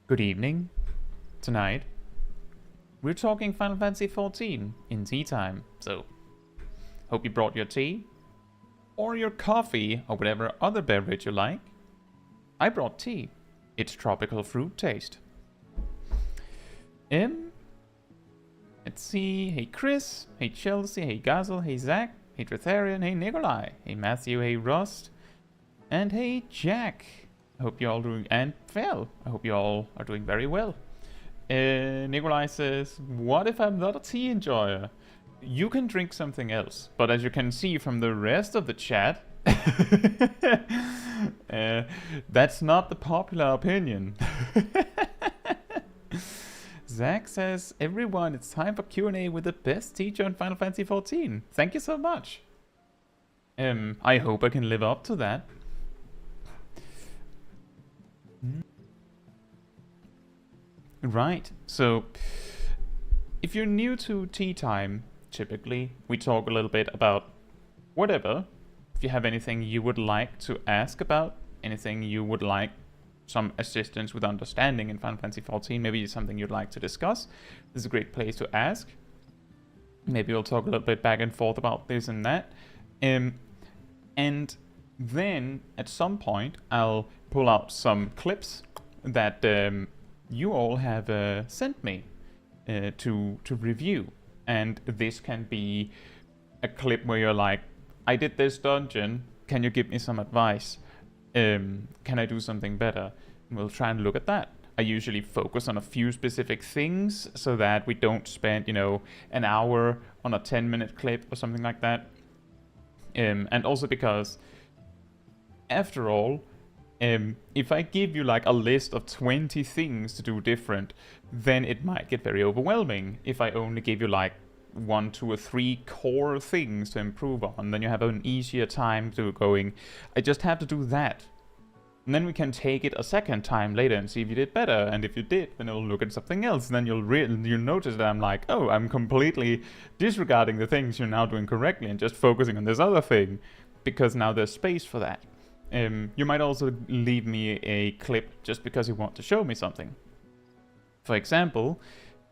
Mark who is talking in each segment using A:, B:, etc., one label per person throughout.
A: Good evening. Tonight, we're talking Final Fantasy XIV in tea time, so hope you brought your tea, or your coffee, or whatever other beverage you like. I brought tea. It's tropical fruit taste. Let's see. Hey Chris, hey Chelsea, hey Gazel, hey Zach, hey Dretharian, hey Nikolai, hey Matthew, hey Rust, and hey Jack. I hope you're all doing, and Phil, I hope you all are doing very well. Nikolai says, what if I'm not a tea enjoyer? You can drink something else, but as you can see from the rest of the chat, that's not the popular opinion. Zach says, everyone, it's time for Q&A with the best teacher in Final Fantasy XIV. Thank you so much. I hope I can live up to that. Right, so if you're new to tea time, typically we talk a little bit about whatever. If you have anything you would like to ask about, anything you would like some assistance with understanding in Final Fantasy XIV, maybe it's something you'd like to discuss, this is a great place to ask. Maybe we'll talk a little bit back and forth about this and that. And then at some point I'll pull out some clips that you all have sent me to review, and this can be a clip where you're like, I did this dungeon, can you give me some advice? Can I do something better? And we'll try and look at that. I usually focus on a few specific things so that we don't spend, an hour on a 10-minute clip or something like that. And also because, after all, if I give you like a list of 20 things to do different, then it might get very overwhelming. If I only give you like 1, 2, or 3 core things to improve on, then you have an easier time to going, I just have to do that. And then we can take it a second time later and see if you did better. And if you did, then I'll look at something else. And then you'll notice that I'm like, oh, I'm completely disregarding the things you're now doing correctly and just focusing on this other thing, because now there's space for that. You might also leave me a clip just because you want to show me something. For example,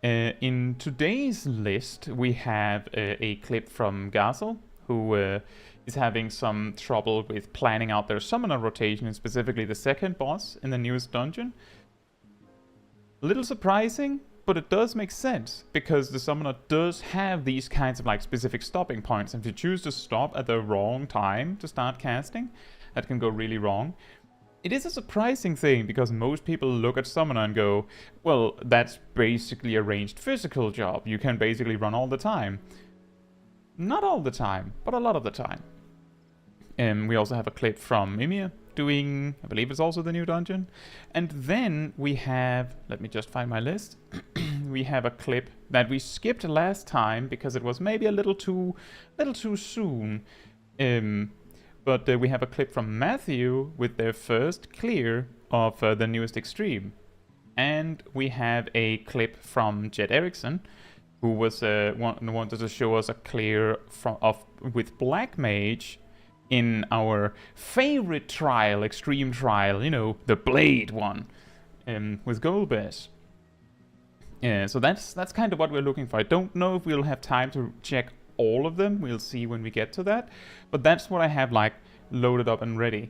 A: in today's list, we have a clip from Gazel, who is having some trouble with planning out their summoner rotation, and specifically the second boss in the newest dungeon. A little surprising, but it does make sense, because the summoner does have these kinds of like specific stopping points, and if you choose to stop at the wrong time to start casting, that can go really wrong. It is a surprising thing, because most people look at Summoner and go, well, that's basically a ranged physical job. You can basically run all the time. Not all the time, but a lot of the time. We also have a clip from Mimir doing, I believe it's also the new dungeon. And then we have, let me just find my list. We have a clip that we skipped last time because it was maybe a little too soon. But we have a clip from Matthew with their first clear of the newest Extreme. And we have a clip from Jed Erickson, who was wanted to show us a clear with Black Mage in our favorite trial, Extreme Trial, the Blade one, with Golbez. So that's kind of what we're looking for. I don't know if we'll have time to check all of them, we'll see when we get to that, but that's what I have like loaded up and ready.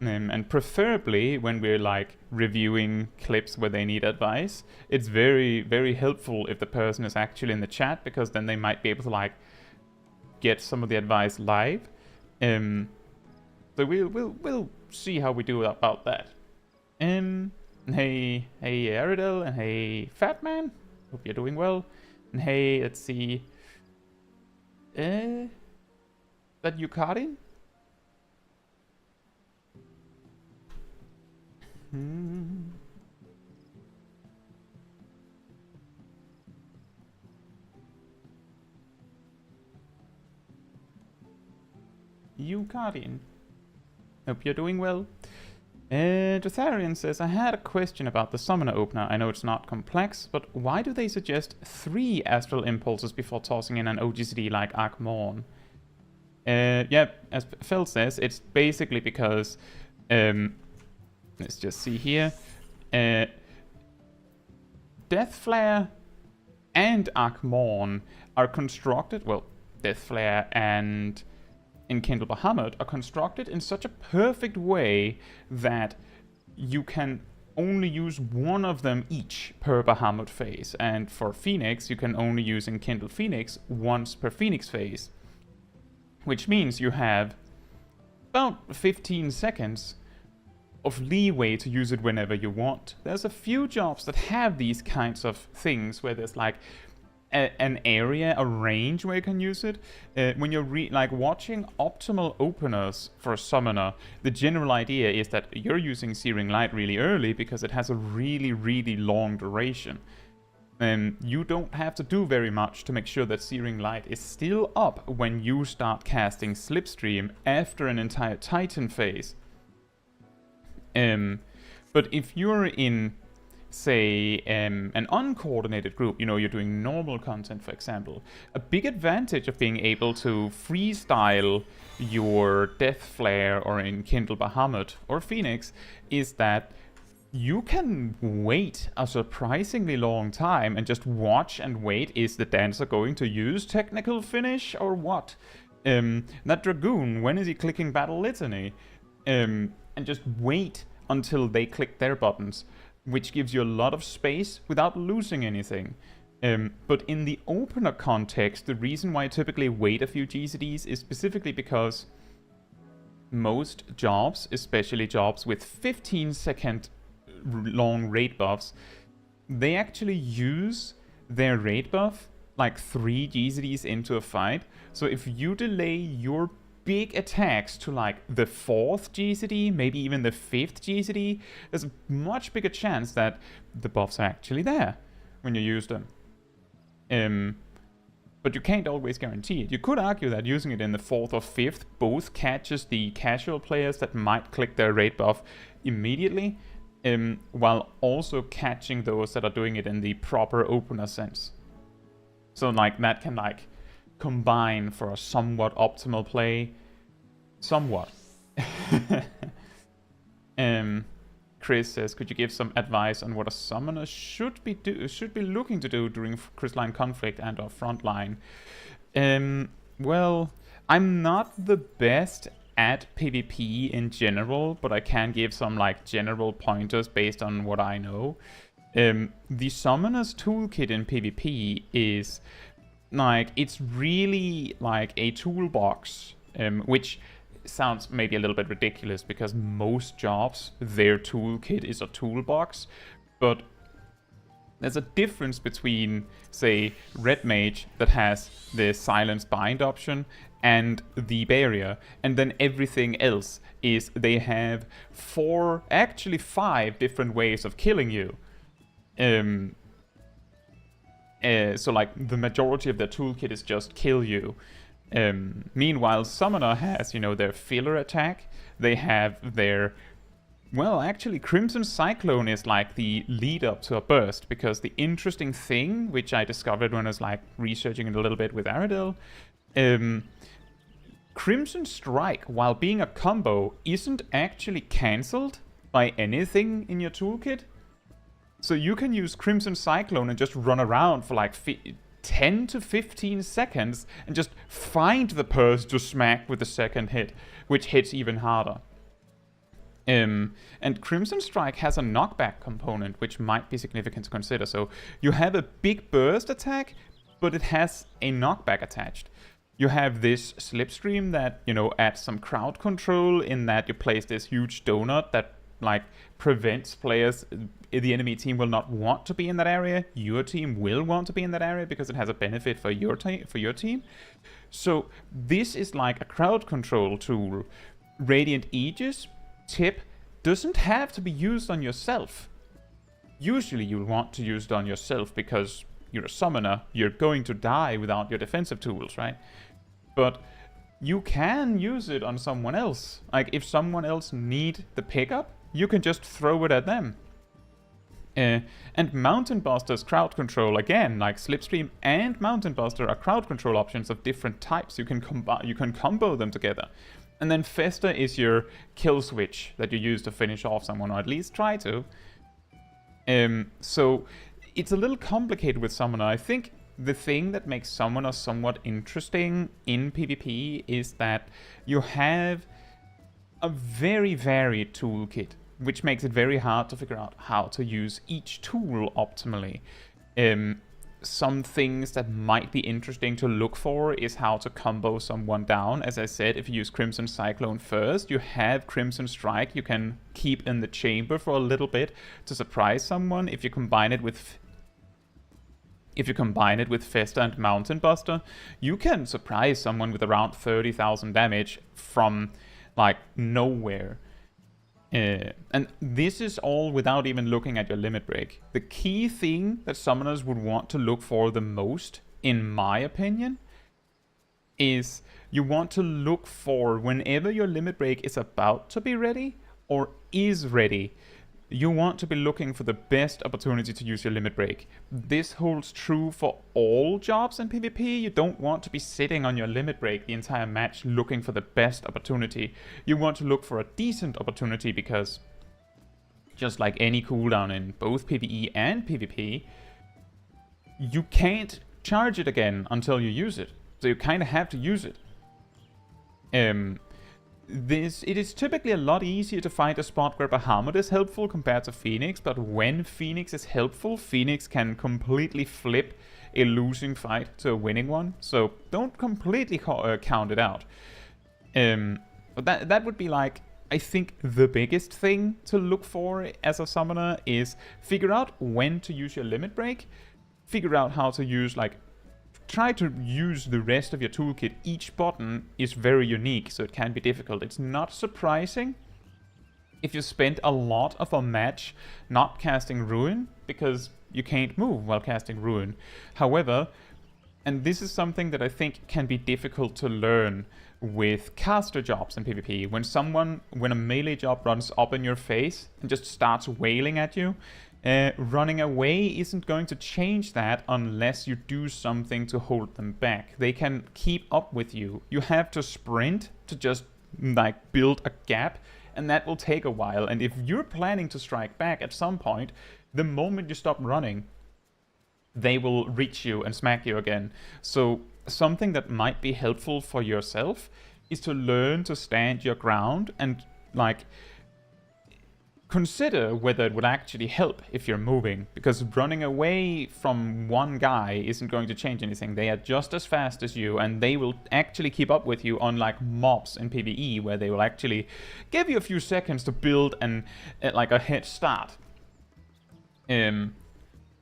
A: And preferably when we're like reviewing clips where they need advice, it's very, very helpful if the person is actually in the chat, because then they might be able to like get some of the advice live. So we'll see how we do about that. Hey Aridel, and hey Fatman, hope you're doing well. And hey, let's see. That Yukarin? Yukarin. Hope you're doing well. Dretharian says, I had a question about the summoner opener. I know it's not complex, but why do they suggest 3 astral impulses before tossing in an OGCD like Akmorn? Yeah, as Phil says, it's basically because, let's just see here, Death Flare and Akmorn are constructed, well, Death Flare and Enkindle Bahamut are constructed in such a perfect way that you can only use one of them each per Bahamut phase, and for Phoenix you can only use Enkindle Phoenix once per Phoenix phase, which means you have about 15 seconds of leeway to use it whenever you want. There's a few jobs that have these kinds of things where there's like an area, a range where you can use it. When you're watching optimal openers for a summoner, the general idea is that you're using Searing Light really early because it has a really, really long duration. You don't have to do very much to make sure that Searing Light is still up when you start casting Slipstream after an entire Titan phase. But if you're in, say, an uncoordinated group, you're doing normal content, for example, a big advantage of being able to freestyle your Death Flare or Enkindle Bahamut or Phoenix is that you can wait a surprisingly long time and just watch and wait. Is the dancer going to use Technical Finish or what? That Dragoon, when is he clicking Battle Litany? And just wait until they click their buttons, which gives you a lot of space without losing anything. But in the opener context, the reason why I typically wait a few GCDs is specifically because most jobs, especially jobs with 15-second long raid buffs, they actually use their raid buff like 3 GCDs into a fight. So if you delay your big attacks to like the 4th GCD, maybe even the 5th GCD, there's a much bigger chance that the buffs are actually there when you use them. But you can't always guarantee it. You could argue that using it in the 4th or 5th both catches the casual players that might click their raid buff immediately, while also catching those that are doing it in the proper opener sense. So like that can like combine for a somewhat optimal play. Somewhat. Chris says, could you give some advice on what a summoner should be looking to do during crystalline conflict and or frontline? Well, I'm not the best at PvP in general, but I can give some like general pointers based on what I know. The summoner's toolkit in PvP is like, it's really like a toolbox, which sounds maybe a little bit ridiculous because most jobs, their toolkit is a toolbox, but there's a difference between, say, Red Mage that has the Silence Bind option and the Barrier, and then everything else is they have 4, actually 5 different ways of killing you. So like the majority of their toolkit is just kill you. Meanwhile, Summoner has, their filler attack. They have their, well, actually Crimson Cyclone is like the lead up to a burst, because the interesting thing, which I discovered when I was like researching it a little bit with Aradel, Crimson Strike, while being a combo, isn't actually cancelled by anything in your toolkit. So you can use Crimson Cyclone and just run around for like 10 to 15 seconds and just find the person to smack with the second hit, which hits even harder. And Crimson Strike has a knockback component, which might be significant to consider. So you have a big burst attack, but it has a knockback attached. You have this Slipstream that, adds some crowd control in that you place this huge donut that like prevents players, the enemy team will not want to be in that area. Your team will want to be in that area because it has a benefit for your team. So this is like a crowd control tool. Radiant Aegis, tip, doesn't have to be used on yourself. Usually you'll want to use it on yourself because you're a summoner. You're going to die without your defensive tools, right? But you can use it on someone else. Like if someone else need the pickup, you can just throw it at them. And Mountain Buster's crowd control, again, like Slipstream and Mountain Buster are crowd control options of different types. You can combo them together. And then Fester is your kill switch that you use to finish off someone, or at least try to. So it's a little complicated with Summoner. I think the thing that makes Summoner somewhat interesting in PvP is that you have a very varied toolkit, which makes it very hard to figure out how to use each tool optimally. Some things that might be interesting to look for is how to combo someone down. As I said, if you use Crimson Cyclone first, you have Crimson Strike you can keep in the chamber for a little bit to surprise someone. If you combine it with Festa and Mountain Buster, you can surprise someone with around 30,000 damage from like nowhere. And this is all without even looking at your limit break. The key thing that summoners would want to look for the most, in my opinion, is you want to look for whenever your limit break is about to be ready or is ready, you want to be looking for the best opportunity to use your limit break. This holds true for all jobs in PvP. You don't want to be sitting on your limit break the entire match looking for the best opportunity. You want to look for a decent opportunity because, just like any cooldown in both PvE and PvP, you can't charge it again until you use it. So you kind of have to use it. It is typically a lot easier to find a spot where Bahamut is helpful compared to Phoenix, but when Phoenix is helpful, Phoenix can completely flip a losing fight to a winning one, so don't completely count it out. But that would be like, I think the biggest thing to look for as a summoner is figure out when to use your limit break, figure out how to use try to use the rest of your toolkit. Each button is very unique, so it can be difficult. It's not surprising if you spend a lot of a match not casting Ruin, because you can't move while casting Ruin. However, and this is something that I think can be difficult to learn with caster jobs in PvP, when a melee job runs up in your face and just starts wailing at you, running away isn't going to change that unless you do something to hold them back. They can keep up with you. You have to sprint to just build a gap, and that will take a while. And if you're planning to strike back at some point, the moment you stop running, they will reach you and smack you again. So something that might be helpful for yourself is to learn to stand your ground and consider whether it would actually help if you're moving, because running away from one guy isn't going to change anything. They are just as fast as you, and they will actually keep up with you, unlike mobs in PvE, where they will actually give you a few seconds to build a head start.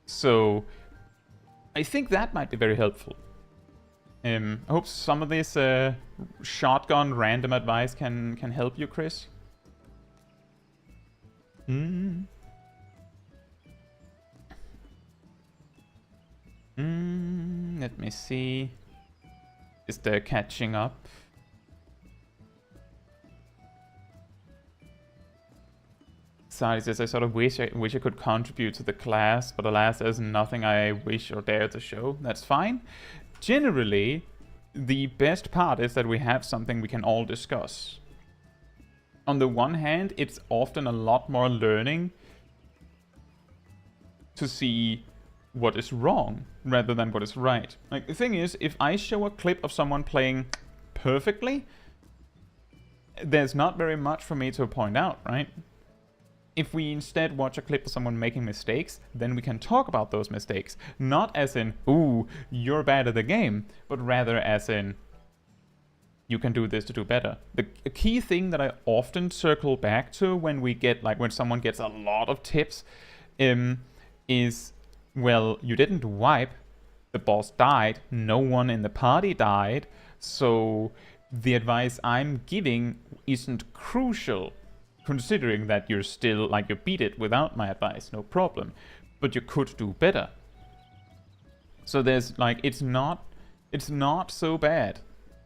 A: So I think that might be very helpful. I hope some of this shotgun random advice can help you, Chris. Let me see. Is there catching up? Sari says, I sort of wish I could contribute to the class, but alas, there's nothing I wish or dare to show. That's fine. Generally, the best part is that we have something we can all discuss. On the one hand, it's often a lot more learning to see what is wrong rather than what is right. The thing is, if I show a clip of someone playing perfectly, there's not very much for me to point out, right? If we instead watch a clip of someone making mistakes, then we can talk about those mistakes. Not as in, ooh, you're bad at the game, but rather as in, you can do this to do better. The key thing that I often circle back to when we get, when someone gets a lot of tips, is, well, you didn't wipe, the boss died, no one in the party died, so the advice I'm giving isn't crucial, considering that you're still, you beat it without my advice, no problem, but you could do better. So there's, it's not so bad.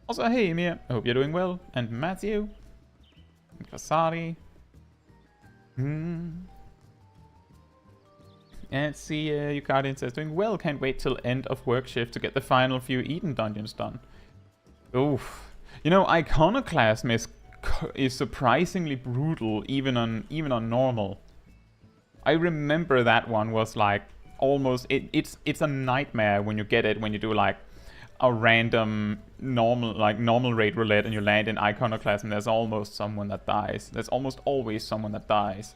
A: Also, hey Emir, I hope you're doing well. And Matthew. And Kasari. And see, Yucardian says, doing well, can't wait till end of work shift to get the final few Eden dungeons done. Oof. You know, Iconoclasm is surprisingly brutal, even on normal. I remember that one was almost it's a nightmare when you get it, when you do like a random normal rate roulette and you land in Iconoclasm. There's almost someone that dies. There's almost always someone that dies.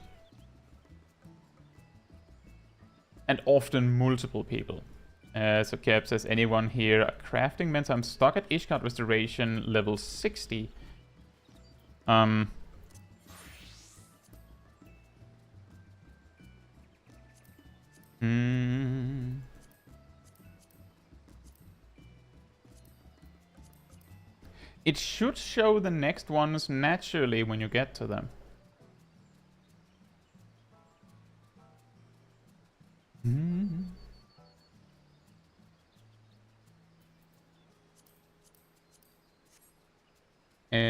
A: And often multiple people. So Keb says, anyone here a crafting mentor? I'm stuck at Ishgard Restoration level 60. It should show the next ones naturally when you get to them.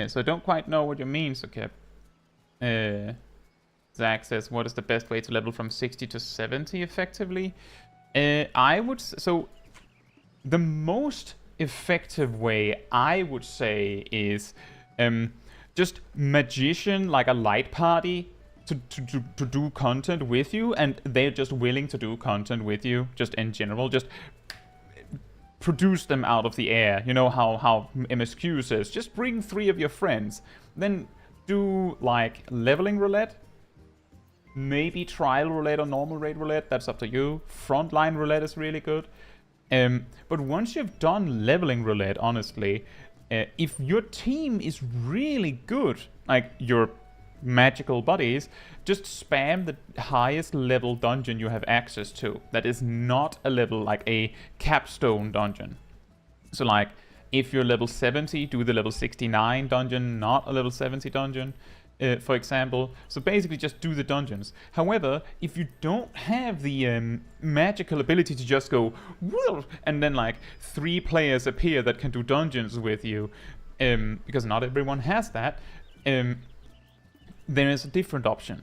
A: So I don't quite know what you mean, Sokep. Zach says, what is the best way to level from 60 to 70 effectively? I would... So, the most effective way, I would say, is just magician, like a light party, to do content with you, and they're just willing to do content with you, just in general. Just produce them out of the air. You know how MSQ says, just bring 3 of your friends. Then do, like, leveling roulette. Maybe trial roulette or normal rate roulette, that's up to you. Frontline roulette is really good. But once you've done leveling roulette, honestly, if your team is really good, like your magical buddies, just spam the highest level dungeon you have access to. That is not a level like a capstone dungeon. So like, if you're level 70, do the level 69 dungeon, not a level 70 dungeon. For example. So basically just do the dungeons. However, if you don't have the magical ability to just go whoa, and then like 3 players appear that can do dungeons with you, because not everyone has that, there is a different option.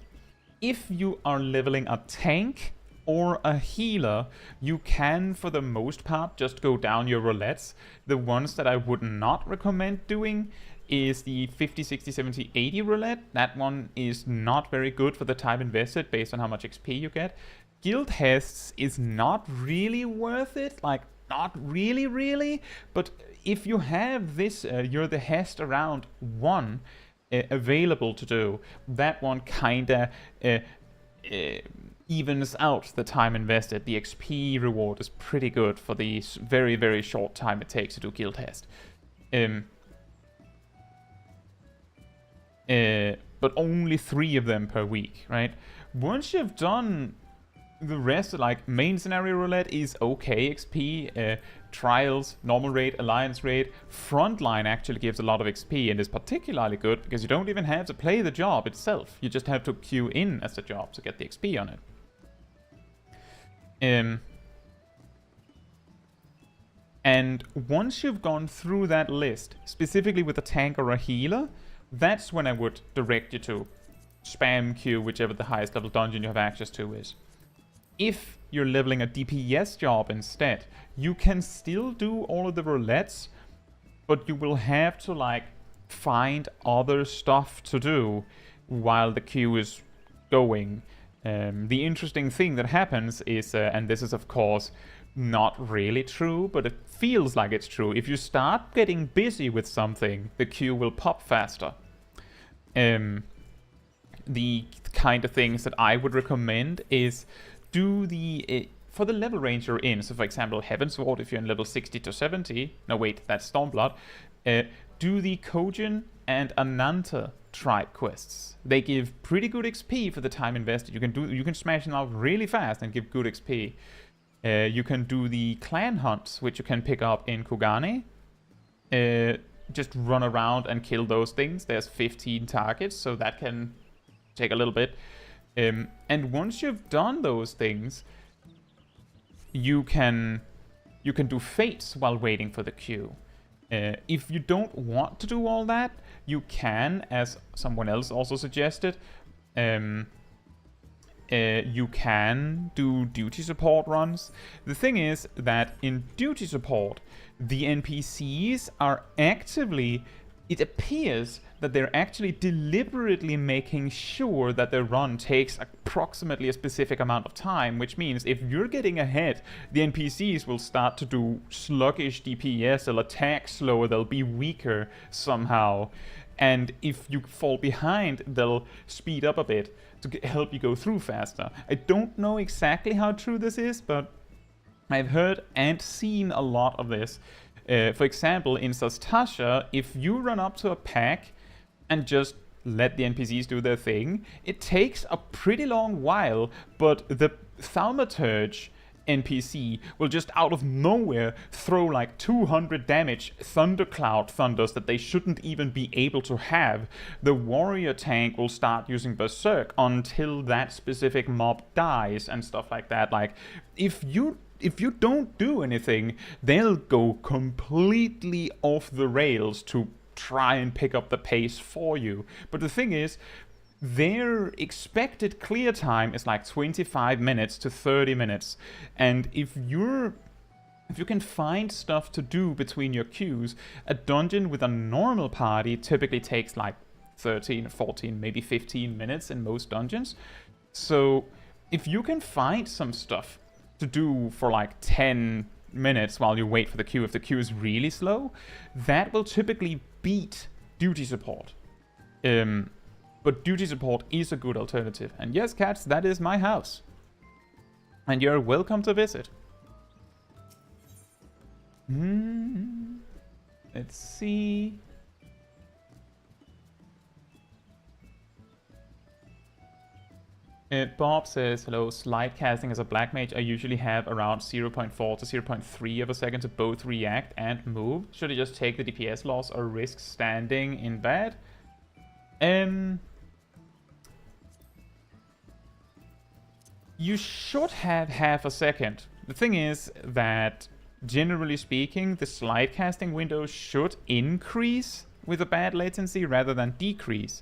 A: If you are leveling a tank or a healer, you can, for the most part, just go down your roulettes. The ones that I would not recommend doing is the 50, 60, 70, 80 roulette. That one is not very good for the time invested based on how much XP you get. Guild Hests is not really worth it, like not really, but if you have this, you're the Hest around 1 available to do, that one kinda evens out the time invested. The XP reward is pretty good for the very short time it takes to do Guild Hest. But only 3 of them per week, right? Once you've done the rest, like main scenario roulette is okay XP, trials, normal rate, alliance rate, frontline actually gives a lot of XP and is particularly good because you don't even have to play the job itself. You just have to queue in as the job to get the XP on it. And once you've gone through that list, specifically with a tank or a healer, that's when I would direct you to spam queue whichever the highest level dungeon you have access to is. If you're leveling a DPS job instead, you can still do all of the roulettes, but you will have to like find other stuff to do while the queue is going. The interesting thing that happens is, and this is of course not really true, but it feels like it's true. If you start getting busy with something, the queue will pop faster. The kind of things that I would recommend is do the for the level range you're in. So for example, Heavensward, if you're in level 60 to 70, no wait, that's Stormblood, do the Kojin and Ananta tribe quests. They give pretty good XP for the time invested. You can smash them out really fast and give good XP. You can do the clan hunts, which you can pick up in Kugane. Just run around and kill those things. There's 15 targets, so that can take a little bit. And once you've done those things, you can do fates while waiting for the queue. If you don't want to do all that, you can, as someone else also suggested, you can do duty support runs. The thing is that in duty support, the NPCs are actively it appears that they're actually deliberately making sure that the run takes approximately a specific amount of time, which means if you're getting ahead, the NPCs will start to do sluggish DPS, they'll attack slower, they'll be weaker somehow. And if you fall behind, they'll speed up a bit to help you go through faster. I don't know exactly how true this is, but I've heard and seen a lot of this. For example, in Sastasha, if you run up to a pack and just let the NPCs do their thing, it takes a pretty long while, but the Thaumaturge NPC will just out of nowhere throw like 200 damage thundercloud thunders that they shouldn't even be able to have. The warrior tank will start using berserk until that specific mob dies and stuff like that. Like, if you don't do anything, they'll go completely off the rails to try and pick up the pace for you. But the thing is, their expected clear time is like 25 minutes to 30 minutes. And if you can find stuff to do between your queues, a dungeon with a normal party typically takes like 13, 14, maybe 15 minutes in most dungeons. So if you can find some stuff to do for like 10 minutes while you wait for the queue, if the queue is really slow, that will typically beat duty support. But duty support is a good alternative. And yes, cats, that is my house. And you're welcome to visit. Let's see. Bob says, hello, slide casting as a black mage, I usually have around 0.4 to 0.3 of a second to both react and move. Should I just take the DPS loss or risk standing in bad? You should have half a second. The thing is that, generally speaking, the slide casting window should increase with a bad latency rather than decrease.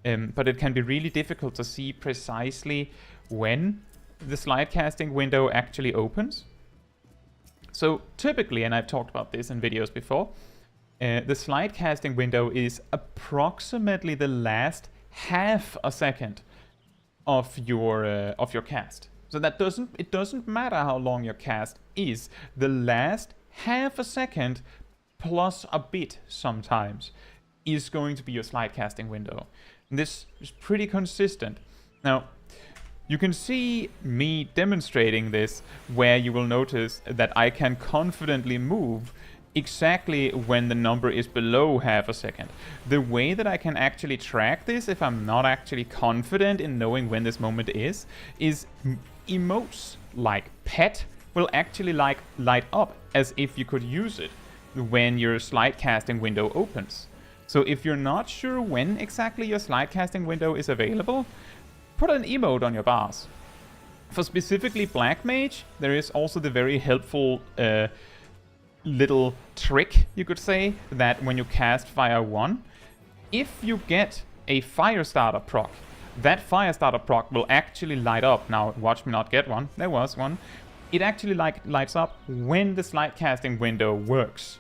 A: But it can be really difficult to see precisely when the slide casting window actually opens. So typically, and I've talked about this in videos before, the slide casting window is approximately the last half a second of your cast. So that it doesn't matter how long your cast is. The last half a second plus a bit sometimes is going to be your slide casting window. And this is pretty consistent. Now, you can see me demonstrating this where you will notice that I can confidently move exactly when the number is below half a second. The way that I can actually track this, if I'm not actually confident in knowing when this moment is emotes like pet will actually like light up as if you could use it when your slide casting window opens. So if you're not sure when exactly your slide casting window is available, put an emote on your bars. For specifically Black Mage, there is also the very helpful little trick, you could say, that when you cast Fire 1, if you get a Firestarter proc, that Firestarter proc will actually light up. Now, watch me not get one. There was one. It actually lights up when the slide casting window works.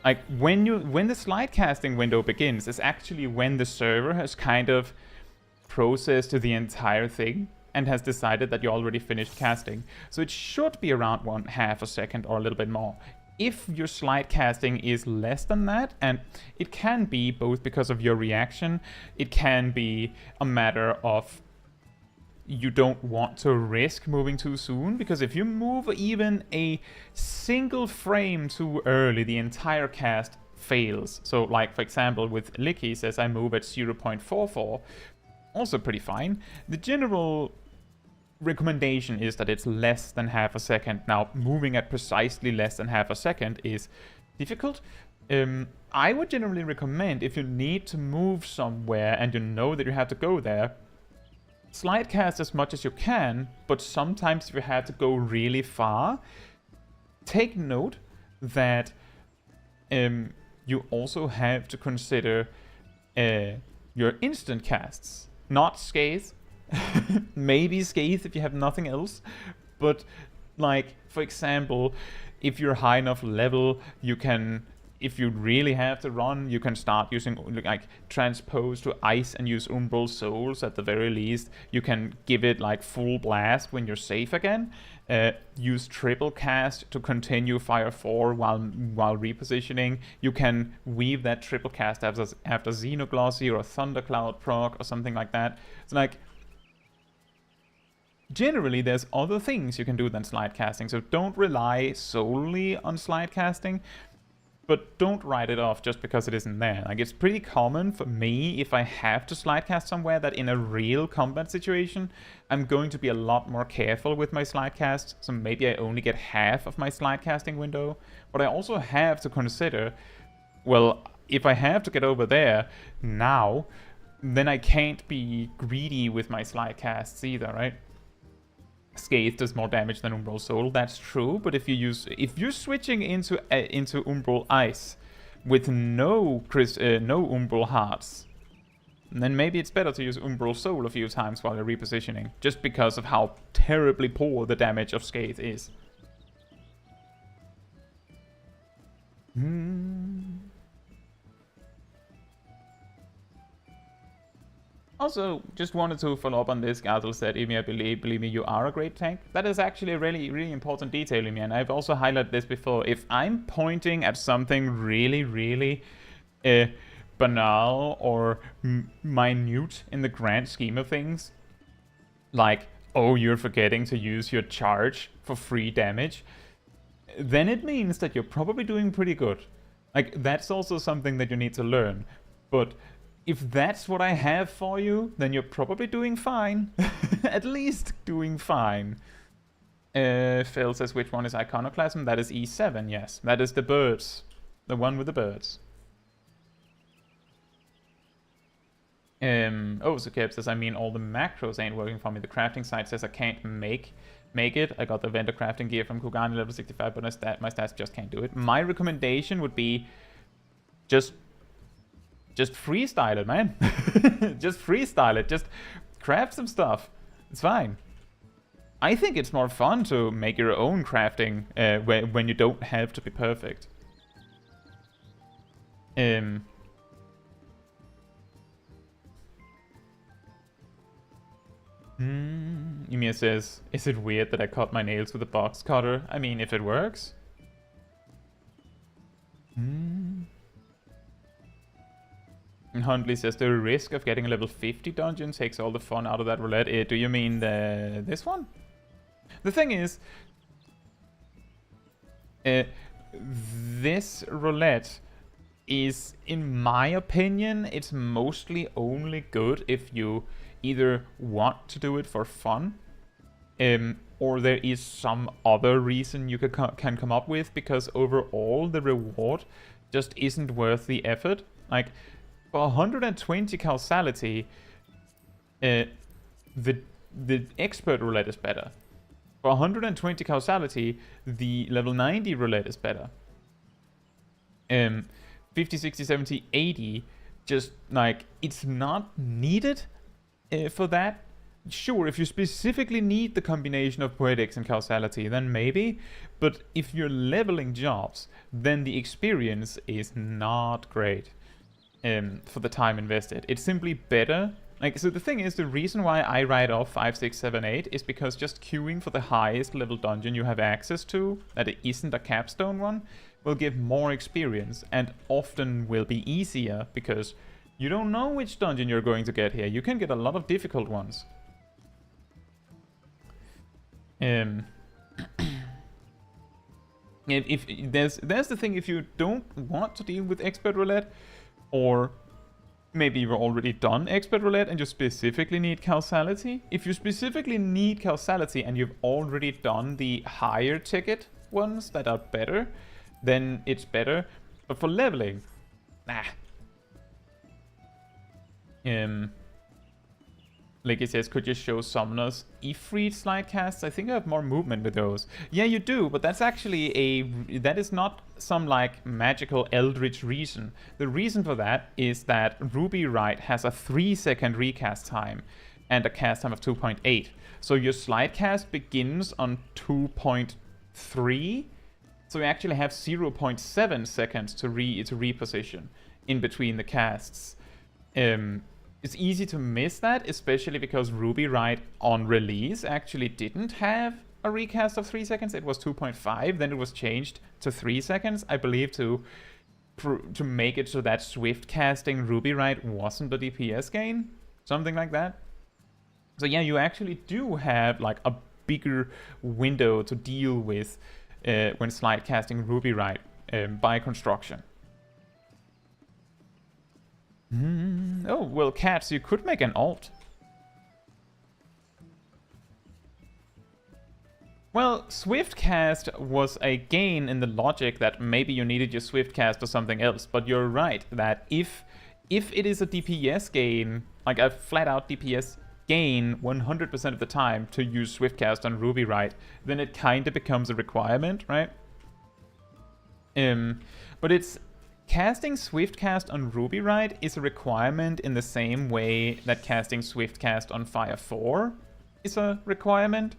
A: Like, when the slide casting window begins is actually when the server has kind of processed the entire thing and has decided that you already finished casting. So it should be around half a second or a little bit more. If your slide casting is less than that, and it can be both because of your reaction, it can be a matter of you don't want to risk moving too soon, because if you move even a single frame too early, the entire cast fails. So like, for example, with Licky says I move at 0.44, also pretty fine. The general recommendation is that it's less than half a second. Now, moving at precisely less than half a second is difficult. I would generally recommend, if you need to move somewhere and you know that you have to go there, slide cast as much as you can, but sometimes if you have to go really far, take note that you also have to consider your instant casts. Not Scathe, maybe Scathe if you have nothing else, but like, for example, if you're high enough level, you can if you really have to run, you can start using like transpose to ice and use Umbral Souls at the very least. You can give it like full blast when you're safe again. Use triple cast to continue Fire 4 while repositioning. You can weave that triple cast after Xenoglossy or a Thundercloud proc or something like that. It's like, generally there's other things you can do than slide casting, so don't rely solely on slide casting. But don't write it off just because it isn't there. Like, it's pretty common for me, if I have to slide cast somewhere, that in a real combat situation, I'm going to be a lot more careful with my slide cast. So maybe I only get half of my slide casting window. But I also have to consider, well, if I have to get over there now, then I can't be greedy with my slide casts either, right? Scathe does more damage than Umbral Soul, that's true, but if you're switching into Umbral Ice with no Umbral Hearts, then maybe it's better to use Umbral Soul a few times while you're repositioning, just because of how terribly poor the damage of Scathe is. Also, just wanted to follow up on this. Gazel said, Imi, I believe me, you are a great tank. That is actually a really, really important detail, Imi, and I've also highlighted this before. If I'm pointing at something really, really banal or minute in the grand scheme of things, like, oh, you're forgetting to use your charge for free damage, then it means that you're probably doing pretty good. Like, that's also something that you need to learn. But if that's what I have for you, then you're probably doing fine. At least doing fine. Phil says, which one is Iconoclasm? That is E7, yes. That is the birds. The one with the birds. So Keb says, I mean, all the macros ain't working for me. The crafting site says I can't make it. I got the vendor crafting gear from Kugani level 65, but my stats just can't do it. My recommendation would be just freestyle it, man. Just freestyle it. Just craft some stuff. It's fine. I think it's more fun to make your own crafting when you don't have to be perfect. Ymir says, is it weird that I cut my nails with a box cutter? I mean, if it works. And Huntley says, the risk of getting a level 50 dungeon takes all the fun out of that roulette. Do you mean this one? The thing is, this roulette is, in my opinion, it's mostly only good if you either want to do it for fun, or there is some other reason you can come up with, because overall the reward just isn't worth the effort. Like, for 120 causality, the expert roulette is better. For 120 causality, the level 90 roulette is better. 50, 60, 70, 80, just like, it's not needed for that. Sure, if you specifically need the combination of poetics and causality, then maybe. But if you're leveling jobs, then the experience is not great. For the time invested. It's simply better. Like, so the thing is, the reason why I write off 5, 6, 7, 8 is because just queuing for the highest level dungeon you have access to, that it isn't a capstone one, will give more experience and often will be easier because you don't know which dungeon you're going to get here. You can get a lot of difficult ones. If there's the thing, if you don't want to deal with expert roulette, or maybe you've already done expert roulette and you specifically need causality. If you specifically need causality and you've already done the higher ticket ones that are better, then it's better. But for leveling, nah. Like it says, could you show summoners Ifrit slide casts? I think I have more movement with those. Yeah, you do, but that's actually that is not some like magical eldritch reason. The reason for that is that Ruby Rite has a 3-second recast time and a cast time of 2.8. So your slide cast begins on 2.3 So you actually have 0.7 seconds to reposition in between the casts. It's easy to miss that, especially because Ruby Wright on release actually didn't have a recast of 3 seconds. It was 2.5, then it was changed to 3 seconds, I believe, to make it so that swift casting Ruby Wright wasn't a DPS gain, something like that. So yeah, you actually do have like a bigger window to deal with when slide casting Ruby Wright by construction. Oh, well, Cats, you could make an alt. Well, Swiftcast was a gain in the logic that maybe you needed your Swiftcast or something else, but you're right that if it is a DPS gain, like a flat-out DPS gain 100% of the time to use Swiftcast on Ruby Wright, then it kind of becomes a requirement, right? But it's casting Swiftcast on Ruby Wright is a requirement in the same way that casting Swiftcast on Fire 4 is a requirement.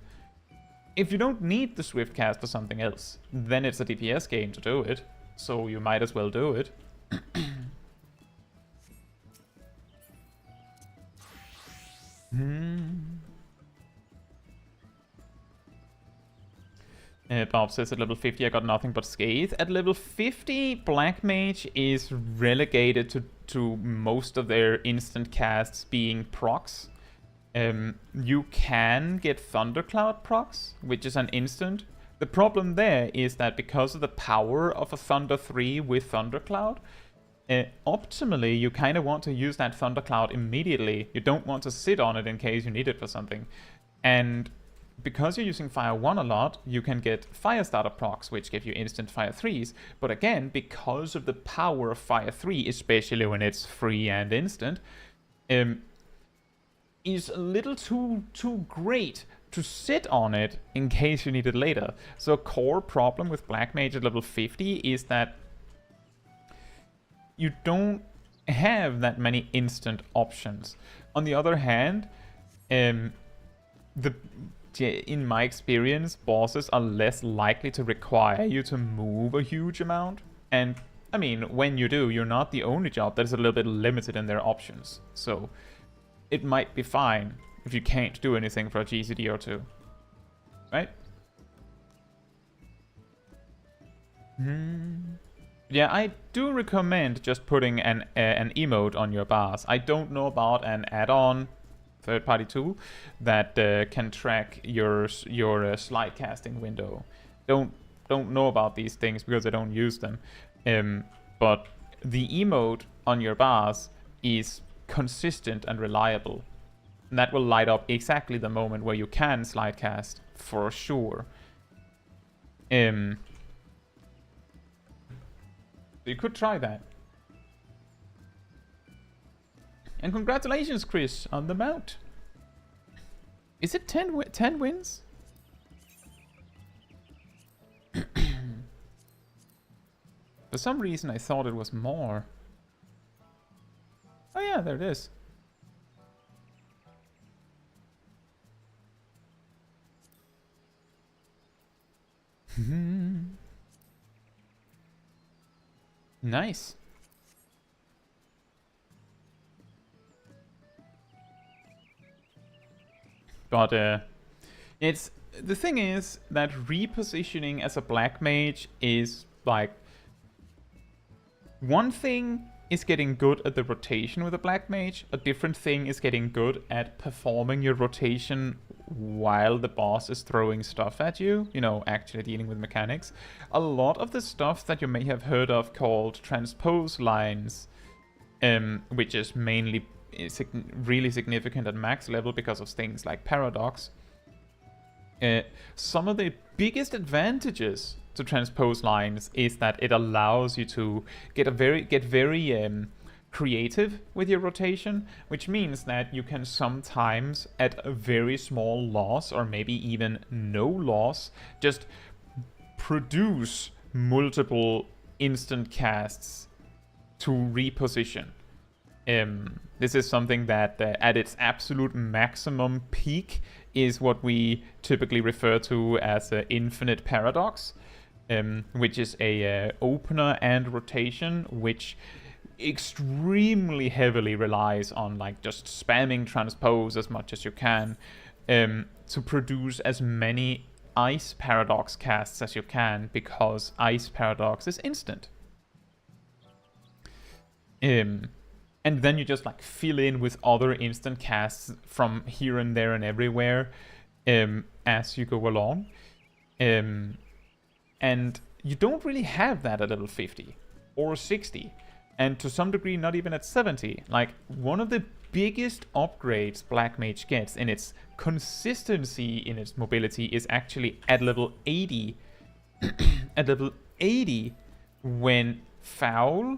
A: If you don't need the Swiftcast or something else, then it's a DPS gain to do it, so you might as well do it. Bob says at level 50 I got nothing but Scathe. At level 50, Black Mage is relegated to most of their instant casts being procs. You can get Thundercloud procs, which is an instant. The problem there is that because of the power of a Thunder 3 with Thundercloud, optimally you kind of want to use that Thundercloud immediately. You don't want to sit on it in case you need it for something. And because you're using Fire 1 a lot, you can get Firestarter procs, which give you instant Fire 3s. But again, because of the power of Fire 3, especially when it's free and instant, is a little too great to sit on it in case you need it later. So a core problem with Black Mage at level 50 is that you don't have that many instant options. On the other hand, in my experience, bosses are less likely to require you to move a huge amount. And I mean, when you do, you're not the only job that is a little bit limited in their options. So it might be fine if you can't do anything for a GCD or two. Right? Yeah, I do recommend just putting an emote on your bars. I don't know about an add-on third-party tool that can track your slide casting window. Don't know about these things because I don't use them. But the emote on your bars is consistent and reliable. And that will light up exactly the moment where you can slide cast for sure. You could try that. And congratulations, Chris, on the mount. Is it 10 wins? For some reason, I thought it was more. Oh yeah, there it is. Nice. But it's the thing is that repositioning as a Black Mage is like, one thing is getting good at the rotation with a Black Mage, a different thing is getting good at performing your rotation while the boss is throwing stuff at you, you know, actually dealing with mechanics. A lot of the stuff that you may have heard of called transpose lines, which is mainly really significant at max level because of things like paradox. Some of the biggest advantages to transpose lines is that it allows you to get very creative with your rotation, which means that you can sometimes, at a very small loss or maybe even no loss, just produce multiple instant casts to reposition. This is something that at its absolute maximum peak is what we typically refer to as infinite paradox. which is a opener and rotation, which extremely heavily relies on like just spamming transpose as much as you can to produce as many Ice Paradox casts as you can, because Ice Paradox is instant. And then you just like fill in with other instant casts from here and there and everywhere as you go along. And you don't really have that at level 50 or 60. And to some degree, not even at 70. Like, one of the biggest upgrades Black Mage gets in its consistency in its mobility is actually at level 80. At level 80, when Foul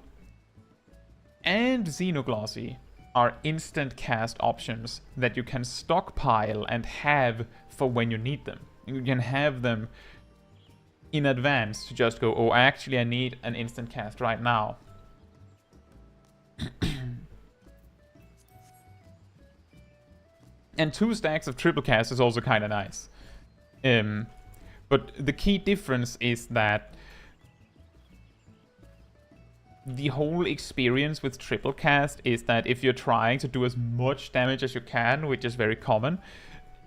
A: and Xenoglossy are instant cast options that you can stockpile and have for when you need them. You can have them in advance to just go, oh, actually I need an instant cast right now. And 2 stacks of triple cast is also kind of nice. But the key difference is that the whole experience with triple cast is that if you're trying to do as much damage as you can, which is very common,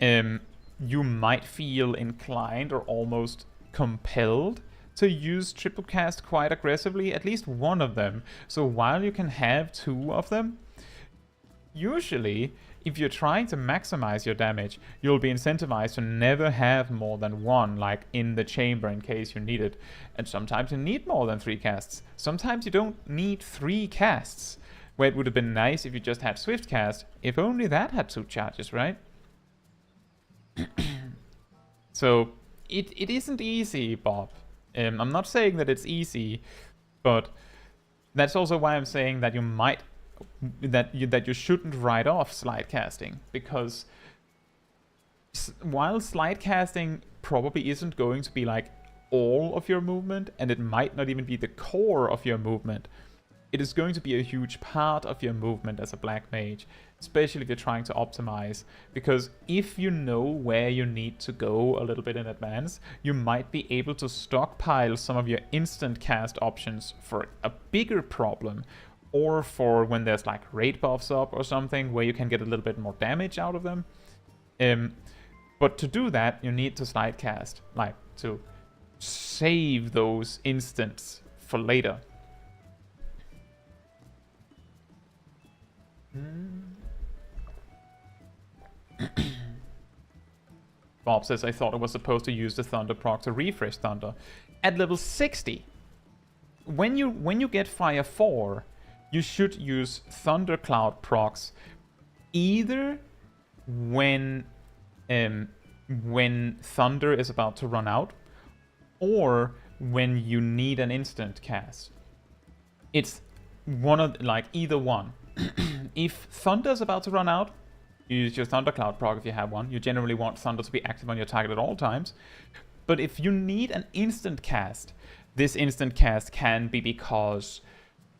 A: you might feel inclined or almost compelled to use triple cast quite aggressively, at least one of them. So while you can have 2 of them, usually if you're trying to maximize your damage, you'll be incentivized to never have more than 1, like in the chamber in case you need it. And sometimes you need more than 3 casts. Sometimes you don't need 3 casts, where it would have been nice if you just had Swift Cast. If only that had 2 charges, right? So it isn't easy, Bob. I'm not saying that it's easy, but that's also why I'm saying that you might that you shouldn't write off slide casting, because while slide casting probably isn't going to be like all of your movement, and it might not even be the core of your movement, it is going to be a huge part of your movement as a black mage, especially if you're trying to optimize, because if you know where you need to go a little bit in advance, you might be able to stockpile some of your instant cast options for a bigger problem, or for when there's like raid buffs up or something where you can get a little bit more damage out of them. But to do that, you need to slide cast, like to save those instants for later. Bob says, I thought I was supposed to use the Thunder proc to refresh Thunder. At level 60, when you get Fire 4, you should use Thundercloud procs either when Thunder is about to run out, or when you need an instant cast. It's one of, like, either one. If Thunder is about to run out, you use your Thundercloud proc if you have one. You generally want Thunder to be active on your target at all times. But if you need an instant cast, this instant cast can be because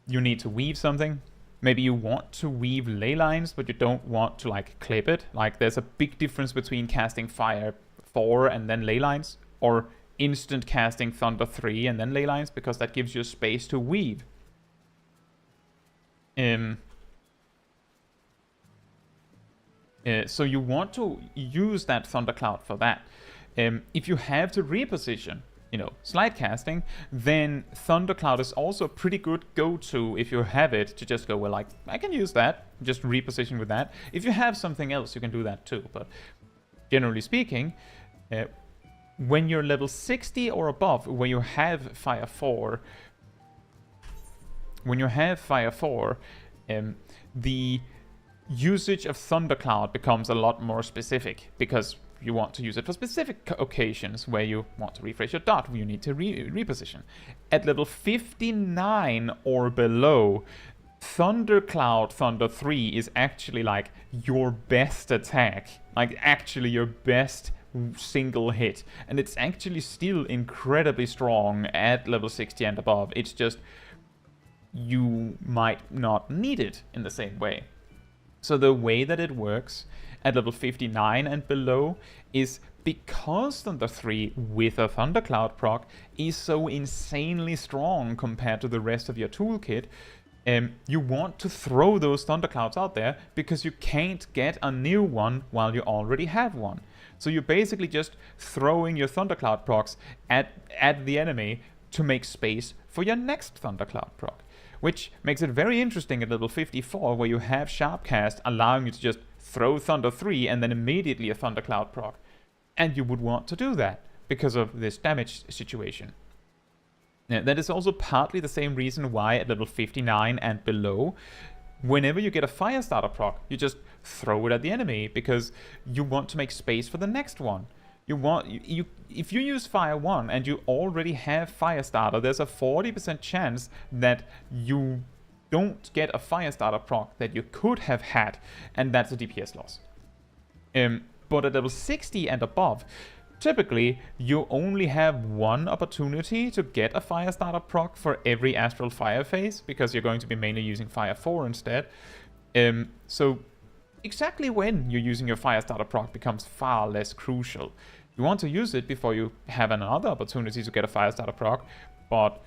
A: you need to weave something. Maybe you want to weave ley lines, but you don't want to like clip it. Like, there's a big difference between casting Fire 4 and then ley lines, or instant casting Thunder 3 and then ley lines, because that gives you space to weave. So you want to use that Thundercloud for that. If you have to reposition, slide casting, then Thundercloud is also a pretty good go-to if you have it, to just go, well, like, I can use that, just reposition with that. If you have something else, you can do that too. But generally speaking, when you're level 60 or above, where you have Fire 4, the usage of Thundercloud becomes a lot more specific, because you want to use it for specific occasions where you want to refresh your dot, where you need to reposition. At level 59 or below, Thundercloud Thunder 3 is actually like your best attack, like actually your best single hit, and it's actually still incredibly strong at level 60 and above. It's just you might not need it in the same way. So the way that it works, at level 59 and below is because Thunder 3 with a Thundercloud proc is so insanely strong compared to the rest of your toolkit. You want to throw those Thunderclouds out there because you can't get a new one while you already have one. So you're basically just throwing your Thundercloud procs at the enemy to make space for your next Thundercloud proc. Which makes it very interesting at level 54, where you have Sharpcast allowing you to just throw Thunder 3 and then immediately a Thundercloud proc. And you would want to do that because of this damage situation. Now, that is also partly the same reason why at level 59 and below, whenever you get a Firestarter proc, you just throw it at the enemy because you want to make space for the next one. If you use Fire 1 and you already have Firestarter, there's a 40% chance that you don't get a Firestarter proc that you could have had, and that's a DPS loss. But at level 60 and above, typically you only have one opportunity to get a Firestarter proc for every Astral Fire phase, because you're going to be mainly using Fire 4 instead. So exactly when you're using your Firestarter proc becomes far less crucial. You want to use it before you have another opportunity to get a Firestarter proc, but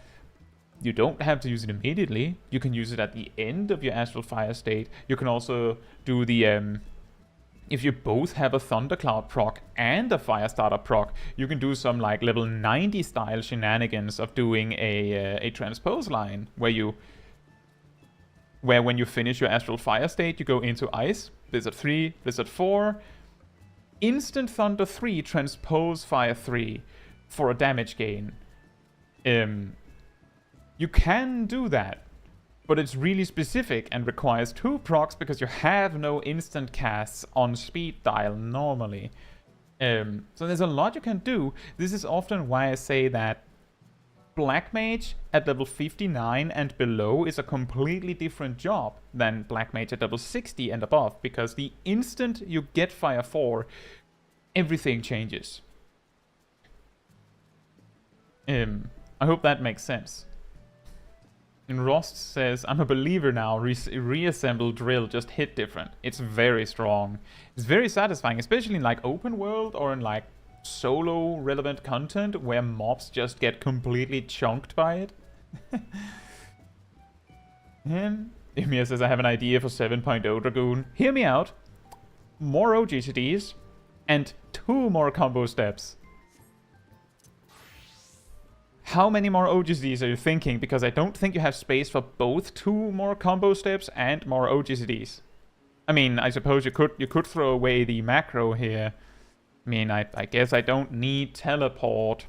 A: you don't have to use it immediately. You can use it at the end of your Astral Fire state. You can also do the... if you both have a Thundercloud proc and a Firestarter proc, you can do some like level 90 style shenanigans of doing a transpose line where when you finish your Astral Fire state, you go into Ice, Blizzard 3, Blizzard 4, instant Thunder 3, transpose Fire 3 for a damage gain. You can do that, but it's really specific and requires 2 procs because you have no instant casts on speed dial normally. So there's a lot you can do. This is often why I say that Black Mage at level 59 and below is a completely different job than Black Mage at level 60 and above, because the instant you get Fire 4, everything changes. I hope that makes sense. And Rost says, I'm a believer now, reassemble drill just hit different. It's very strong. It's very satisfying, especially in like open world or in like solo relevant content where mobs just get completely chunked by it. Emir says, I have an idea for 7.0 Dragoon. Hear me out. More OGCDs and 2 more combo steps. How many more OGCDs are you thinking? Because I don't think you have space for both 2 more combo steps and more OGCDs. I mean, I suppose you could throw away the macro here. I mean, I guess I don't need teleport.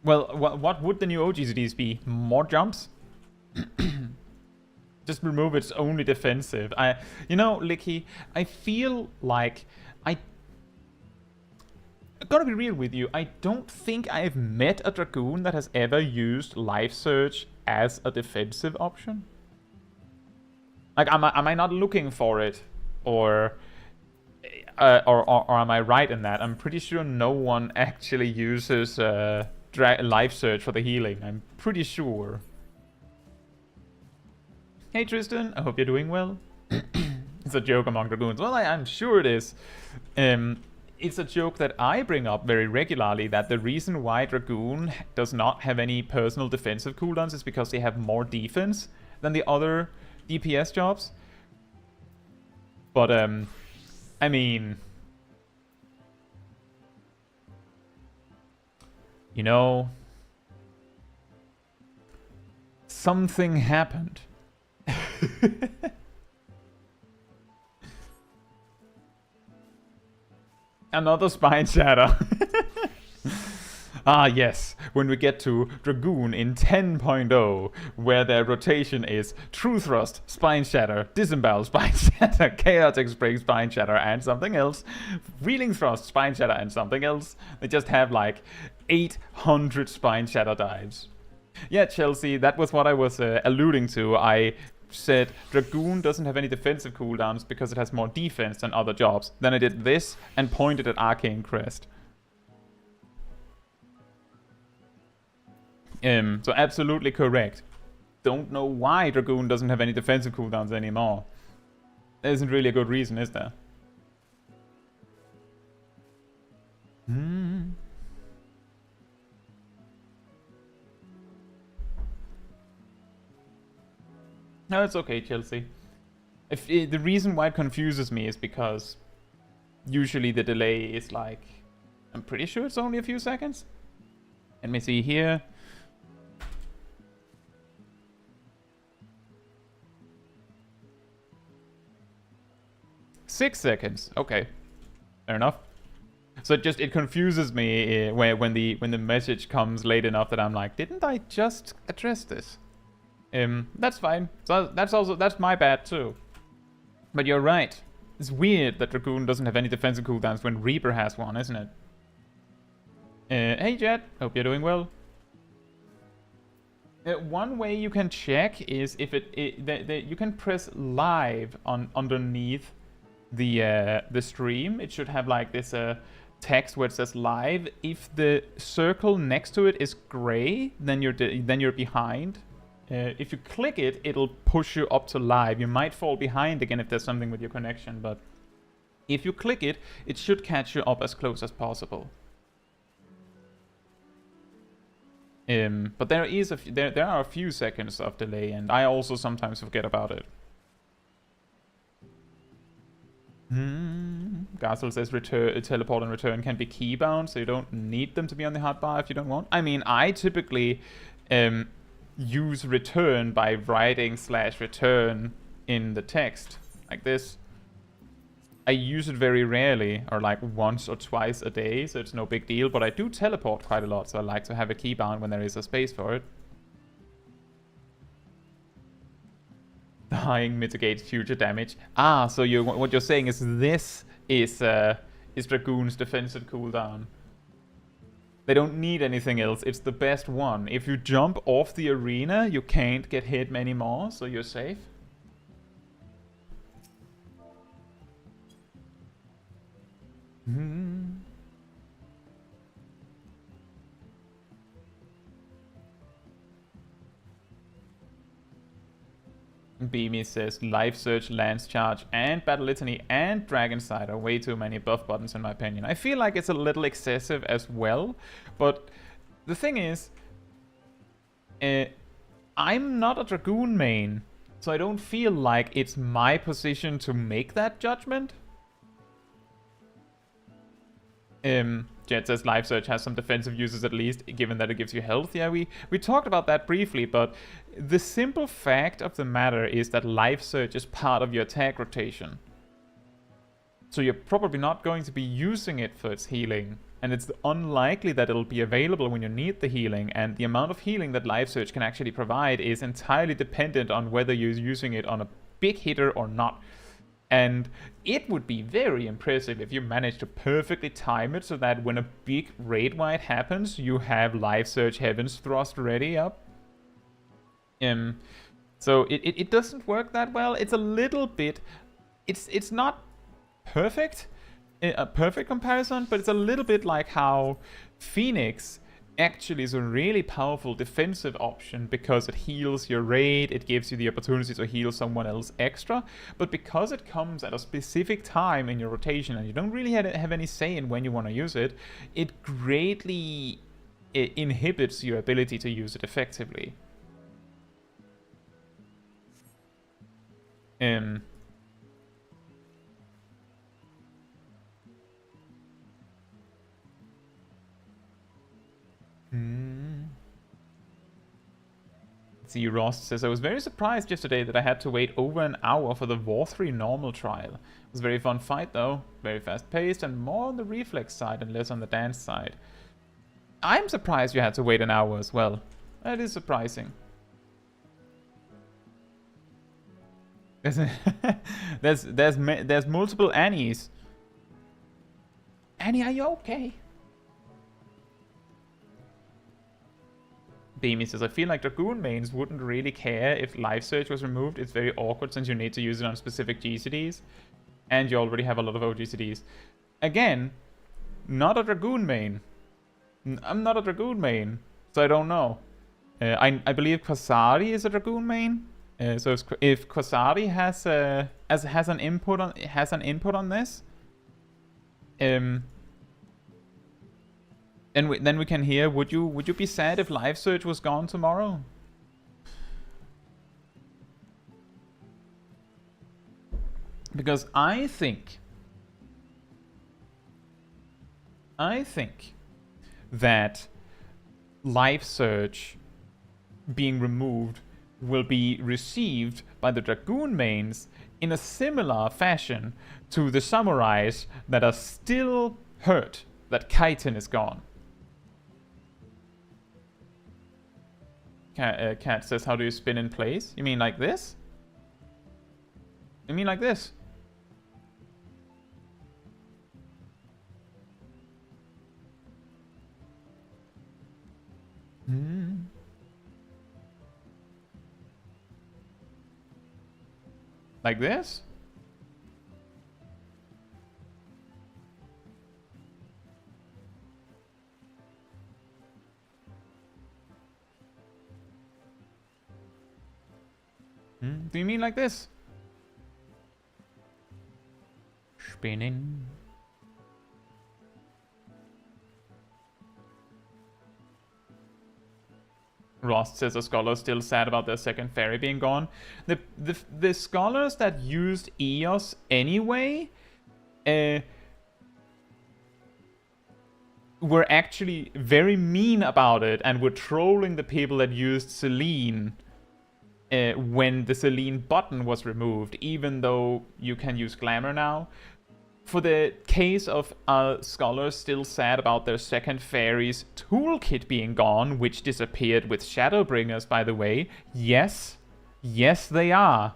A: Well, what would the new OGCDs be? More jumps? Just remove its only defensive. You know, Licky, I feel like I gotta be real with you. I don't think I've met a Dragoon that has ever used Life Surge as a defensive option. Like, am I not looking for it, or am I right in that? I'm pretty sure no one actually uses Life Surge for the healing. I'm pretty sure. Hey Tristan, I hope you're doing well. It's a joke among Dragoons. Well, I'm sure it is. It's a joke that I bring up very regularly, that the reason why Dragoon does not have any personal defensive cooldowns is because they have more defense than the other DPS jobs. But, I mean... You know... Something happened. Another Spine Shatter. Ah yes, when we get to Dragoon in 10.0, where their rotation is True Thrust, Spine Shatter, Disembowel, Spine Shatter, Chaotic Spring, Spine Shatter, and something else, Reeling Thrust, Spine Shatter, and something else. They just have like 800 Spine Shatter dives. Yeah, Chelsea, that was what I was alluding to. I said Dragoon doesn't have any defensive cooldowns because it has more defense than other jobs. Then I did this and pointed at Arcane Crest. So absolutely correct. Don't know why Dragoon doesn't have any defensive cooldowns anymore. There isn't really a good reason, is there? Hmm. No, it's okay, Chelsea. The reason why it confuses me is because usually the delay is like... I'm pretty sure it's only a few seconds. Let me see here. Six seconds. Okay. Fair enough. So it confuses me when the message comes late enough that I'm like, didn't I just address this? That's fine. So that's my bad too. But you're right. It's weird that Dragoon doesn't have any defensive cooldowns when Reaper has one, isn't it? Hey Jet, hope you're doing well. One way you can check is if you can press live underneath the stream. It should have like this text where it says live. If the circle next to it is gray, then you're behind. If you click it, it'll push you up to live. You might fall behind again if there's something with your connection, but if you click it, it should catch you up as close as possible. But there are a few seconds of delay, and I also sometimes forget about it. Garcel says teleport and return can be keybound, so you don't need them to be on the hotbar if you don't want. I mean, I typically use return by writing /return in the text, like this. I use it very rarely, or like once or twice a day, so it's no big deal, but I do teleport quite a lot, so I like to have a keybound when there is a space for it. Dying mitigates future damage. Ah, so what you're saying is this is Dragoon's defensive cooldown. They don't need anything else, it's the best one. If you jump off the arena, you can't get hit many more, so you're safe. Beamy says Life Search, Lance Charge, and Battle Litany and Dragon Sight are way too many buff buttons in my opinion. I feel like it's a little excessive as well, but the thing is, I'm not a Dragoon main, so I don't feel like it's my position to make that judgment. Jet says Life Search has some defensive uses at least, given that it gives you health. Yeah, we talked about that briefly, but the simple fact of the matter is that Life Search is part of your attack rotation. So you're probably not going to be using it for its healing, and it's unlikely that it'll be available when you need the healing, and the amount of healing that Life Search can actually provide is entirely dependent on whether you're using it on a big hitter or not. And it would be very impressive if you managed to perfectly time it so that when a big raid wipe happens, you have Life Search Heaven's Thrust ready up. So it doesn't work that well. It's a little bit... It's not perfect, a perfect comparison, but it's a little bit like how Phoenix actually is a really powerful defensive option because it heals your raid, it gives you the opportunity to heal someone else extra, but because it comes at a specific time in your rotation and you don't really have any say in when you want to use it, it greatly inhibits your ability to use it effectively. See, Ross says, I was very surprised yesterday that I had to wait over an hour for the War 3 normal trial. It was a very fun fight though, very fast paced and more on the reflex side and less on the dance side. I'm surprised you had to wait an hour as well. That is surprising. There's multiple Annies. Annie, are you okay? Beamy says, I feel like Dragoon mains wouldn't really care if Life Search was removed. It's very awkward since you need to use it on specific GCDs. And you already have a lot of OGCDs. Again, not a Dragoon main. I'm not a Dragoon main, so I don't know. I believe Quasari is a Dragoon main. So if Quasari has an input on this, then we can hear. Would you be sad if Live Search was gone tomorrow? Because I think that Live Search being removed will be received by the Dragoon mains in a similar fashion to the samurais that are still hurt that Kaiten is gone. Cat says, how do you spin in place? You mean like this? You mean like this? Like this? Do you mean like this? Spinning. Rost says the scholars still sad about their second fairy being gone. The scholars that used EOS anyway were actually very mean about it and were trolling the people that used Selene when the Selene button was removed, even though you can use Glamour now. For the case of scholars still sad about their second fairy's toolkit being gone, which disappeared with Shadowbringers, by the way, yes they are.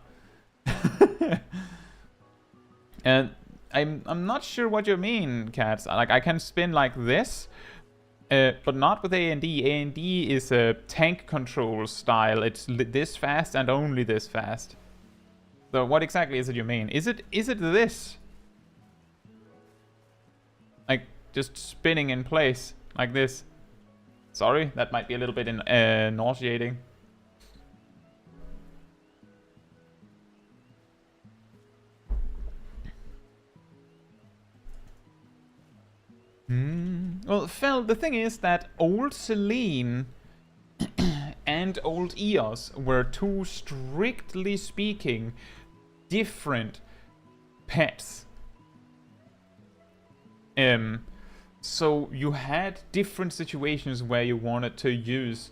A: And I'm not sure what you mean, Cats. Like, I can spin like this, but not with A&D. A&D is a tank control style. It's this fast and only this fast. So what exactly is it you mean? Is it this? Like, just spinning in place, like this. Sorry, that might be a little bit nauseating. Well, Fel, the thing is that old Selene and old EOS were two, strictly speaking, different pets. So you had different situations where you wanted to use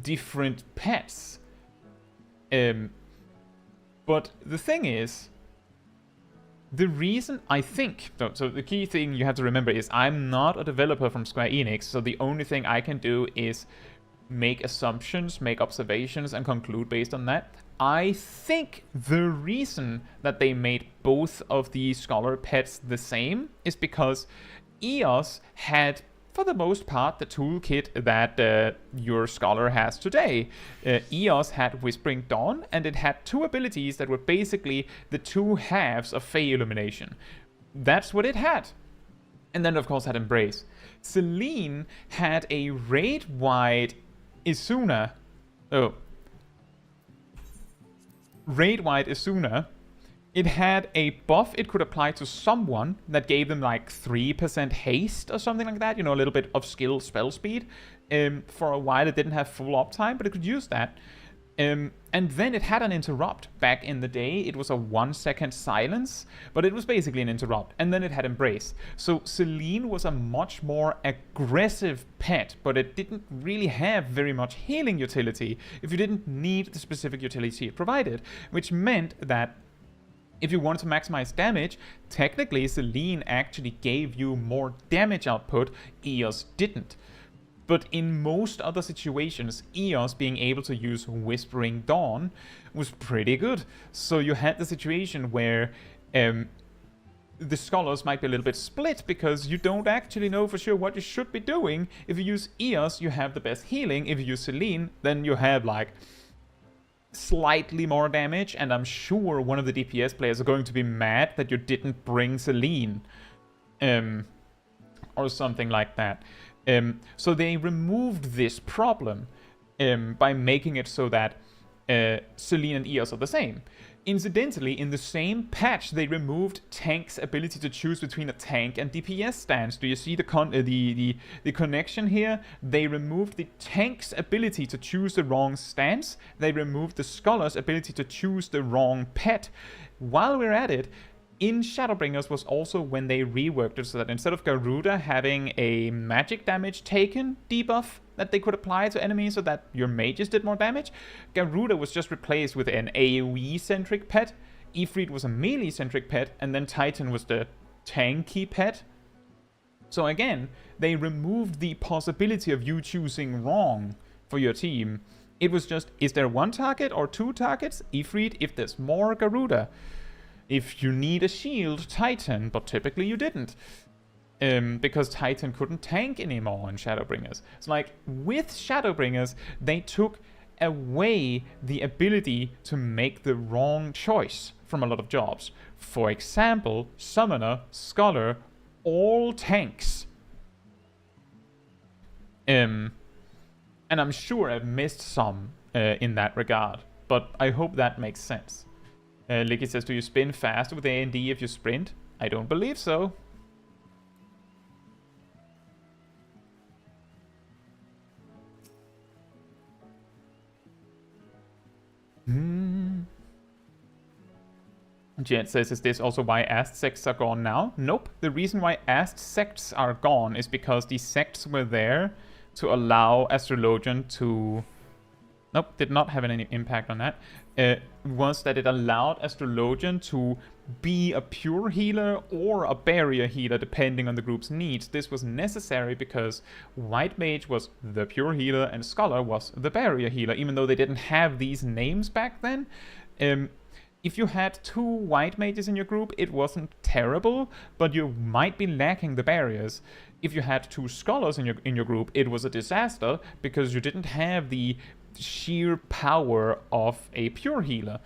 A: different pets. But the thing is, the reason I think, so the key thing you have to remember is I'm not a developer from Square Enix, so the only thing I can do is make assumptions, make observations, and conclude based on that. I think the reason that they made both of the scholar pets the same is because EOS had, for the most part, the toolkit that your scholar has today. EOS had Whispering Dawn, and it had two abilities that were basically the two halves of Fey Illumination. That's what it had. And then, of course, had Embrace. Selene had a raid-wide Isuna. Raid-wide Isuna. It had a buff it could apply to someone that gave them like 3% haste or something like that. You know, a little bit of skill spell speed. For a while it didn't have full uptime, but it could use that. And then it had an interrupt. Back in the day, it was a 1-second silence, but it was basically an interrupt. And then it had Embrace. So Selene was a much more aggressive pet, but it didn't really have very much healing utility if you didn't need the specific utility it provided, which meant that if you wanted to maximize damage, technically Selene actually gave you more damage output, EOS didn't. But in most other situations, EOS being able to use Whispering Dawn was pretty good. So you had the situation where the scholars might be a little bit split because you don't actually know for sure what you should be doing. If you use EOS, you have the best healing. If you use Selene, then you have like slightly more damage, and I'm sure one of the DPS players are going to be mad that you didn't bring Selene. Or something like that. So they removed this problem by making it so that Selene and Eos are the same. Incidentally, in the same patch, they removed tank's ability to choose between a tank and DPS stance. Do you see the connection here? They removed the tank's ability to choose the wrong stance. They removed the scholar's ability to choose the wrong pet. While we're at it, in Shadowbringers was also when they reworked it so that instead of Garuda having a magic damage taken debuff that they could apply to enemies so that your mages did more damage, Garuda was just replaced with an AoE-centric pet, Ifrit was a melee-centric pet, and then Titan was the tanky pet. So again, they removed the possibility of you choosing wrong for your team. It was just, is there one target or two targets? Ifrit, if there's more, Garuda. If you need a shield, Titan, but typically you didn't. Because Titan couldn't tank anymore in Shadowbringers. It's like, with Shadowbringers, they took away the ability to make the wrong choice from a lot of jobs. For example, Summoner, Scholar, all tanks. And I'm sure I've missed some in that regard, but I hope that makes sense. Licky says, do you spin faster with A&D if you sprint? I don't believe so. Jet says, is this also why Ast sects are gone now? Nope. The reason why Ast sects are gone is because the sects were there to allow Astrologian to... Nope, did not have any impact on that. Was that it allowed Astrologian to be a pure healer or a barrier healer depending on the group's needs. This was necessary because White Mage was the pure healer and Scholar was the barrier healer, even though they didn't have these names back then. If you had 2 White Mages in your group, it wasn't terrible, but you might be lacking the barriers. If you had 2 Scholars in your group, it was a disaster because you didn't have the sheer power of a pure healer.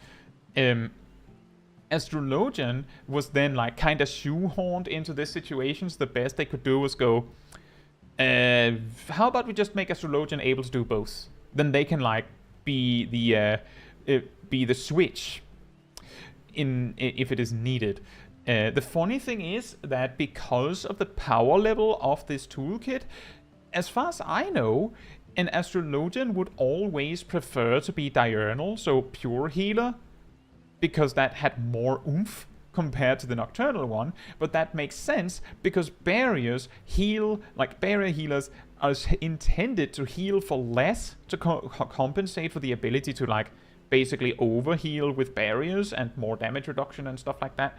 A: Astrologian was then like kind of shoehorned into this situation. So the best they could do was go, how about we just make Astrologian able to do both? Then they can like be the switch if it is needed. The funny thing is that because of the power level of this toolkit, as far as I know, an Astrologian would always prefer to be diurnal, so pure healer, because that had more oomph compared to the nocturnal one. But that makes sense because barriers heal, like barrier healers are intended to heal for less to compensate for the ability to like basically overheal with barriers and more damage reduction and stuff like that.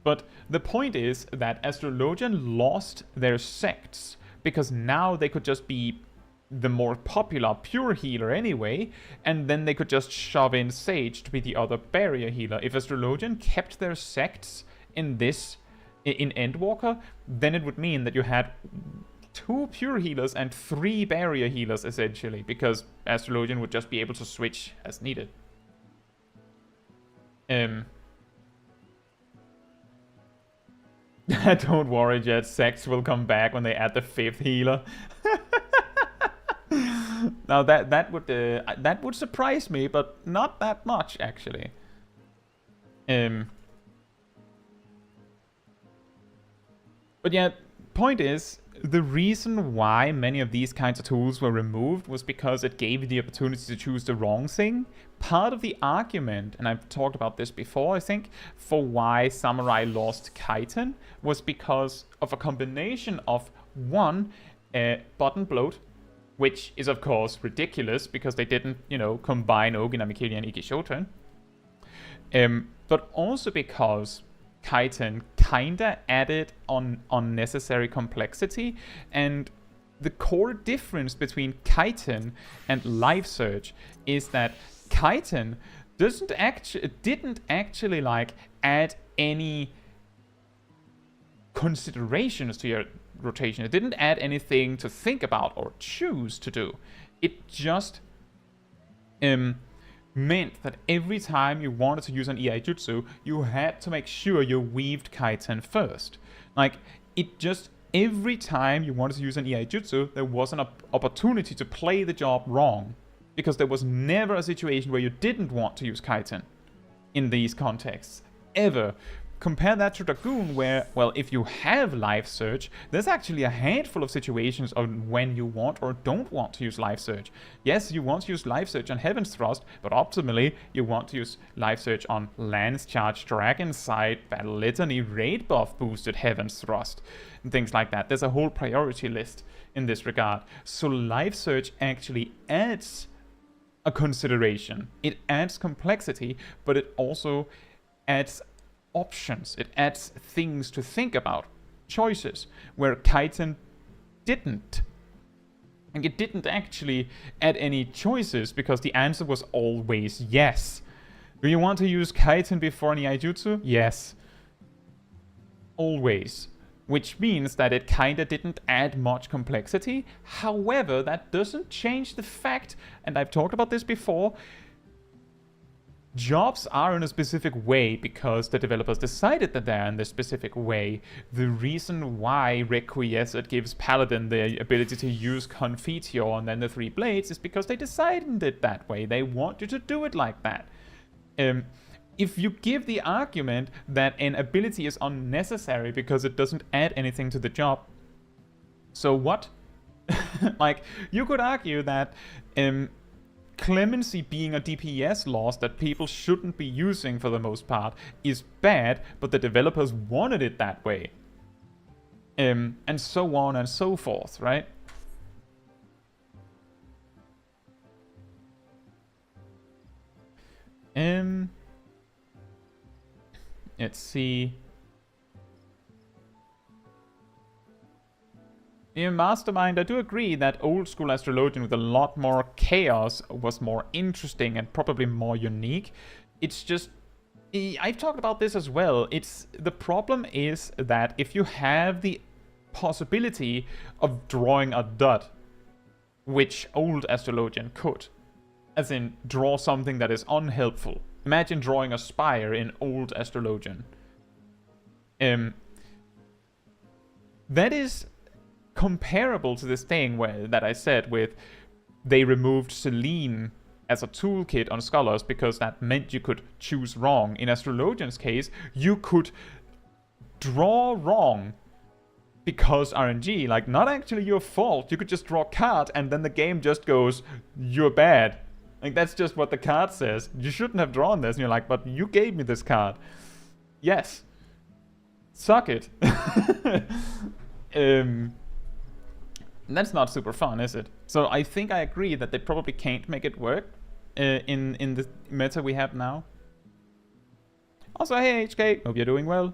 A: But the point is that Astrologian lost their sects because now they could just be the more popular pure healer anyway, and then they could just shove in Sage to be the other barrier healer. If Astrologian kept their sects in Endwalker, then it would mean that you had 2 pure healers and 3 barrier healers essentially, because Astrologian would just be able to switch as needed. Don't worry, Jet. Sects will come back when they add the 5th healer. Now that would surprise me, but not that much actually. But yeah, point is, the reason why many of these kinds of tools were removed was because it gave you the opportunity to choose the wrong thing. Part of the argument, and I've talked about this before, I think, for why Samurai lost Kaiten was because of a combination of, one, button bloat, which is of course ridiculous because they didn't, combine Ogi Namikiri and Iki Shoten. But also because Kaiten kinda added on unnecessary complexity, and the core difference between Kaiten and Life Surge is that Kaiten didn't actually like add any considerations to your rotation. It didn't add anything to think about or choose to do. It just meant that every time you wanted to use an EI Jutsu, you had to make sure you weaved Kaiten first. Like, it just every time you wanted to use an EI jutsu, there was an opportunity to play the job wrong. Because there was never a situation where you didn't want to use Kaiten in these contexts. Ever. Compare that to Dragoon, where, well, if you have Life Surge, there's actually a handful of situations on when you want or don't want to use Life Surge. Yes, you want to use Life Surge on Heaven's Thrust, but optimally, you want to use Life Surge on Lance Charge, Dragon Sight, Battle Litany, Raid Buff boosted Heaven's Thrust, and things like that. There's a whole priority list in this regard. So Life Surge actually adds a consideration. It adds complexity, but it also adds options. It adds things to think about, choices, where Kaiten didn't. And it didn't actually add any choices because the answer was always yes. Do you want to use Kaiten before an Iaijutsu? Yes. Always. Which means that it kinda didn't add much complexity. However, that doesn't change the fact, and I've talked about this before, jobs are in a specific way because the developers decided that they're in this specific way. The reason why Requiescent gives Paladin the ability to use Confiteor and then the 3 blades is because they decided it that way. They want you to do it like that. If you give the argument that an ability is unnecessary because it doesn't add anything to the job, so what? Like, you could argue that Clemency being a DPS loss that people shouldn't be using for the most part is bad, but the developers wanted it that way. And so on and so forth, right? Let's see. In Mastermind, I do agree that old school Astrologian with a lot more chaos was more interesting and probably more unique. It's just, I've talked about this as well. The problem is that if you have the possibility of drawing a dot, which old Astrologian could, as in draw something that is unhelpful. Imagine drawing a spire in old Astrologian. That is comparable to this thing that I said with they removed Selene as a toolkit on Scholars because that meant you could choose wrong. In Astrologian's case, you could draw wrong because RNG, like not actually your fault. You could just draw a card and then the game just goes, you're bad. Like that's just what the card says. You shouldn't have drawn this. And you're like, but you gave me this card. Yes. Suck it. That's not super fun, is it? So I think I agree that they probably can't make it work in the meta we have now. Also, hey HK, hope you're doing well.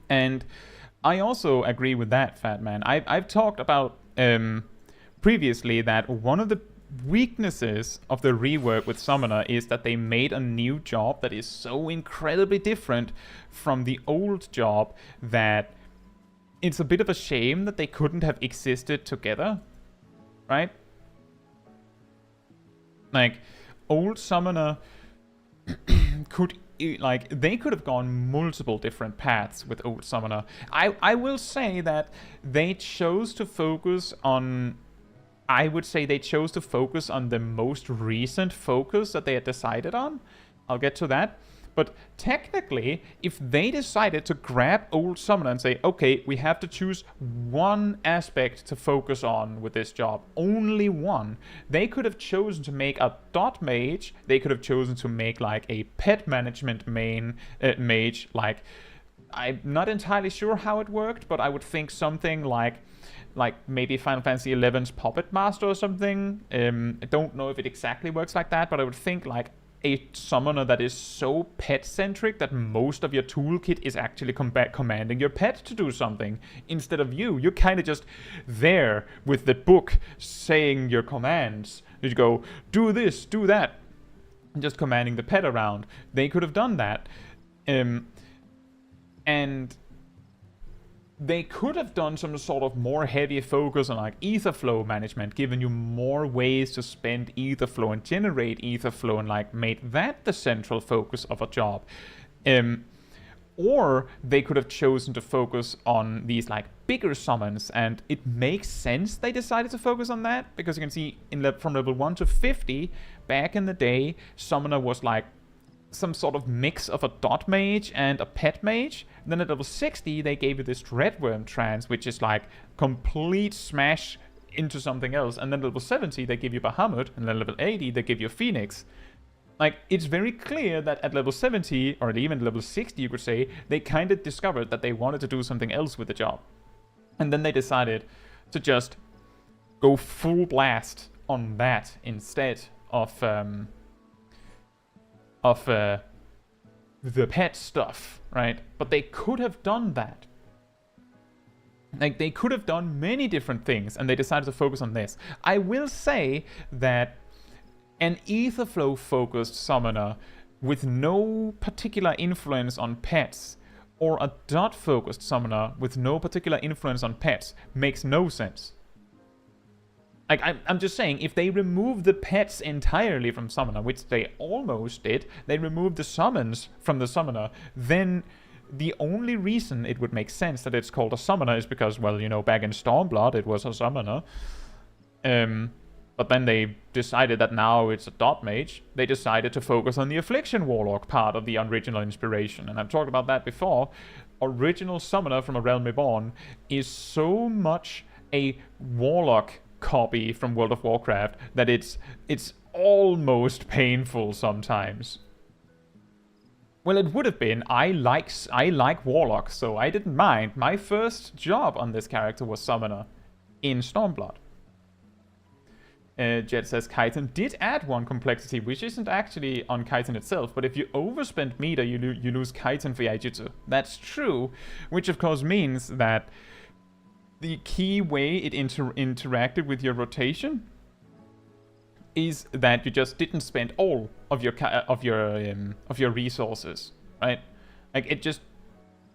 A: And I also agree with that, Fat Man. I've talked about previously that one of the weaknesses of the rework with Summoner is that they made a new job that is so incredibly different from the old job that it's a bit of a shame that they couldn't have existed together, right? Like, old Summoner they could have gone multiple different paths with old Summoner. I will say that they chose to focus on, I would say they chose to focus on the most recent focus that they had decided on. I'll get to that. But technically, if they decided to grab old Summoner and say, okay, we have to choose one aspect to focus on with this job, only one, they could have chosen to make a dot mage, they could have chosen to make like a pet management mage, like, I'm not entirely sure how it worked, but I would think something like maybe Final Fantasy XI's Puppet Master or something. I don't know if it exactly works like that, but I would think like a summoner that is so pet-centric that most of your toolkit is actually commanding your pet to do something instead of you. You're kind of just there with the book saying your commands. You go, do this, do that, and just commanding the pet around. They could have done that. And they could have done some sort of more heavy focus on like ether flow management, giving you more ways to spend ether flow and generate ether flow and like made that the central focus of a job. Or they could have chosen to focus on these like bigger summons, and it makes sense they decided to focus on that, because you can see from level 1 to 50, back in the day, Summoner was like some sort of mix of a dot mage and a pet mage. And then at level 60, they gave you this Dreadworm trance, which is like complete smash into something else. And then level 70, they give you Bahamut, and then level 80, they give you Phoenix. Like, it's very clear that at level 70, or even level 60, you could say, they kind of discovered that they wanted to do something else with the job. And then they decided to just go full blast on that instead of the pet stuff, right? But they could have done that. Like, they could have done many different things, and they decided to focus on this. I will say that an Etherflow focused summoner with no particular influence on pets, or a dot focused summoner with no particular influence on pets, makes no sense. Like, I'm just saying, if they remove the pets entirely from summoner, which they almost did, they removed the summons from the summoner, then the only reason it would make sense that it's called a summoner is because, well, you know, back in Stormblood it was a summoner. But then they decided that now it's a dot mage. They decided to focus on the Affliction Warlock part of the original inspiration. And I've talked about that before. Original Summoner from A Realm Reborn is so much a Warlock copy from World of Warcraft that it's almost painful sometimes. Well, it would have been. I like Warlock, so I didn't mind. My first job on this character was Summoner in Stormblood. Jet says Chitin did add one complexity, which isn't actually on Chitin itself, but if you overspend meter, you lose Chitin for Yaijutsu. That's true, which of course means that the key way it interacted with your rotation is that you just didn't spend all of your resources, right? Like, it just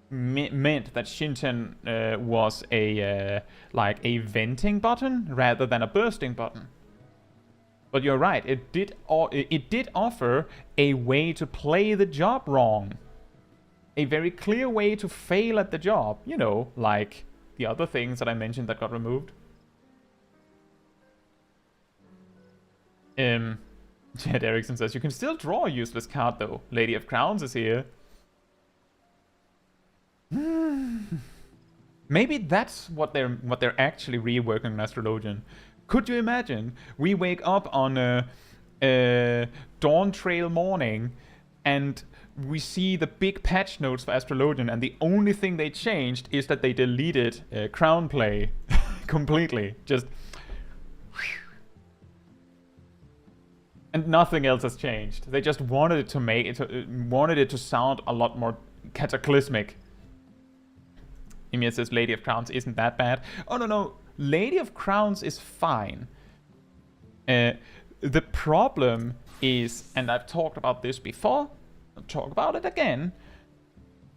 A: meant that Shinten was like a venting button rather than a bursting button. But you're right, it did offer a way to play the job wrong. A very clear way to fail at the job. You know, like the other things that I mentioned that got removed. Jed Erickson says, you can still draw a useless card though. Lady of Crowns is here. Maybe that's what they're actually reworking in Astrologian. Could you imagine? We wake up on a Dawn Trail morning and we see the big patch notes for Astrologian, and the only thing they changed is that they deleted Crown Play completely. Just... and nothing else has changed. They just wanted it to wanted it to sound a lot more cataclysmic. Emir says Lady of Crowns isn't that bad. Oh, no. Lady of Crowns is fine. The problem is, and I've talked about this before, I'll talk about it again,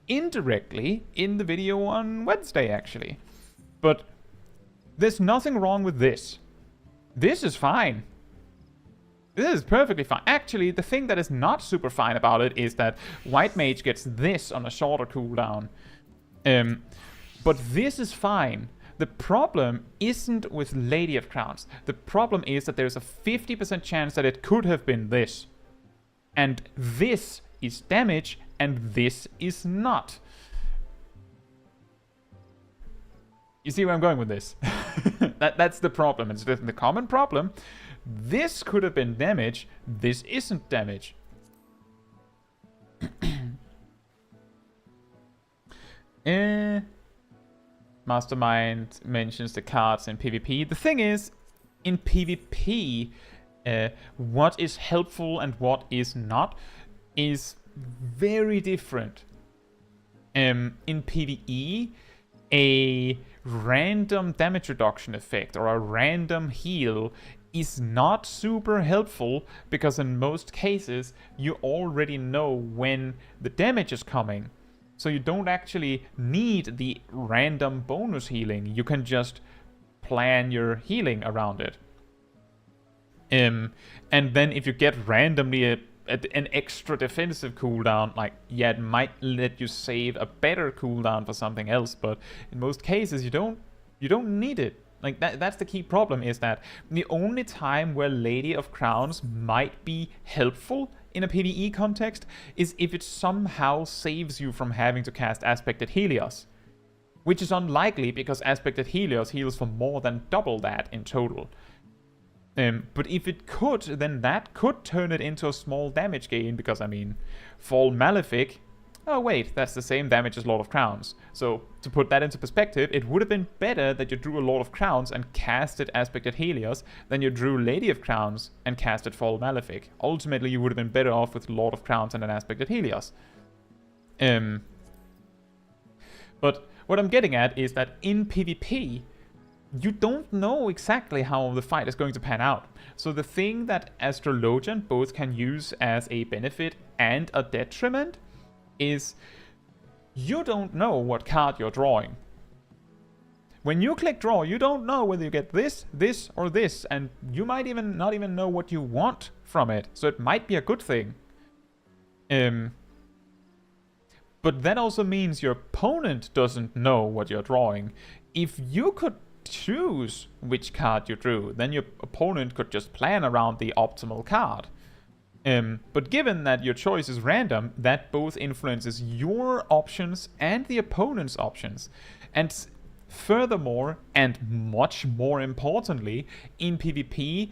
A: indirectly in the video on Wednesday, actually. But there's nothing wrong with this. This is fine. This is perfectly fine. Actually, the thing that is not super fine about it is that White Mage gets this on a shorter cooldown. But this is fine. The problem isn't with Lady of Crowns. The problem is that there's a 50% chance that it could have been this. And this is damage, and this is not. You see where I'm going with this? That's the problem. It's the common problem. This could have been damage. This isn't damage. Mastermind mentions the cards in PvP. The thing is, in PvP, what is helpful and what is not is very different. In PvE, a random damage reduction effect or a random heal is not super helpful, because in most cases you already know when the damage is coming. So you don't actually need the random bonus healing. You can just plan your healing around it. And then if you get randomly an extra defensive cooldown, like, yeah, it might let you save a better cooldown for something else, but in most cases you don't need it. Like, that's the key problem, is that the only time where Lady of Crowns might be helpful in a PvE context is if it somehow saves you from having to cast Aspected Helios, which is unlikely because Aspected Helios heals for more than double that in total. But if it could, then that could turn it into a small damage gain, because, I mean, Fall Malefic... Oh wait, that's the same damage as Lord of Crowns. So, to put that into perspective, it would have been better that you drew a Lord of Crowns and casted Aspected Helios than you drew Lady of Crowns and casted Fall Malefic. Ultimately, you would have been better off with Lord of Crowns and an Aspected Helios. But what I'm getting at is that in PvP, you don't know exactly how the fight is going to pan out. So the thing that Astrologian both can use as a benefit and a detriment is you don't know what card you're drawing. When you click draw, you don't know whether you get this, this, or this, and you might even not even know what you want from it. So it might be a good thing. But that also means your opponent doesn't know what you're drawing. If you could choose which card you drew, then your opponent could just plan around the optimal card. But given that your choice is random, that both influences your options and the opponent's options. And furthermore, and much more importantly, in PvP,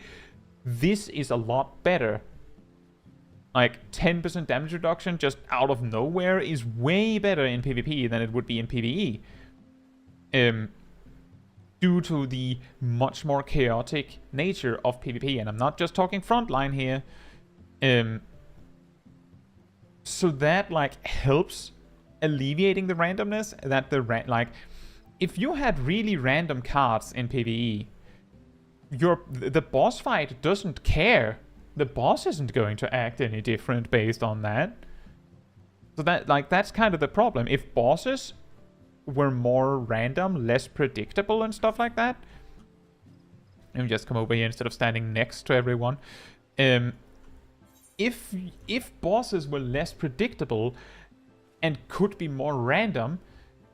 A: this is a lot better. Like, 10% damage reduction just out of nowhere is way better in PvP than it would be in PvE. Due to the much more chaotic nature of PvP. And I'm not just talking frontline here. So that, like, helps alleviating the randomness. That like, if you had really random cards in PvE, the boss fight doesn't care. The boss isn't going to act any different based on that. So that, like, that's kind of the problem. If bosses were more random, less predictable and stuff like that. Let me just come over here instead of standing next to everyone. If bosses were less predictable and could be more random,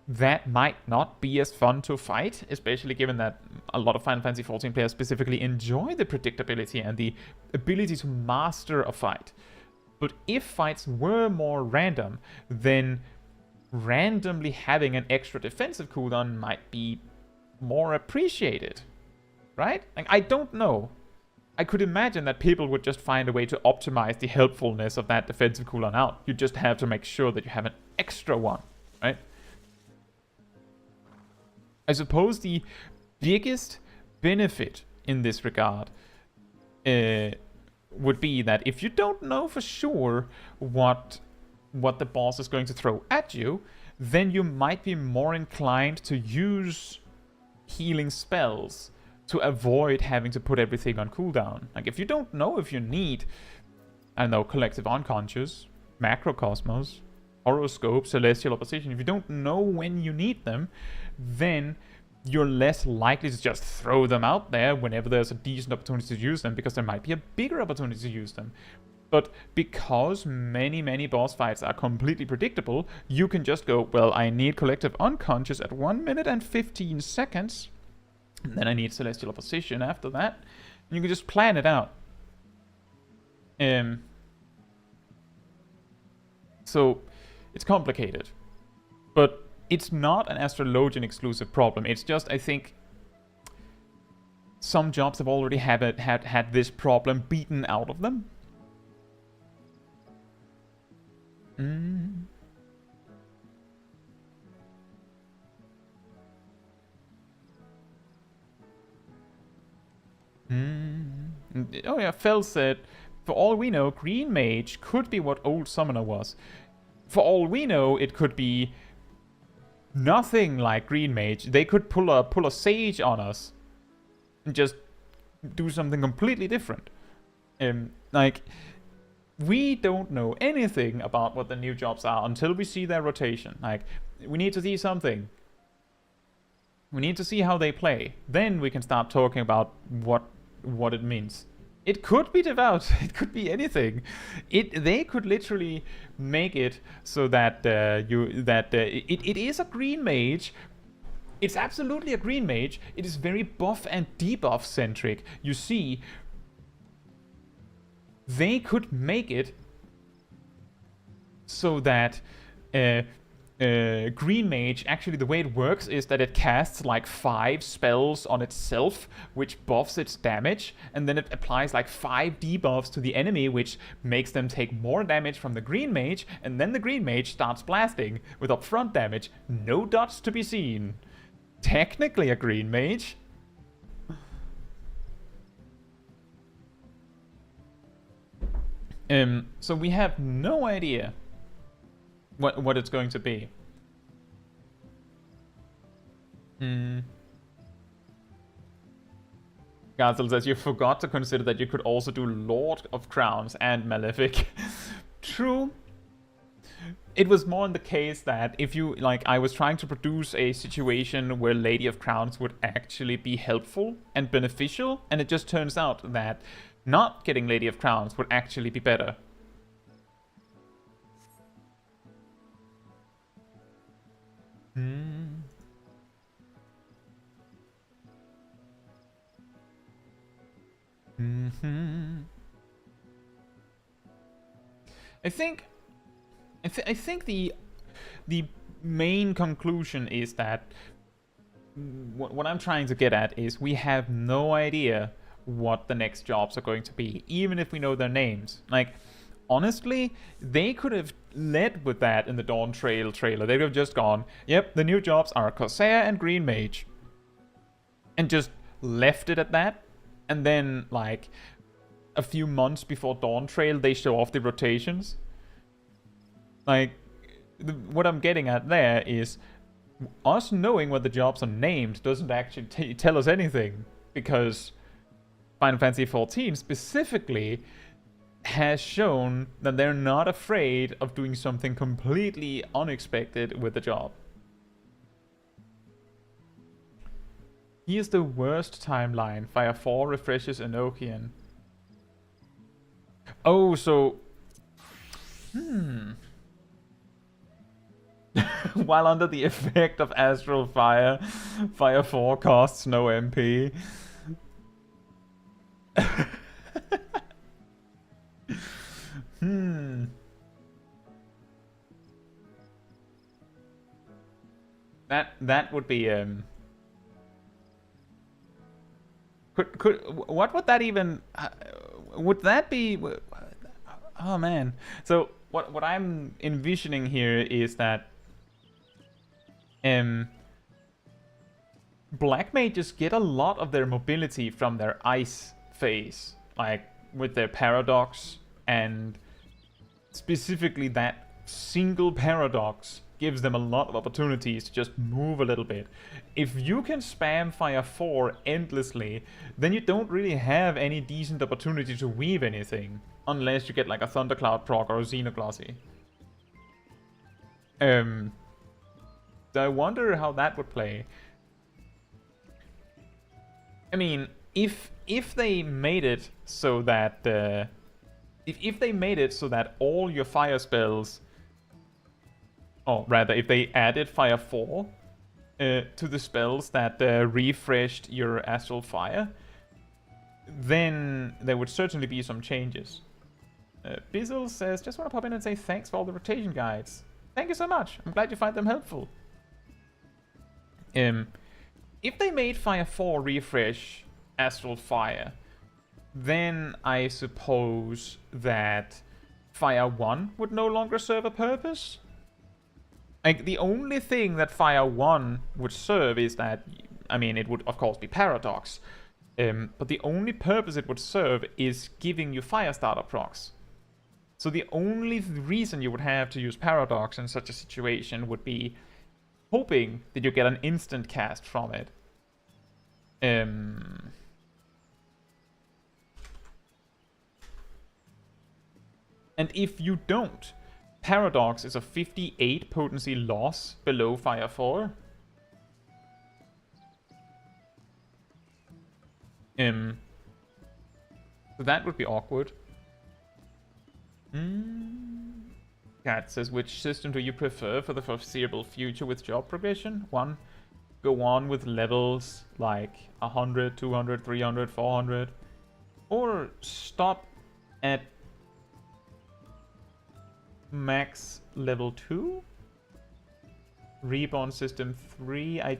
A: that might not be as fun to fight, especially given that a lot of Final Fantasy XIV players specifically enjoy the predictability and the ability to master a fight. But if fights were more random, then randomly having an extra defensive cooldown might be more appreciated, right? Like, I don't know. I could imagine that people would just find a way to optimize the helpfulness of that defensive cooldown out. You just have to make sure that you have an extra one, right? I suppose the biggest benefit in this regard would be that if you don't know for sure what the boss is going to throw at you, then you might be more inclined to use healing spells to avoid having to put everything on cooldown. Like, if you don't know if you need, I don't know, Collective Unconscious, Macrocosmos, Horoscope, Celestial Opposition, if you don't know when you need them, then you're less likely to just throw them out there whenever there's a decent opportunity to use them, because there might be a bigger opportunity to use them. But because many boss fights are completely predictable, you can just go, well, I need Collective Unconscious at 1 minute and 15 seconds. And then I need Celestial Opposition after that. And you can just plan it out. So, it's complicated. But it's not an Astrologian exclusive problem. It's just, I think, some jobs have already had this problem beaten out of them. Oh yeah, Fel said, for all we know, Green Mage could be what Old Summoner was. For all we know, it could be nothing like Green Mage. They could pull a Sage on us and just do something completely different. Like, we don't know anything about what the new jobs are until we see their rotation. Like, we need to see something. We need to see how they play. Then we can start talking about what it means. It could be devout. It could be anything. They could literally make it so that it is a green mage. It's absolutely a green mage. It is very buff and debuff centric. You see, they could make it so that green mage, actually the way it works is that it casts like 5 spells on itself, which buffs its damage, and then it applies like 5 debuffs to the enemy, which makes them take more damage from the green mage, and then the green mage starts blasting with upfront damage. No dots to be seen. Technically a green mage. So we have no idea what it's going to be. Gazel says you forgot to consider that you could also do Lord of Crowns and Malefic. True. It was more in the case that if you, like, I was trying to produce a situation where Lady of Crowns would actually be helpful and beneficial, and it just turns out that not getting Lady of Crowns would actually be better. I think the main conclusion is that what I'm trying to get at is we have no idea what the next jobs are going to be, even if we know their names. Like, honestly, they could have led with that in the Dawn Trail trailer. They could have just gone, yep, the new jobs are Corsair and Green Mage, and just left it at that. And then, like, a few months before Dawn Trail, they show off the rotations. Like, what I'm getting at there is us knowing what the jobs are named doesn't actually tell us anything, because Final Fantasy XIV specifically has shown that they're not afraid of doing something completely unexpected with the job. Here's the worst timeline. Fire 4 refreshes Enochian. Oh, so... While under the effect of Astral Fire, Fire 4 costs no MP. That would be what would that even would that be? Oh man. So what I'm envisioning here is that black mages get a lot of their mobility from their ice phase, like with their paradox, and specifically that single paradox gives them a lot of opportunities to just move a little bit. If you can spam Fire 4 endlessly, then you don't really have any decent opportunity to weave anything, unless you get like a Thundercloud proc or a Xenoglossy. So I wonder how that would play. I mean, if they made it so that if they made it so that all your fire spells, or rather, if they added Fire 4 to the spells that refreshed your Astral Fire, then there would certainly be some changes. Bizzle says, just want to pop in and say thanks for all the rotation guides. Thank you so much. I'm glad you find them helpful. If they made Fire 4 refresh Astral Fire, then I suppose that Fire 1 would no longer serve a purpose. Like, the only thing that Fire 1 would serve is that, I mean, it would of course be Paradox, but the only purpose it would serve is giving you Firestarter procs. So the only reason you would have to use Paradox in such a situation would be hoping that you get an instant cast from it. And if you don't, Paradox is a 58 potency loss below Fire 4. So that would be awkward. Cat says, which system do you prefer for the foreseeable future with job progression? One, go on with levels like 100, 200, 300, 400. Or stop at max level 2? Reborn system 3? I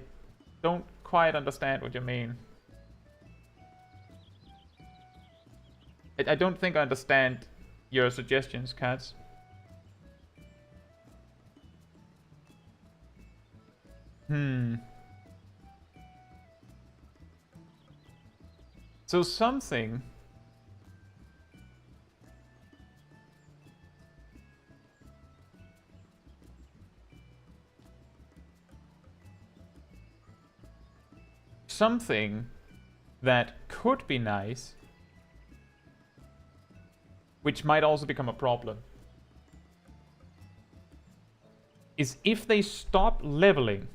A: don't quite understand what you mean. I don't think I understand your suggestions, Cats. So something that could be nice, which might also become a problem, is if they stop leveling.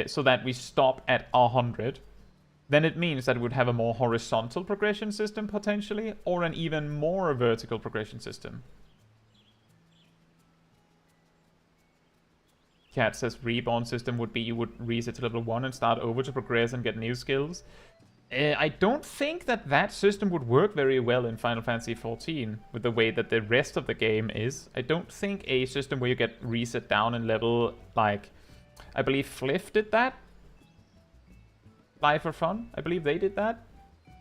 A: So that we stop at 100, then it means that we would have a more horizontal progression system potentially, or an even more vertical progression system. Cat says reborn system would be you would reset to level 1 and start over to progress and get new skills. I don't think that system would work very well in Final Fantasy XIV with the way that the rest of the game is. I don't think a system where you get reset down in level, like, I believe FFXIV did that. Fly for Fun, I believe they did that.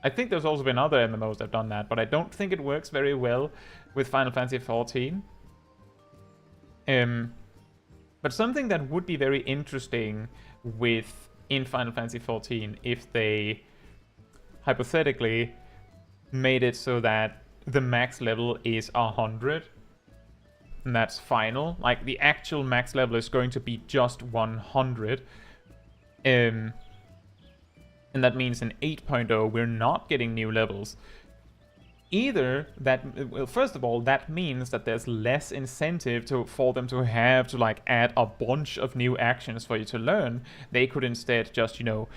A: I think there's also been other MMOs that have done that, but I don't think it works very well with Final Fantasy XIV. But something that would be very interesting in Final Fantasy XIV if they hypothetically made it so that the max level is 100. And that's final. Like, the actual max level is going to be just 100. And that means in 8.0 we're not getting new levels. Either that, well, first of all, that means that there's less incentive for them to have to, like, add a bunch of new actions for you to learn. They could instead just, you know,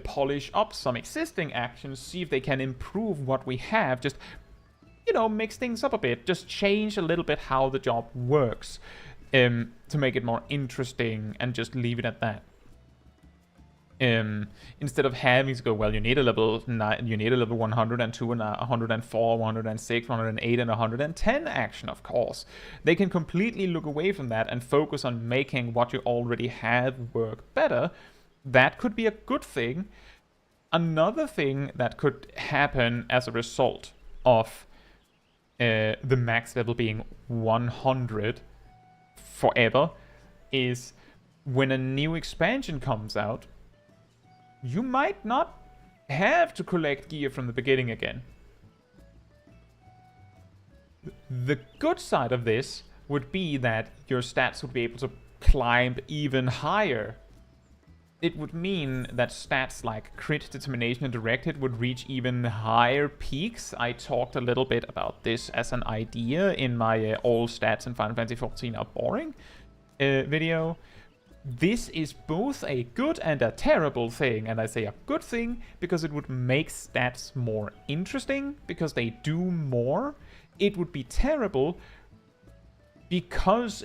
A: polish up some existing actions, see if they can improve what we have, just, you know, mix things up a bit, just change a little bit how the job works, to make it more interesting, and just leave it at that. Instead of having to go, well, you need a level 9, you need a level 102 and 104, 106, 108, and 110 action, of course. They can completely look away from that and focus on making what you already have work better. That could be a good thing. Another thing that could happen as a result of the max level being 100 forever is when a new expansion comes out, you might not have to collect gear from the beginning again. The good side of this would be that your stats would be able to climb even higher. It would mean that stats like crit, determination, and direct hit would reach even higher peaks. I talked a little bit about this as an idea in my all stats in Final Fantasy XIV are boring video. This is both a good and a terrible thing, and I say a good thing because it would make stats more interesting, because they do more. It would be terrible because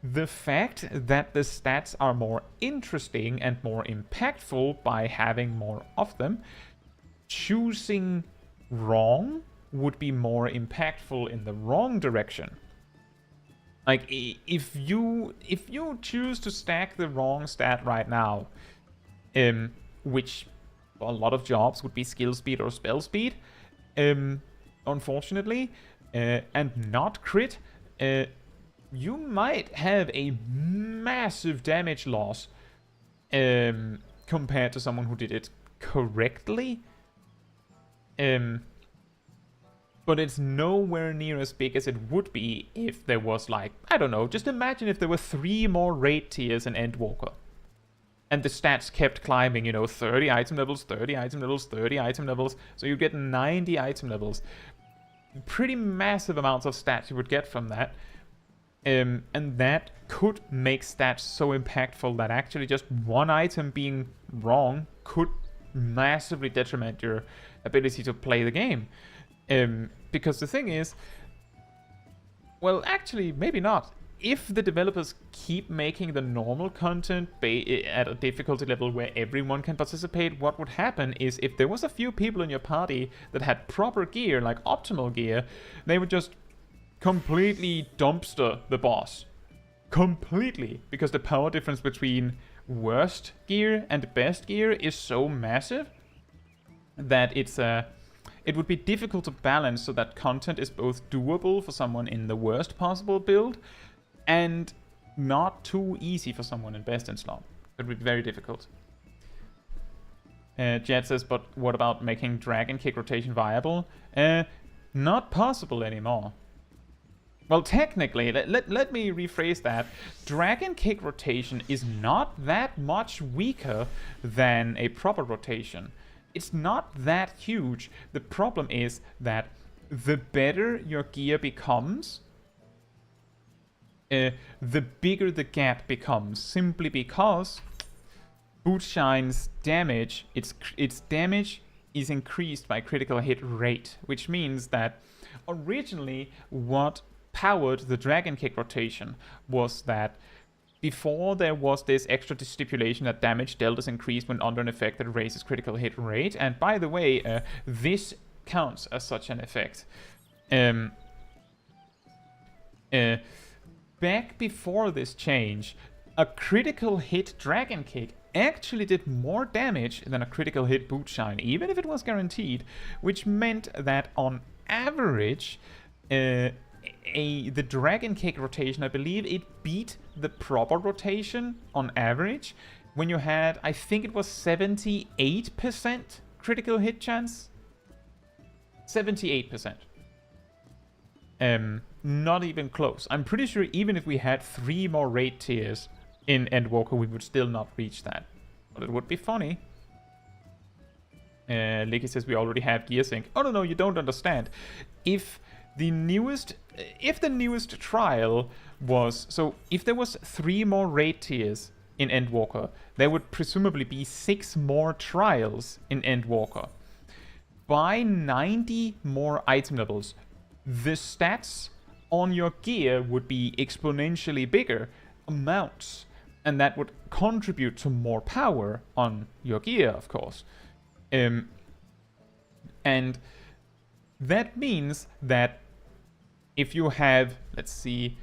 A: the fact that the stats are more interesting and more impactful by having more of them, choosing wrong would be more impactful in the wrong direction. Like, if you choose to stack the wrong stat right now, which a lot of jobs would be skill speed or spell speed, unfortunately, and not crit, you might have a massive damage loss compared to someone who did it correctly. But it's nowhere near as big as it would be if there was, like, I don't know, just imagine if there were 3 more raid tiers in Endwalker. And the stats kept climbing, you know, 30 item levels, 30 item levels, 30 item levels. So you get 90 item levels. Pretty massive amounts of stats you would get from that. And that could make stats so impactful that actually just one item being wrong could massively detriment your ability to play the game. Because the thing is, well, actually, maybe not. If the developers keep making the normal content at a difficulty level where everyone can participate, what would happen is if there was a few people in your party that had proper gear, like optimal gear, they would just completely dumpster the boss. Completely. Because the power difference between worst gear and best gear is so massive that it would be difficult to balance so that content is both doable for someone in the worst possible build and not too easy for someone in best in slot. It would be very difficult. Jet says, but what about making Dragon Kick rotation viable? Not possible anymore. Well, technically, let me rephrase that. Dragon Kick rotation is not that much weaker than a proper rotation. It's not that huge. The problem is that the better your gear becomes, the bigger the gap becomes, simply because Bootshine's damage, its damage is increased by critical hit rate, which means that originally what powered the Dragon Kick rotation was that before there was this extra stipulation that damage dealt is increased when under an effect that raises critical hit rate, and by the way, this counts as such an effect. Back before this change, a critical hit Dragon Kick actually did more damage than a critical hit Bootshine, even if it was guaranteed, which meant that on average, the Dragon Kick rotation, I believe it beat the proper rotation on average when you had, I think it was 78% critical hit chance. 78%. Not even close. I'm pretty sure even if we had 3 more raid tiers in Endwalker, we would still not reach that. But it would be funny. Licky says we already have gear sync. Oh no, you don't understand. If the newest trial was... So if there was 3 more raid tiers in Endwalker, there would presumably be 6 more trials in Endwalker. By 90 more item levels, the stats on your gear would be exponentially bigger amounts, and that would contribute to more power on your gear, of course. And that means that if you have, let's see,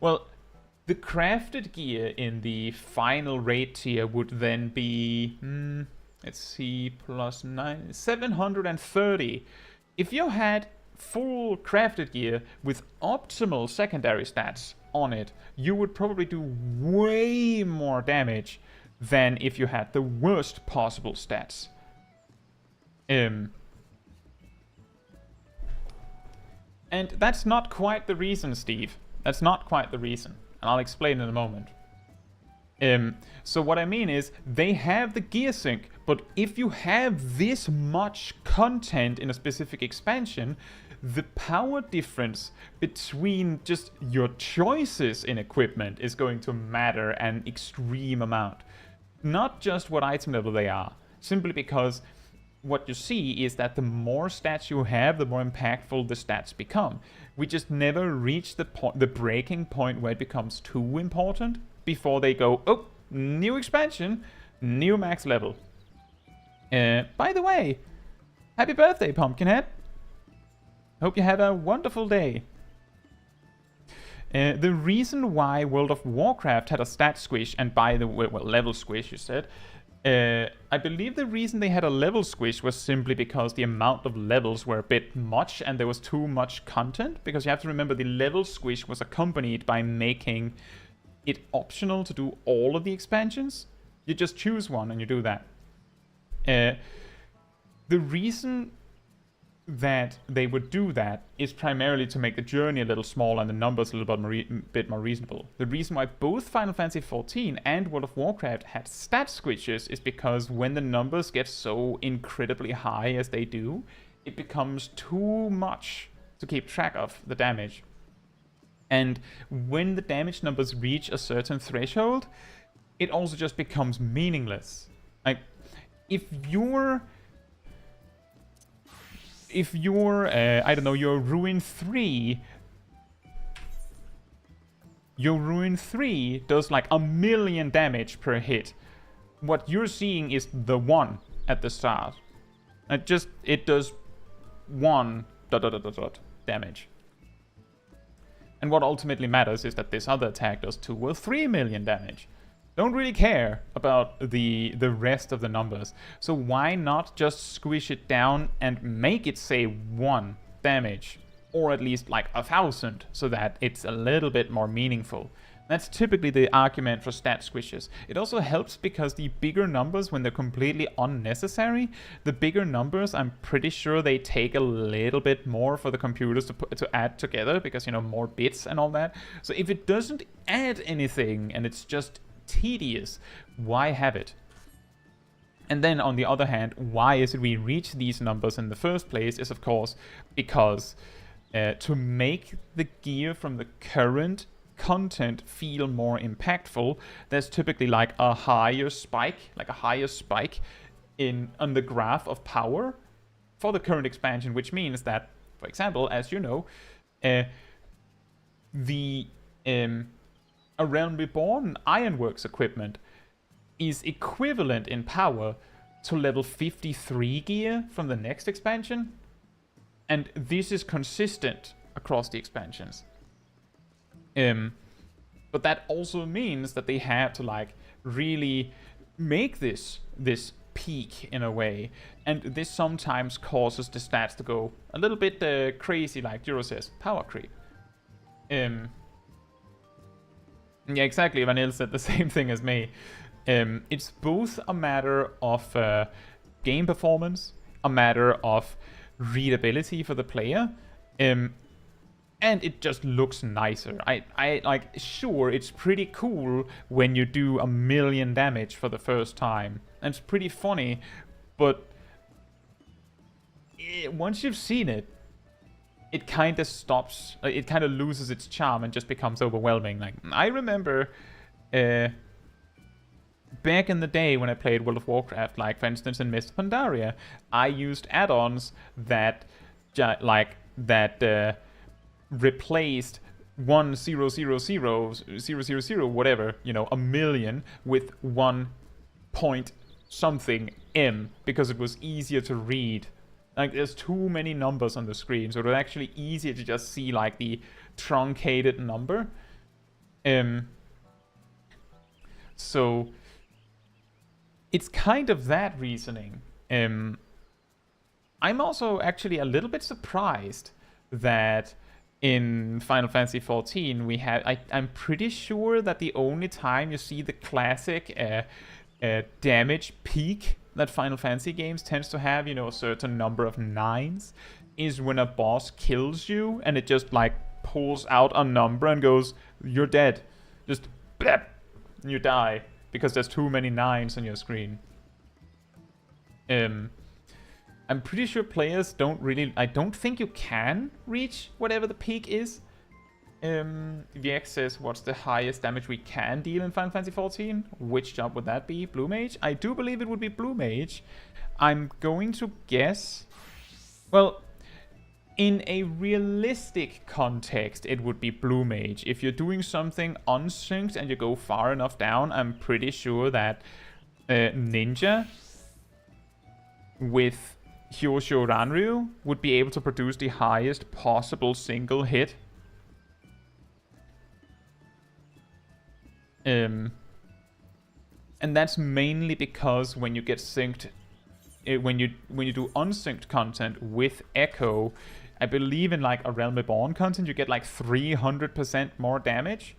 A: well, the crafted gear in the final raid tier would then be, let's see, plus 9, 730. If you had full crafted gear with optimal secondary stats on it, you would probably do way more damage than if you had the worst possible stats. And that's not quite the reason, Steve. That's not quite the reason. And I'll explain in a moment. So what I mean is, they have the gear sync, but if you have this much content in a specific expansion, the power difference between just your choices in equipment is going to matter an extreme amount. Not just what item level they are, simply because what you see is that the more stats you have, the more impactful the stats become. We just never reach the breaking point where it becomes too important before they go, oh, new expansion, new max level. By the way, happy birthday, Pumpkinhead. Hope you have a wonderful day. The reason why World of Warcraft had a stat squish, and by the way, well, level squish, you said, I believe the reason they had a level squish was simply because the amount of levels were a bit much and there was too much content. Because you have to remember the level squish was accompanied by making it optional to do all of the expansions. You just choose one and you do that. The reason that they would do that is primarily to make the journey a little smaller and the numbers a little bit more reasonable. The reason why both Final Fantasy XIV and World of Warcraft had stat squishes is because when the numbers get so incredibly high as they do, it becomes too much to keep track of the damage. And when the damage numbers reach a certain threshold, it also just becomes meaningless. Like, if you're I don't know, your Ruin 3 does like 1,000,000 damage per hit. What you're seeing is the 1 at the start. It does 1 ... damage. And what ultimately matters is that this other attack does 2 or 3,000,000 damage. Don't really care about the rest of the numbers. So why not just squish it down and make it say 1 damage? Or at least like 1,000, so that it's a little bit more meaningful. That's typically the argument for stat squishes. It also helps because the bigger numbers, when they're completely unnecessary, the bigger numbers, I'm pretty sure they take a little bit more for the computers to add together, because, you know, more bits and all that. So if it doesn't add anything and it's just tedious, why have it? And then on the other hand, why is it we reach these numbers in the first place is, of course, because to make the gear from the current content feel more impactful, there's typically like a higher spike on the graph of power for the current expansion, which means that, for example, as you know, the A Realm Reborn Ironworks equipment is equivalent in power to level 53 gear from the next expansion, and this is consistent across the expansions. But that also means that they have to like really make this peak in a way, and this sometimes causes the stats to go a little bit crazy, like Juro says, power creep. Yeah, exactly. Vanille said the same thing as me. It's both a matter of game performance, a matter of readability for the player, and it just looks nicer. I like, sure, it's pretty cool when you do 1,000,000 damage for the first time, and it's pretty funny, but once you've seen it, it kind of stops, it kind of loses its charm and just becomes overwhelming. Like, I remember back in the day when I played World of Warcraft, like for instance in Mist of Pandaria, I used add-ons that replaced 1,000,000 whatever, you know, 1,000,000 with 1 point something M, because it was easier to read. Like, there's too many numbers on the screen, so it was actually easier to just see like the truncated number. So it's kind of that reasoning. I'm also actually a little bit surprised that in Final Fantasy XIV we have, I'm pretty sure that the only time you see the classic damage peak that Final Fantasy games tends to have, you know, a certain number of 9s, is when a boss kills you and it just like pulls out a number and goes, you're dead. Just blep, and you die because there's too many 9s on your screen. I'm pretty sure players don't really, I don't think you can reach whatever the peak is. VX says, what's the highest damage we can deal in Final Fantasy XIV? Which job would that be? Blue Mage? I do believe it would be Blue Mage. I'm going to guess, well, in a realistic context, it would be Blue Mage. If you're doing something unsynced and you go far enough down, I'm pretty sure that Ninja with Hyosho Ranryu would be able to produce the highest possible single hit. And that's mainly because when you get synced, when you do unsynced content with Echo, I believe in like a Realm Reborn content, you get like 300% more damage.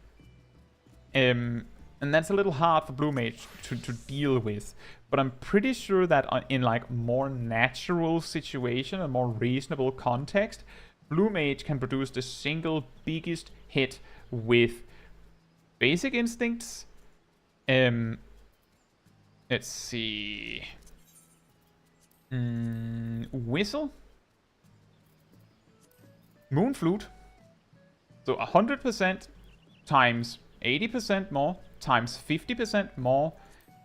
A: And that's a little hard for Blue Mage to deal with. But I'm pretty sure that in like more natural situation, a more reasonable context, Blue Mage can produce the single biggest hit with Basic Instincts. Let's see. Whistle? Moon Flute. So 100% times 80% more times 50% more.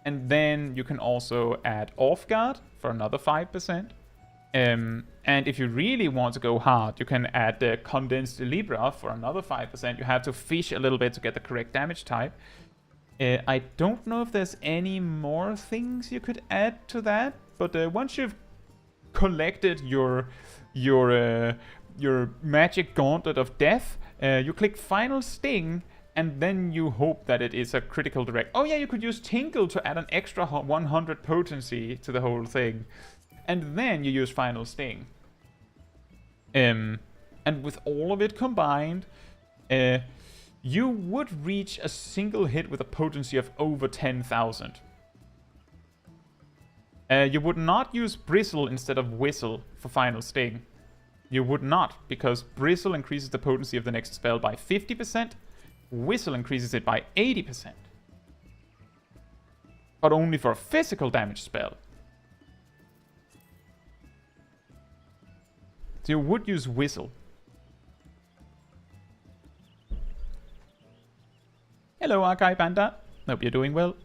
A: And then you can also add Off Guard for another 5%. And if you really want to go hard, you can add the Condensed Libra for another 5%. You have to fish a little bit to get the correct damage type. I don't know if there's any more things you could add to that, but once you've collected your magic gauntlet of death, you click Final Sting, and then you hope that it is a critical direct. Oh yeah, you could use Tinkle to add an extra 100 potency to the whole thing. And then you use Final Sting. And with all of it combined, you would reach a single hit with a potency of over 10,000. You would not use Bristle instead of Whistle for Final Sting. You would not, because Bristle increases the potency of the next spell by 50%, Whistle increases it by 80%. But only for a physical damage spell. So you would use Whistle. Hello, Arkai Panda. Hope you're doing well.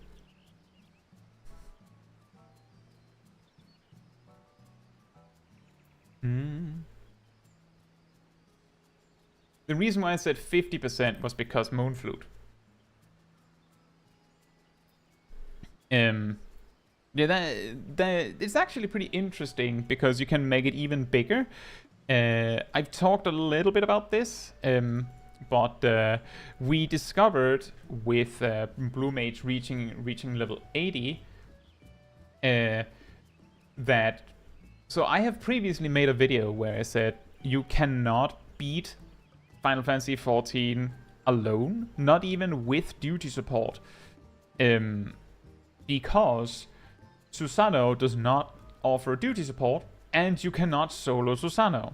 A: The reason why I said 50% was because Moon Flute. Yeah, it's actually pretty interesting because you can make it even bigger. I've talked a little bit about this, but we discovered with Blue Mage reaching level 80 that... So I have previously made a video where I said you cannot beat Final Fantasy XIV alone, not even with duty support, because Susanoo does not offer duty support, and you cannot solo Susanoo.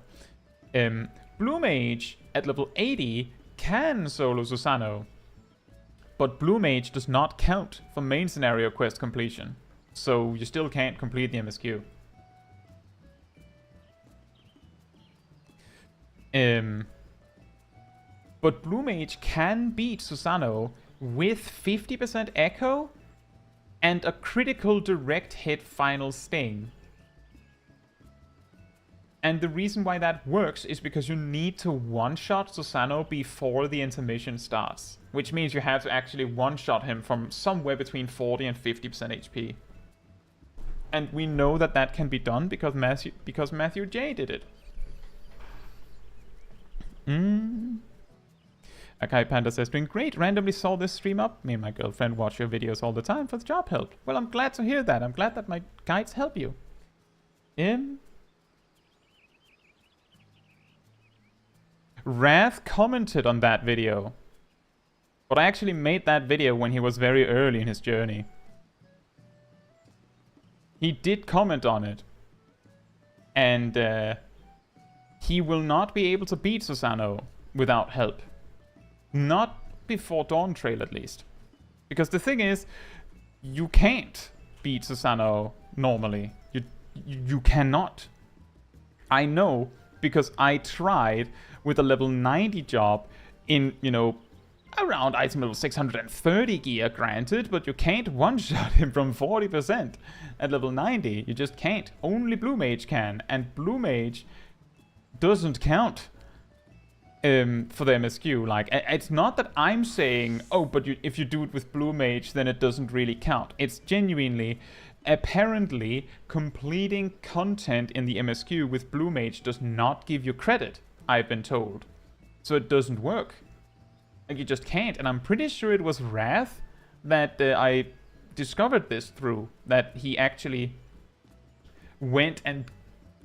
A: Blue Mage at level 80 can solo Susanoo, but Blue Mage does not count for main scenario quest completion, so you still can't complete the MSQ. But Blue Mage can beat Susanoo with 50% Echo and a critical direct hit Final Sting. And the reason why that works is because you need to one-shot Susanoo before the intermission starts, which means you have to actually one-shot him from somewhere between 40 and 50% HP. And we know that that can be done because Matthew J did it. Akai Panda says, doing great. Randomly saw this stream up. Me and my girlfriend watch your videos all the time for the job help. Well, I'm glad to hear that. I'm glad that my guides help you. Wrath commented on that video. But I actually made that video when he was very early in his journey. He did comment on it. And he will not be able to beat Susanoo without help. Not before Dawn Trail, at least. Because the thing is, you can't beat Susanoo normally. You cannot. I know, because I tried with a level 90 job in, you know, around item level 630 gear, granted, but you can't one-shot him from 40% at level 90. You just can't. Only Blue Mage can, and Blue Mage doesn't count for the MSQ. Like, it's not that I'm saying, oh, but if you do it with Blue Mage, then it doesn't really count. It's genuinely, apparently, completing content in the MSQ with Blue Mage does not give you credit, I've been told. So it doesn't work. Like, you just can't. And I'm pretty sure it was Wrath that I discovered this through. That he actually went and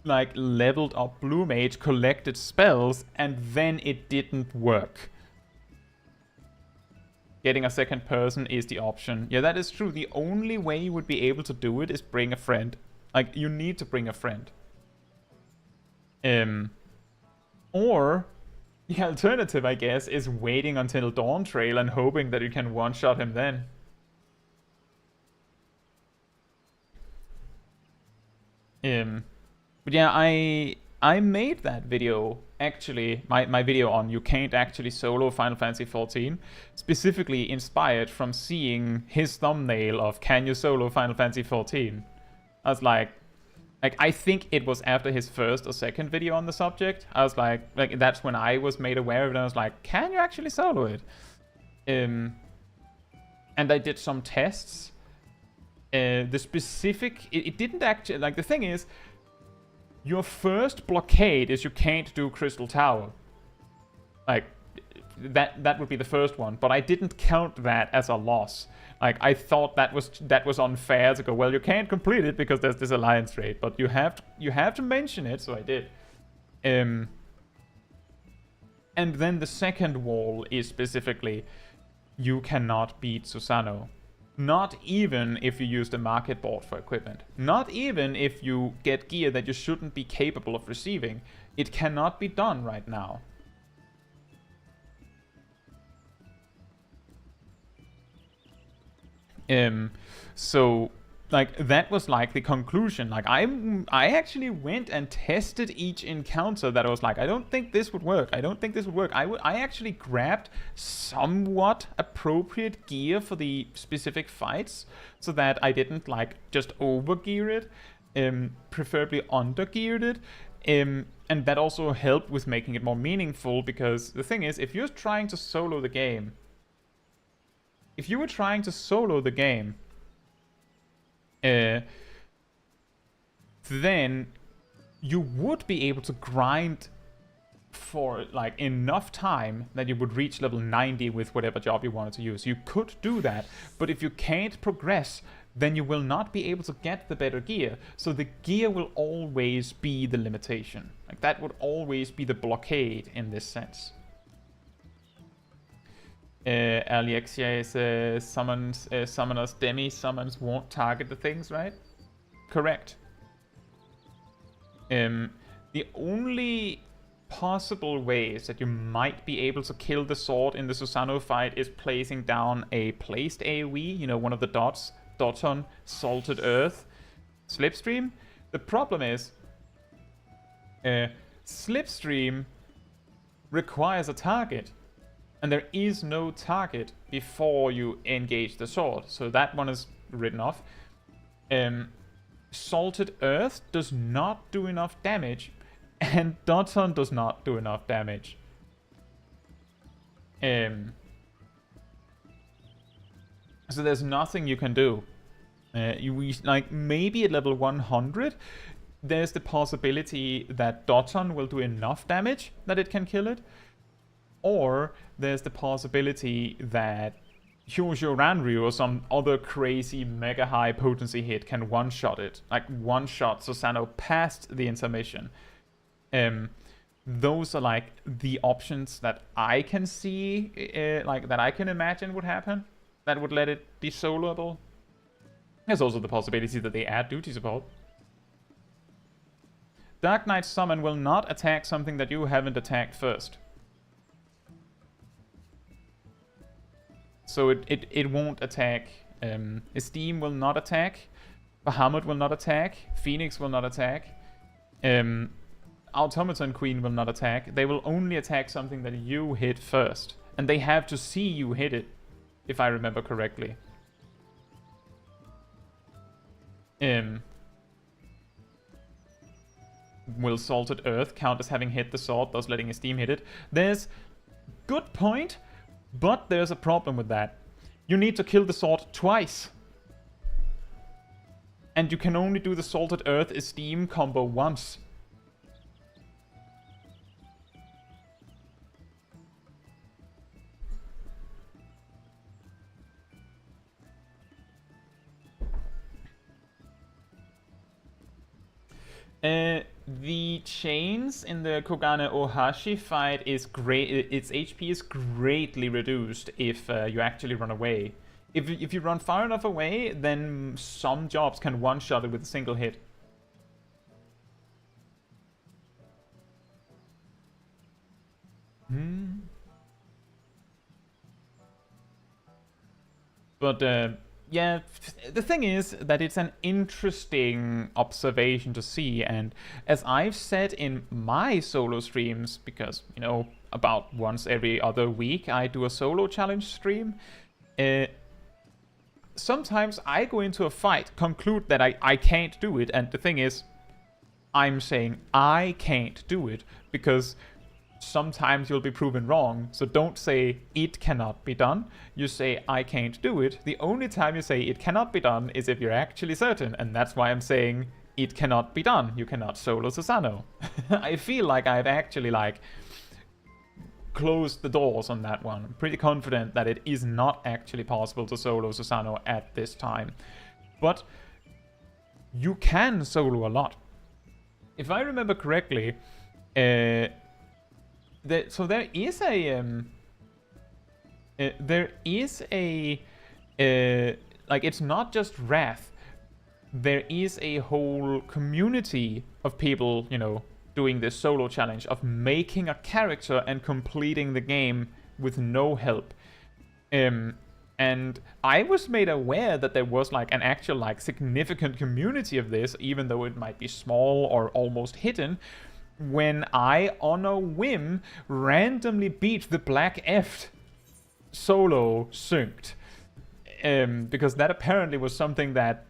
A: like leveled up Blue Mage, collected spells, and then it didn't work. Getting a second person is the option. Yeah, that is true. The only way you would be able to do it is bring a friend. Like, you need to bring a friend. Or the alternative, I guess, is waiting until Dawn Trail and hoping that you can one-shot him then. But yeah, I made that video actually, my video on you can't actually solo Final Fantasy XIV, specifically inspired from seeing his thumbnail of can you solo Final Fantasy XIV. I was like I think it was after his first or second video on the subject. I was like that's when I was made aware of it. And I was like, can you actually solo it? And I did some tests. The specific, it didn't actually, like the thing is, your first blockade is you can't do Crystal Tower. Like, that would be the first one, but I didn't count that as a loss. Like, I thought that was unfair to go, well, you can't complete it because there's this alliance raid, but you have to mention it, so I did. And then the second wall is specifically, you cannot beat Susanoo. Not even if you use the market board for equipment. Not even if you get gear that you shouldn't be capable of receiving. It cannot be done right now. So like that was like the conclusion. Like I actually went and tested each encounter that I was like, I don't think this would work. I don't think this would work. I actually grabbed somewhat appropriate gear for the specific fights so that I didn't like just overgear it, preferably undergeared it. And that also helped with making it more meaningful, because the thing is, if you're trying to solo the game, if you were trying to solo the game, then you would be able to grind for like enough time that you would reach level 90 with whatever job you wanted to use. You could do that, but if you can't progress, then you will not be able to get the better gear. So the gear will always be the limitation. Like that would always be the blockade in this sense. Alexia says summoners, demi summons won't target the things, right? Correct. The only possible ways that you might be able to kill the sword in the Susanoo fight is placing down a placed AoE, you know, one of the dots, Doton, Salted Earth, Slipstream. The problem is, Slipstream requires a target. And there is no target before you engage the sword. So that one is written off. Salted Earth does not do enough damage. And Doton does not do enough damage. So there's nothing you can do. Like maybe at level 100, there's the possibility that Doton will do enough damage that it can kill it. Or there's the possibility that Hyujo Ranryu or some other crazy mega high potency hit can one-shot it. Like one-shot Susanoo past the intermission. Those are like the options that I can see, like that I can imagine would happen. That would let it be soloable. There's also the possibility that they add duty support. Dark Knight Summon will not attack something that you haven't attacked first. So it won't attack. Esteem will not attack. Bahamut will not attack. Phoenix will not attack. Automaton Queen will not attack. They will only attack something that you hit first. And they have to see you hit it, if I remember correctly. Will Salted Earth count as having hit the sword, thus letting Esteem hit it? There's... Good point. But there's a problem with that. You need to kill the sword twice. And you can only do the Salted Earth Esteem combo once. The chains in the Kogane Ohashi fight is great. Its HP is greatly reduced if you actually run away. If you run far enough away, then some jobs can one-shot it with a single hit. But yeah, the thing is that it's an interesting observation to see, and as I've said in my solo streams, because, you know, about once every other week I do a solo challenge stream, sometimes I go into a fight, conclude that I can't do it, and the thing is, I'm saying I can't do it, because sometimes you'll be proven wrong. So don't say it cannot be done. You say I can't do it. The only time you say it cannot be done is if you're actually certain, and that's why I'm saying it cannot be done. You cannot solo Susanoo. I feel like I've actually like closed the doors on that one. I'm pretty confident that it is not actually possible to solo Susanoo at this time. But you can solo a lot. If I remember correctly, so there is a like, it's not just Wrath. There is a whole community of people, you know, doing this solo challenge of making a character and completing the game with no help. And I was made aware that there was like an actual like significant community of this, even though it might be small or almost hidden, when I, on a whim, randomly beat the Black F solo synced. Because that apparently was something that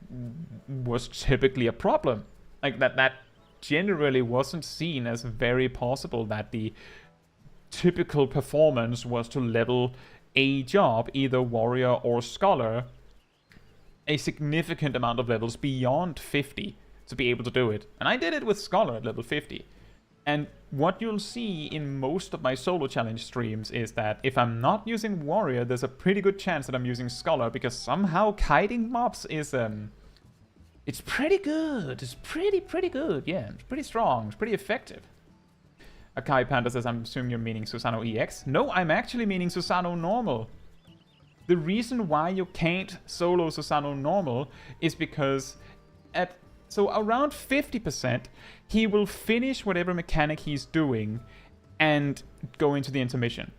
A: was typically a problem. Like, that generally wasn't seen as very possible, that the typical performance was to level a job, either warrior or scholar, a significant amount of levels beyond 50 to be able to do it. And I did it with scholar at level 50. And what you'll see in most of my solo challenge streams is that if I'm not using warrior, there's a pretty good chance that I'm using scholar, because somehow kiting mobs is it's pretty good. It's pretty good. Yeah, it's pretty strong. It's pretty effective. Akai Panda says, I'm assuming you're meaning Susanoo EX. No, I'm actually meaning Susanoo normal. The reason why you can't solo Susanoo normal is because so around 50%, he will finish whatever mechanic he's doing and go into the intermission.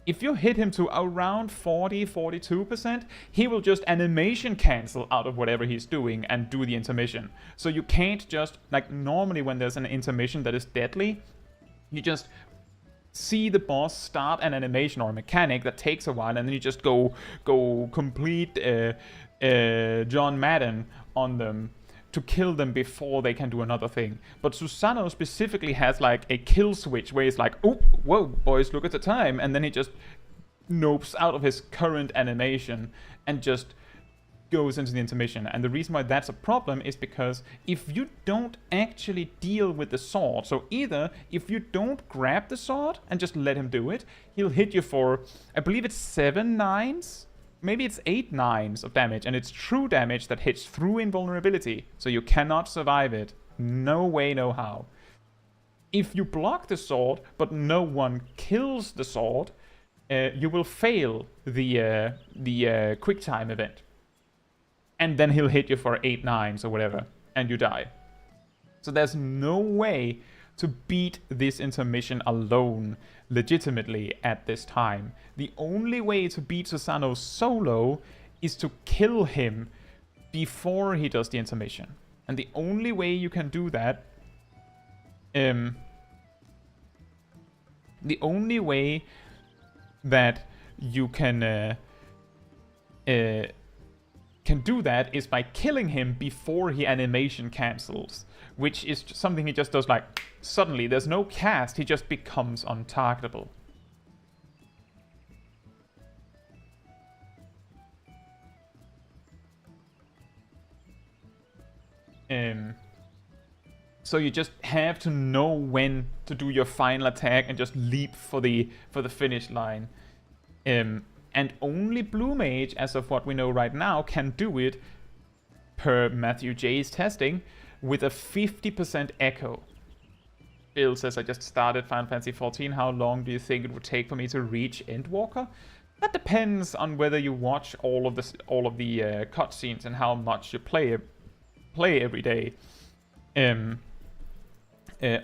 A: If you hit him to around 40-42%, he will just animation cancel out of whatever he's doing and do the intermission. So you can't just, like normally when there's an intermission that is deadly, you just see the boss start an animation or a mechanic that takes a while, and then you just go complete John Madden on them to kill them before they can do another thing. But Susanoo specifically has like a kill switch where he's like, oh, whoa, boys, look at the time, and then he just nopes out of his current animation and just goes into the intermission. And the reason why that's a problem is because if you don't actually deal with the sword, so either if you don't grab the sword and just let him do it, he'll hit you for, I believe it's 7 nines? Maybe it's 8 nines of damage, and it's true damage that hits through invulnerability, so you cannot survive it. No way, no how. If you block the sword, but no one kills the sword, you will fail the quick time event. And then he'll hit you for 8 nines or whatever, and you die. So there's no way to beat this intermission alone legitimately at this time. The only way to beat Susanoo solo is to kill him before he does the intermission. And the only way you can do that, the only way that you can do that is by killing him before he animation cancels, which is something he just does like suddenly. There's no cast, he just becomes untargetable. So you just have to know when to do your final attack and just leap for the finish line. And only Blue Mage, as of what we know right now, can do it, per Matthew J's testing, with a 50% echo. Bill says, I just started Final Fantasy XIV. How long do you think it would take for me to reach Endwalker? That depends on whether you watch all of the cutscenes and how much you play every day.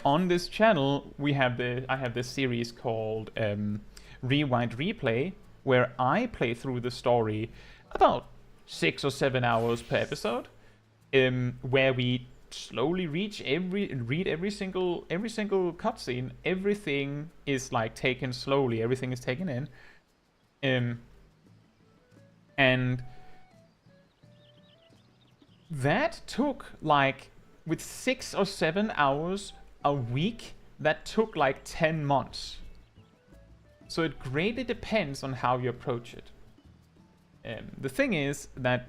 A: On this channel, I have this series called Rewind Replay, where I play through the story about 6 or 7 hours per episode, where we slowly read every single cutscene. Everything is like taken slowly. Everything is taken in, and that took like, with 6 or 7 hours a week, that took like 10 months. So it greatly depends on how you approach it. The thing is that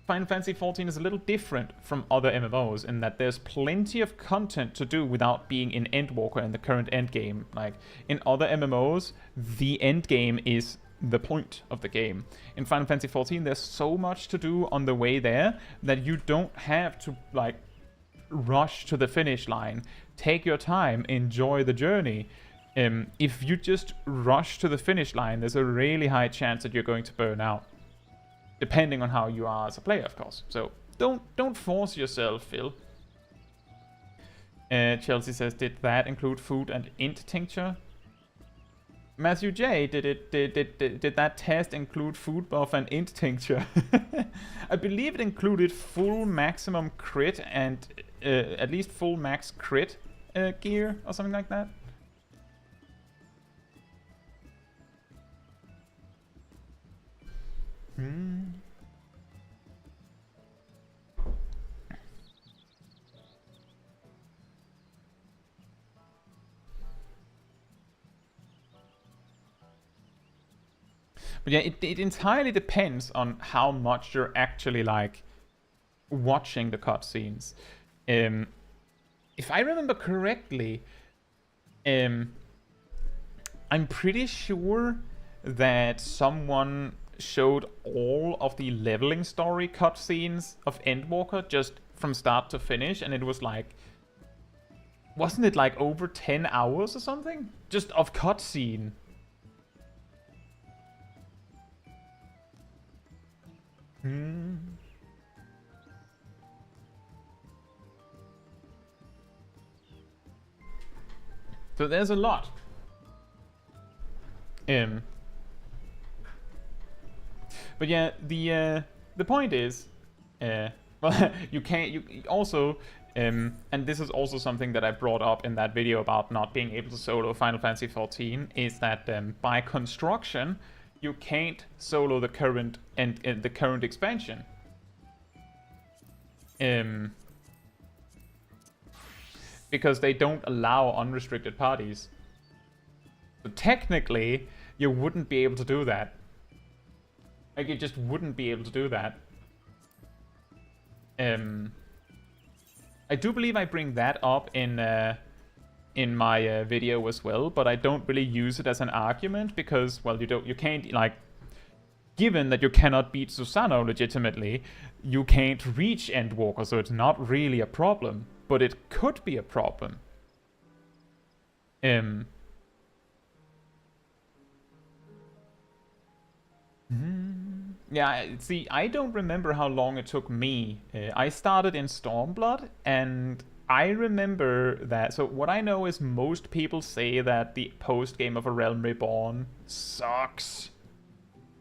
A: Final Fantasy XIV is a little different from other MMOs in that there's plenty of content to do without being in Endwalker and the current endgame. Like, in other MMOs, the endgame is the point of the game. In Final Fantasy XIV, there's so much to do on the way there that you don't have to, like, rush to the finish line. Take your time, enjoy the journey. If you just rush to the finish line, there's a really high chance that you're going to burn out. Depending on how you are as a player, of course. So don't force yourself, Phil. Chelsea says, did that include food and int tincture? Matthew J, did that test include food buff and int tincture? I believe it included full maximum crit and at least full max crit gear or something like that. But yeah, it entirely depends on how much you're actually like watching the cutscenes. If I remember correctly, I'm pretty sure that someone showed all of the leveling story cutscenes of Endwalker just from start to finish, and it was like, wasn't it like over 10 hours or something? Just of cutscene. So there's a lot. But yeah, the point is, well, you also, and this is also something that I brought up in that video about not being able to solo Final Fantasy XIV, is that by construction, you can't solo the current the current expansion. Because they don't allow unrestricted parties. So technically, you wouldn't be able to do that. Like, you just wouldn't be able to do that. I do believe I bring that up in my video as well, but I don't really use it as an argument because, well, you can't, like, given that you cannot beat Susano legitimately, you can't reach Endwalker, so it's not really a problem. But it could be a problem. Yeah, see, I don't remember how long it took me. I started in Stormblood, and I remember that. So what I know is most people say that the post-game of A Realm Reborn sucks.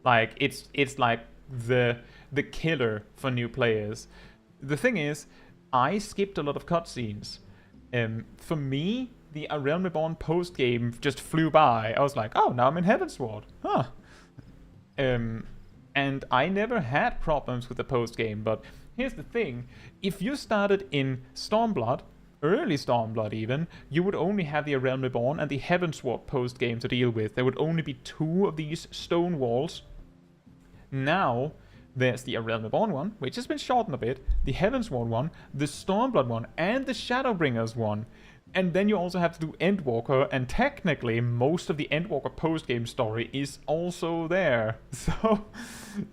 A: Like, it's like the killer for new players. The thing is, I skipped a lot of cutscenes. For me, the A Realm Reborn post-game just flew by. I was like, oh, now I'm in Heavensward. Huh. And I never had problems with the post-game, but here's the thing. If you started in Stormblood, early Stormblood even, you would only have the A Realm Reborn and the Heavensward post-game to deal with. There would only be 2 of these stone walls. Now, there's the A Realm Reborn one, which has been shortened a bit, the Heavensward one, the Stormblood one, and the Shadowbringers one. And then you also have to do Endwalker, and technically most of the Endwalker post-game story is also there. So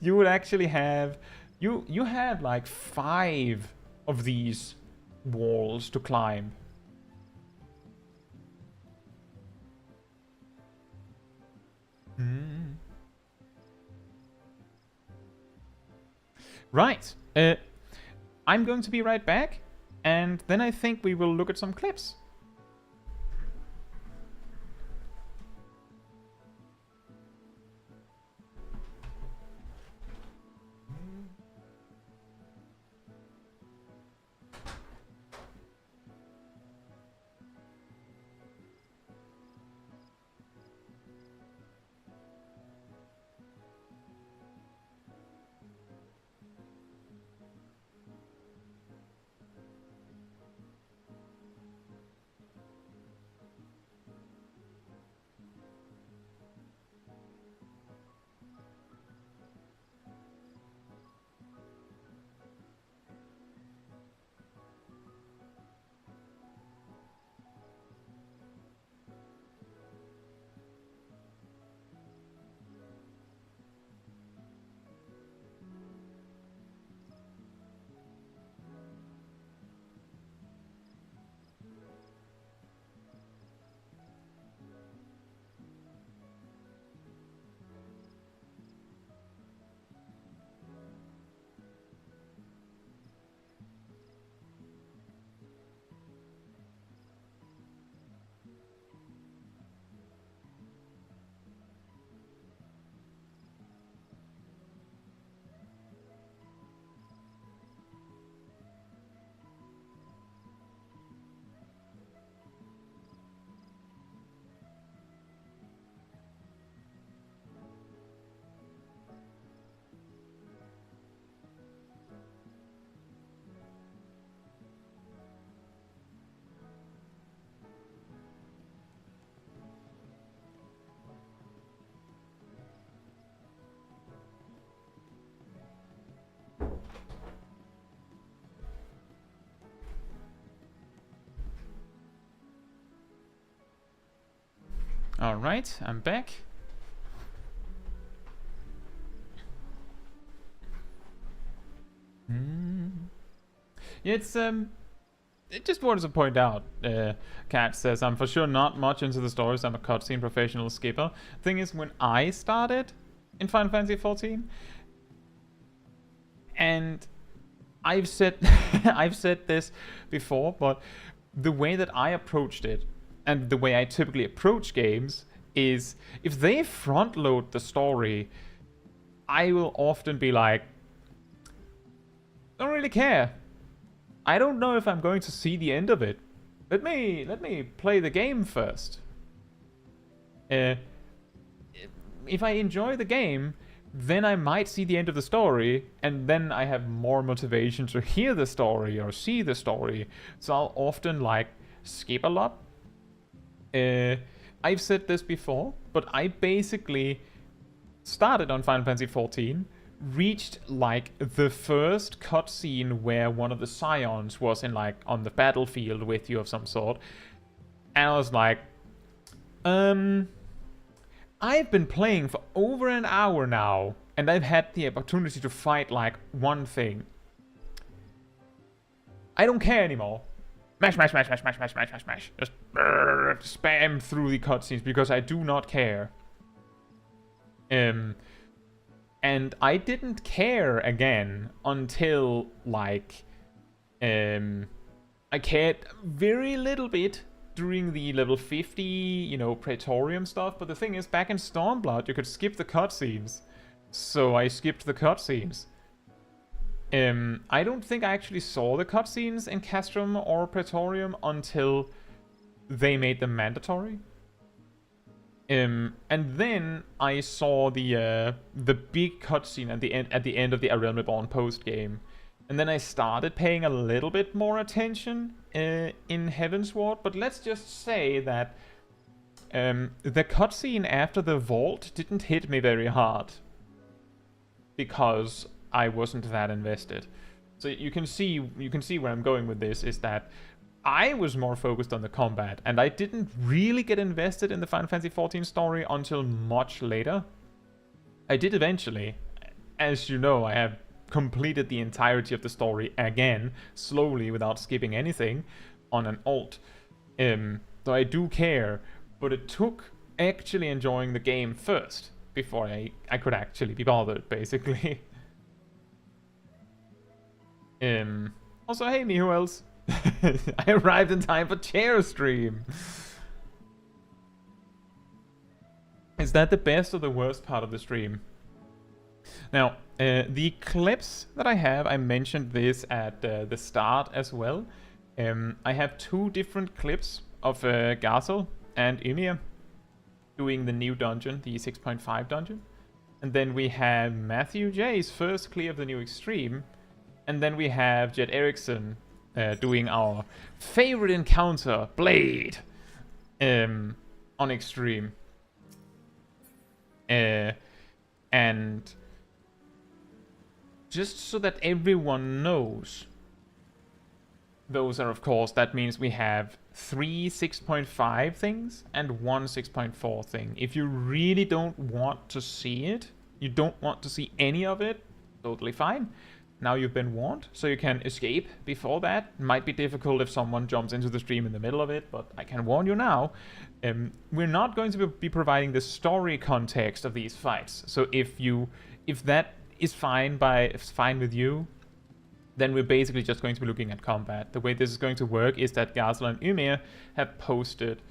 A: you would actually have, you have like 5 of these walls to climb. Right. I'm going to be right back, and then I think we will look at some clips. Alright, I'm back. Yeah, it's it just wanted to point out, Kat says, I'm for sure not much into the stories, I'm a cutscene professional skipper. Thing is, when I started in Final Fantasy XIV, and I've said I've said this before, but the way that I approached it, and the way I typically approach games, is if they front load the story, I will often be like, don't really care. I don't know if I'm going to see the end of it. Let me play the game first. If I enjoy the game, then I might see the end of the story, and then I have more motivation to hear the story or see the story. So I'll often like skip a lot. I've said this before, but I basically started on Final Fantasy XIV, reached like the first cutscene where one of the Scions was in like on the battlefield with you of some sort, and I was like, I've been playing for over an hour now, and I've had the opportunity to fight like one thing. I don't care anymore. Mash, mash, mash, mash, mash, mash, mash, mash, mash. Just spam through the cutscenes because I do not care. And I didn't care again until, like, I cared very little bit during the level 50, you know, Praetorium stuff. But the thing is, back in Stormblood, you could skip the cutscenes. So I skipped the cutscenes. I don't think I actually saw the cutscenes in Castrum or Praetorium until they made them mandatory. And then I saw the big cutscene at the end of the A Realm Reborn post game, and then I started paying a little bit more attention in Heavensward. But let's just say that the cutscene after the vault didn't hit me very hard because I wasn't that invested. So you can see where I'm going with this is that I was more focused on the combat, and I didn't really get invested in the Final Fantasy XIV story until much later. I did eventually. As you know, I have completed the entirety of the story again, slowly, without skipping anything, on an alt. So I do care, but it took actually enjoying the game first, before I could actually be bothered, basically. Also, hey, me, who else? I arrived in time for chair stream. Is that the best or the worst part of the stream? Now, the clips that I have, I mentioned this at the start as well. I have two different clips of Gazel and Ymir doing the new dungeon, the 6.5 dungeon. And then we have Matthew J's first clear of the new extreme. And then we have Jet Erickson doing our favorite encounter, Blade, on Extreme. And just so that everyone knows, those are, of course, that means we have 3 6.5 things and 1 6.4 thing. If you really don't want to see it, you don't want to see any of it, totally fine. Now you've been warned, so you can escape before that. It might be difficult if someone jumps into the stream in the middle of it, but I can warn you now. We're not going to be providing the story context of these fights. So if that is fine with you, then we're basically just going to be looking at combat. The way this is going to work is that Gazel and Ymir have posted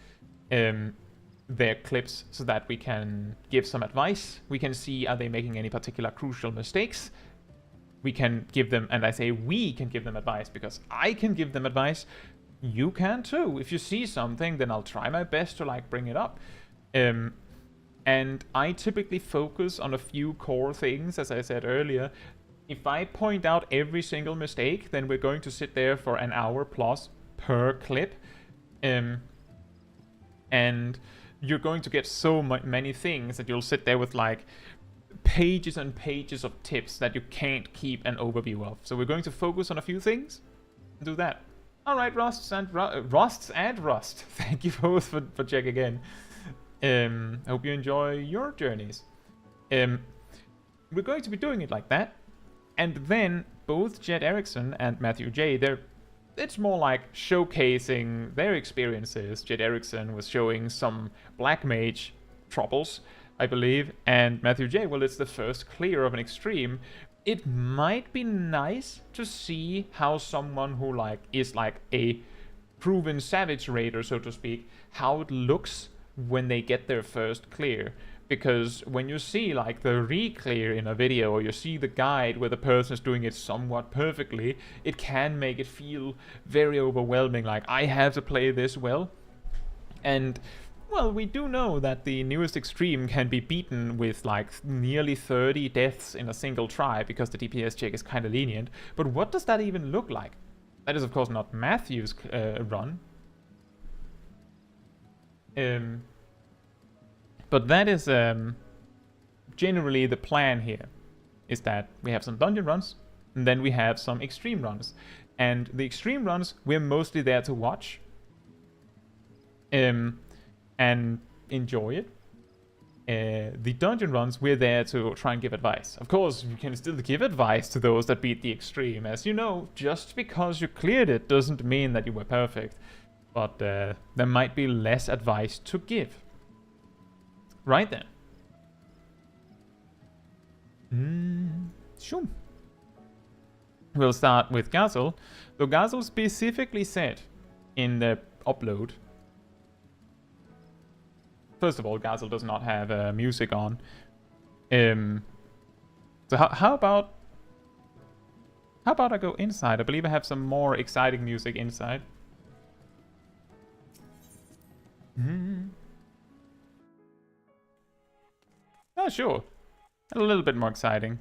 A: their clips so that we can give some advice. We can see, are they making any particular crucial mistakes? We can give them, and I say we can give them advice because I can give them advice. You can too. If you see something, then I'll try my best to like bring it up. And I typically focus on a few core things, as I said earlier. If I point out every single mistake, then we're going to sit there for an hour plus per clip. And you're going to get so many things that you'll sit there with like pages and pages of tips that you can't keep an overview of. So we're going to focus on a few things and do that. All right, Rust. Thank you both for checking in. Hope you enjoy your journeys. We're going to be doing it like that. And then both Jed Erickson and Matthew J, it's more like showcasing their experiences. Jed Erickson was showing some Black Mage troubles, I believe, and Matthew J, well, it's the first clear of an extreme. It might be nice to see how someone who is a proven savage raider, so to speak, how it looks when they get their first clear. Because when you see the re-clear in a video, or you see the guide where the person is doing it somewhat perfectly, it can make it feel very overwhelming, like I have to play this well. And well, we do know that the newest extreme can be beaten with nearly 30 deaths in a single try, because the DPS check is kind of lenient. But what does that even look like? That is of course not Matthew's run. But that is generally the plan here, is that we have some dungeon runs, and then we have some extreme runs. And the extreme runs, we're mostly there to watch and enjoy it. The dungeon runs, we're there to try and give advice. Of course, you can still give advice to those that beat the extreme. As you know, just because you cleared it doesn't mean that you were perfect. But there might be less advice to give. Right then. Sure. We'll start with Gazel. So Gazel specifically said in the upload. First of all, Gazel does not have music on. So how about I go inside? I believe I have some more exciting music inside. Oh, sure. A little bit more exciting.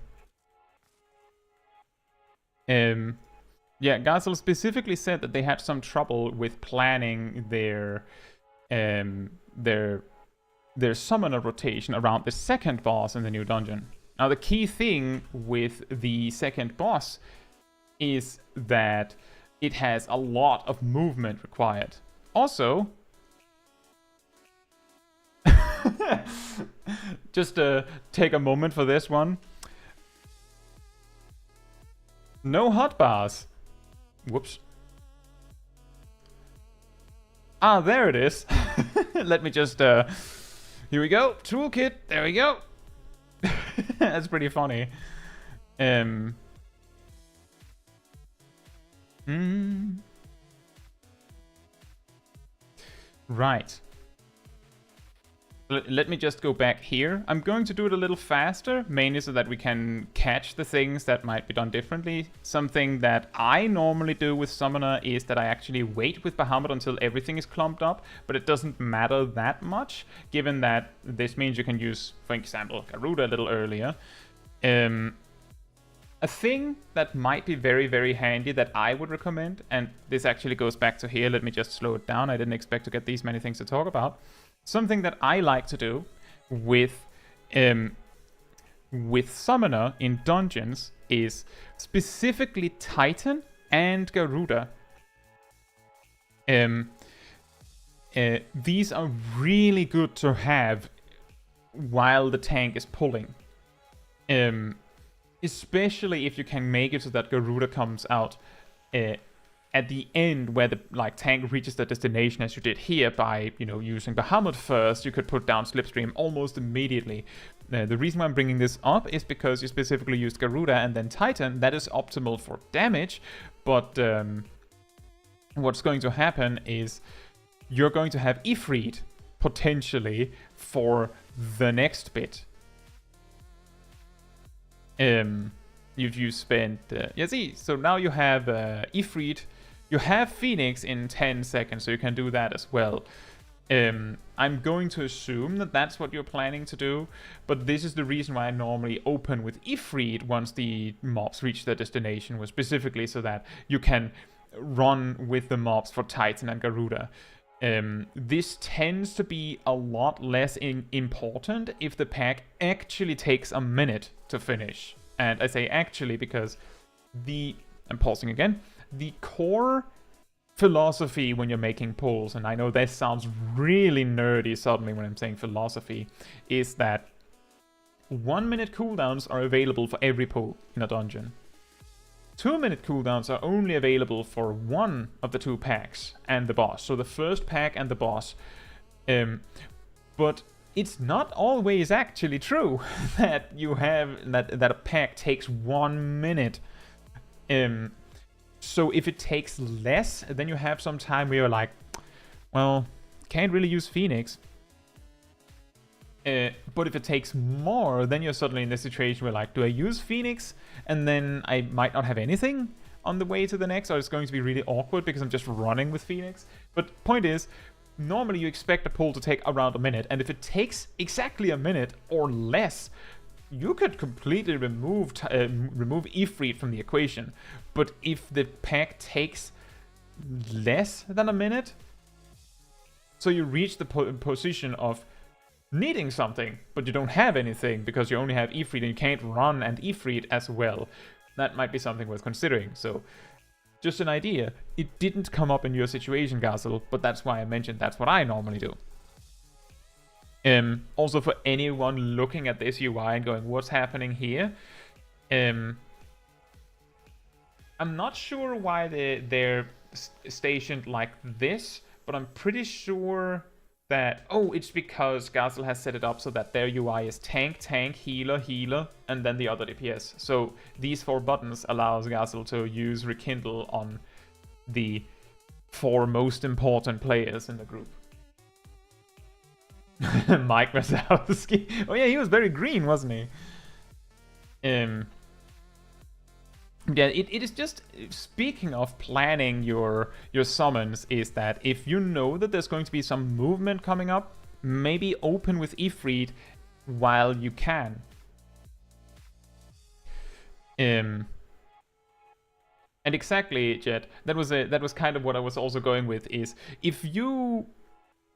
A: Yeah, Gazel specifically said that they had some trouble with planning their summoner rotation around the second boss in the new dungeon. Now, the key thing with the second boss is that it has a lot of movement required. Also, just take a moment for this one. No hotbars. Whoops. Ah, there it is. Let me just... here we go. Toolkit. There we go. That's pretty funny. Right. Let me just go back here. I'm going to do it a little faster, mainly so that we can catch the things that might be done differently. Something that I normally do with Summoner is that I actually wait with Bahamut until everything is clumped up, but it doesn't matter that much, given that this means you can use, for example, Garuda a little earlier. A thing that might be very, very handy that I would recommend, and this actually goes back to here, let me just slow it down, I didn't expect to get these many things to talk about. Something that I like to do with Summoner in dungeons is specifically Titan and Garuda. These are really good to have while the tank is pulling. Especially if you can make it so that Garuda comes out at the end where the tank reaches the destination, as you did here by using Bahamut first. You could put down Slipstream almost immediately. The reason why I'm bringing this up is because you specifically used Garuda and then Titan. That is optimal for damage, but what's going to happen is you're going to have Ifrit potentially for the next bit. You spent see, so now you have Ifrit. You have Phoenix in 10 seconds, so you can do that as well. I'm going to assume that that's what you're planning to do, but this is the reason why I normally open with Ifrit once the mobs reach their destination, was specifically so that you can run with the mobs for Titan and Garuda. This tends to be a lot less important if the pack actually takes a minute to finish. And I say actually because I'm pausing again. The core philosophy when you're making pulls, and I know this sounds really nerdy suddenly when I'm saying philosophy, is that 1 minute cooldowns are available for every pull in a dungeon. 2-minute cooldowns are only available for one of the 2 packs and the boss. So the first pack and the boss. But it's not always actually true that you have that a pack takes 1 minute. So if it takes less, then you have some time where you're like, well, can't really use Phoenix. But if it takes more, then you're suddenly in the situation where, like, do I use Phoenix and then I might not have anything on the way to the next, or it's going to be really awkward because I'm just running with Phoenix. But point is, normally you expect a pull to take around a minute, and if it takes exactly a minute or less, you could completely remove Ifrit from the equation. But if the pack takes less than a minute, so you reach the position of needing something, but you don't have anything because you only have Ifrit and you can't run and Ifrit as well, that might be something worth considering. So, just an idea. It didn't come up in your situation, Gazel, but that's why I mentioned that's what I normally do. Also, for anyone looking at this UI and going, what's happening here? I'm not sure why they're stationed like this, but I'm pretty sure that, it's because Gazel has set it up so that their UI is tank, tank, healer, healer, and then the other DPS. So these 4 buttons allows Gazel to use Rekindle on the 4 most important players in the group. Mike Wazowski. Oh yeah, he was very green, wasn't he? Yeah, it is just, speaking of planning your summons, is that if you know that there's going to be some movement coming up, maybe open with Ifrit while you can. And exactly, Jet, that was kind of what I was also going with, is if you,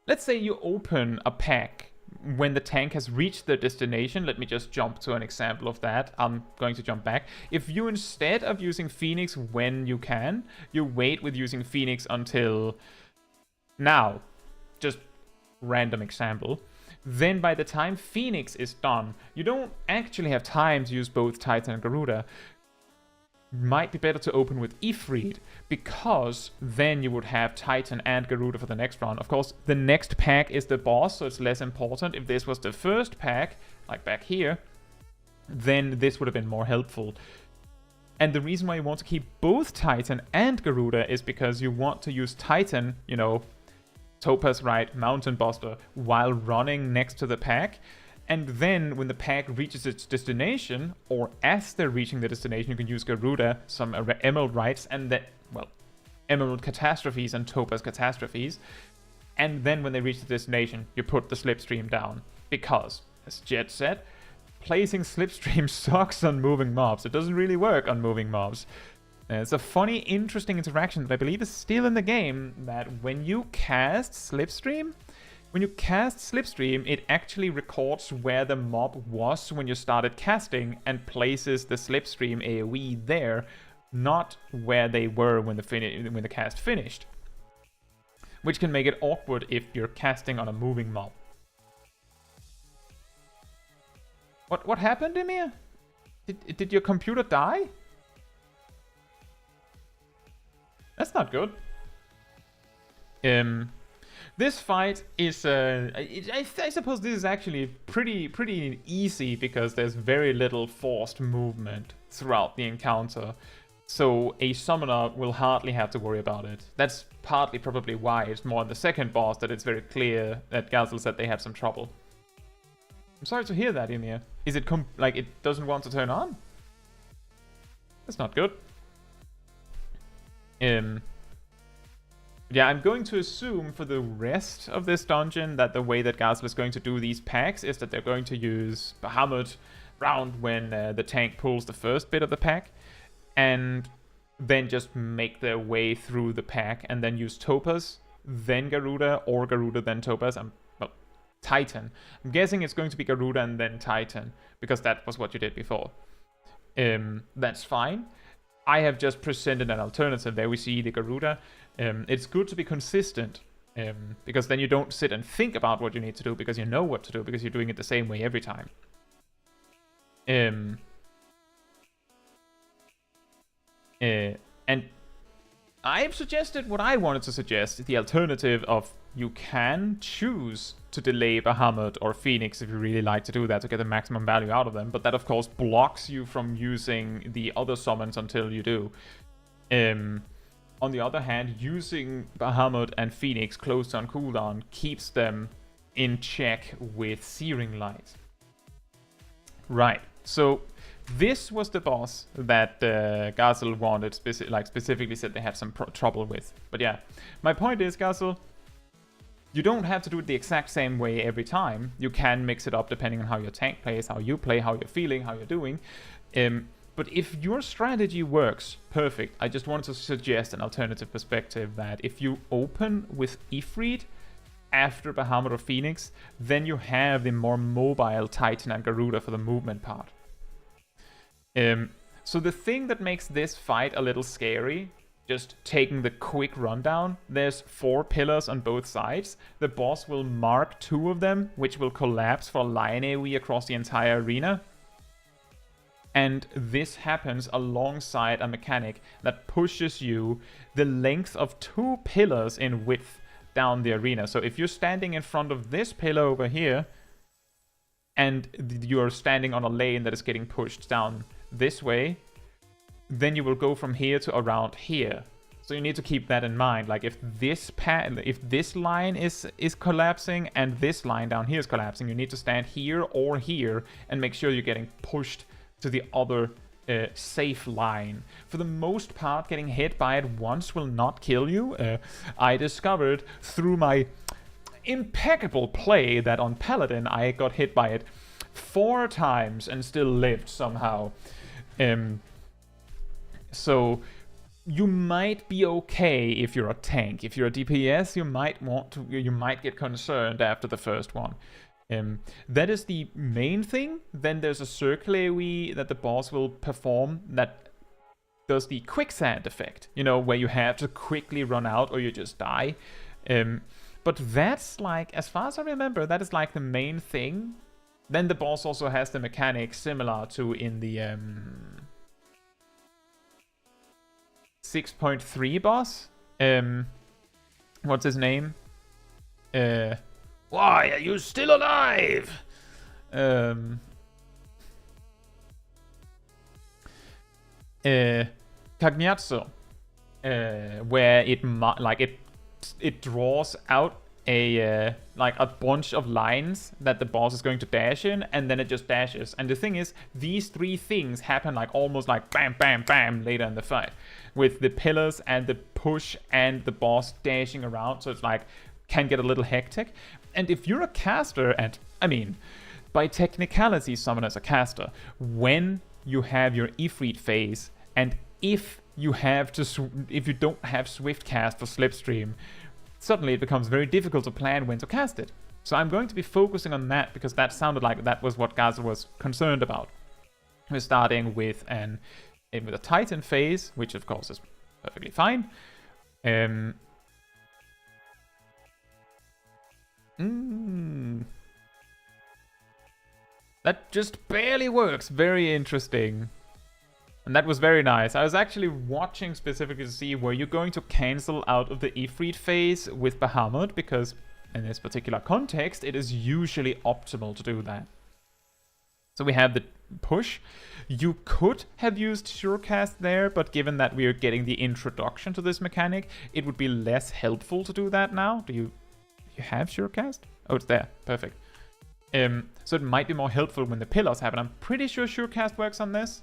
A: let's say you open a pack when the tank has reached their destination. Let me just jump to an example of that. I'm going to jump back. If you, instead of using Phoenix when you can, you wait with using Phoenix until now, just random example, then by the time Phoenix is done, you don't actually have time to use both Titan and Garuda. Might be better to open with Ifrit, because then you would have Titan and Garuda for the next round. Of course, the next pack is the boss, so it's less important. If this was the first pack, like back here, then this would have been more helpful. And the reason why you want to keep both Titan and Garuda is because you want to use Titan, you know, Topaz Ride, Mountain Buster, while running next to the pack. And then when the pack reaches its destination, or as they're reaching the destination, you can use Garuda, some Emerald Rights, and then, well, Emerald Catastrophes and Topaz Catastrophes. And then when they reach the destination, you put the Slipstream down. Because, as Jet said, placing Slipstream sucks on moving mobs. It doesn't really work on moving mobs. It's a funny, interesting interaction that I believe is still in the game, that when you cast Slipstream, it actually records where the mob was when you started casting and places the Slipstream AoE there, not where they were when the cast finished. Which can make it awkward if you're casting on a moving mob. What happened, Emir? Did your computer die? That's not good. This fight is, I suppose this is actually pretty easy because there's very little forced movement throughout the encounter. So a summoner will hardly have to worry about it. That's partly probably why it's more on the second boss that it's very clear that Gazel said they have some trouble. I'm sorry to hear that, Emir. Is it like it doesn't want to turn on? That's not good. Yeah, I'm going to assume for the rest of this dungeon that the way that Gazel is going to do these packs is that they're going to use Bahamut round when the tank pulls the first bit of the pack, and then just make their way through the pack and then use Topaz, then Garuda, or Garuda, then Topaz, well, Titan. I'm guessing it's going to be Garuda and then Titan, because that was what you did before. That's fine. I have just presented an alternative. There we see the Garuda. It's good to be consistent, because then you don't sit and think about what you need to do, because you know what to do, because you're doing it the same way every time. And I've suggested what I wanted to suggest, the alternative of you can choose to delay Bahamut or Phoenix if you really like to do that to get the maximum value out of them, but that of course blocks you from using the other summons until you do. On the other hand, using Bahamut and Phoenix close on cooldown keeps them in check with Searing Light. Right, so this was the boss that Gazel wanted, specifically said they had some trouble with. But yeah, my point is, Gazel, you don't have to do it the exact same way every time. You can mix it up depending on how your tank plays, how you play, how you're feeling, how you're doing. But if your strategy works, perfect. I just wanted to suggest an alternative perspective that if you open with Ifrit after Bahamut or Phoenix, then you have the more mobile Titan and Garuda for the movement part. So the thing that makes this fight a little scary, just taking the quick rundown, there's 4 pillars on both sides. The boss will mark 2 of them, which will collapse for line AoE across the entire arena. And this happens alongside a mechanic that pushes you the length of 2 pillars in width down the arena. So if you're standing in front of this pillar over here, and you're standing on a lane that is getting pushed down this way, then you will go from here to around here. So you need to keep that in mind. Like if this line is collapsing and this line down here is collapsing, you need to stand here or here and make sure you're getting pushed to the other safe line. For the most part, getting hit by it once will not kill you. I discovered through my impeccable play that on Paladin I got hit by it 4 times and still lived somehow. So you might be okay if you're a tank. If you're a DPS, you might get concerned after the first one. That is the main thing. Then there's a circle AoE that the boss will perform that does the quicksand effect, you know, where you have to quickly run out or you just die. But that's like, as far as I remember, that is like the main thing. Then the boss also has the mechanic similar to in the 6.3 boss. What's his name? Why are you still alive? Caetsu, where it draws out a bunch of lines that the boss is going to dash in, and then it just dashes. And the thing is, these 3 things happen like almost like bam, bam, bam later in the fight, with the pillars and the push and the boss dashing around. So it's like can get a little hectic. And if you're a caster, and I mean, by technicality, someone as a caster, when you have your Ifrit phase, and if you don't have Swift cast for Slipstream, suddenly it becomes very difficult to plan when to cast it. So I'm going to be focusing on that because that sounded like that was what Gazel was concerned about. We're starting with a Titan phase, which of course is perfectly fine. That just barely works. Very interesting. And that was very nice. I was actually watching specifically to see were you going to cancel out of the Ifrit phase with Bahamut, because in this particular context, it is usually optimal to do that. So we have the push. You could have used Surecast there, but given that we are getting the introduction to this mechanic, it would be less helpful to do that now. Do you have Surecast? Oh, it's there. Perfect. So it might be more helpful when the pillars happen. I'm pretty sure Surecast works on this.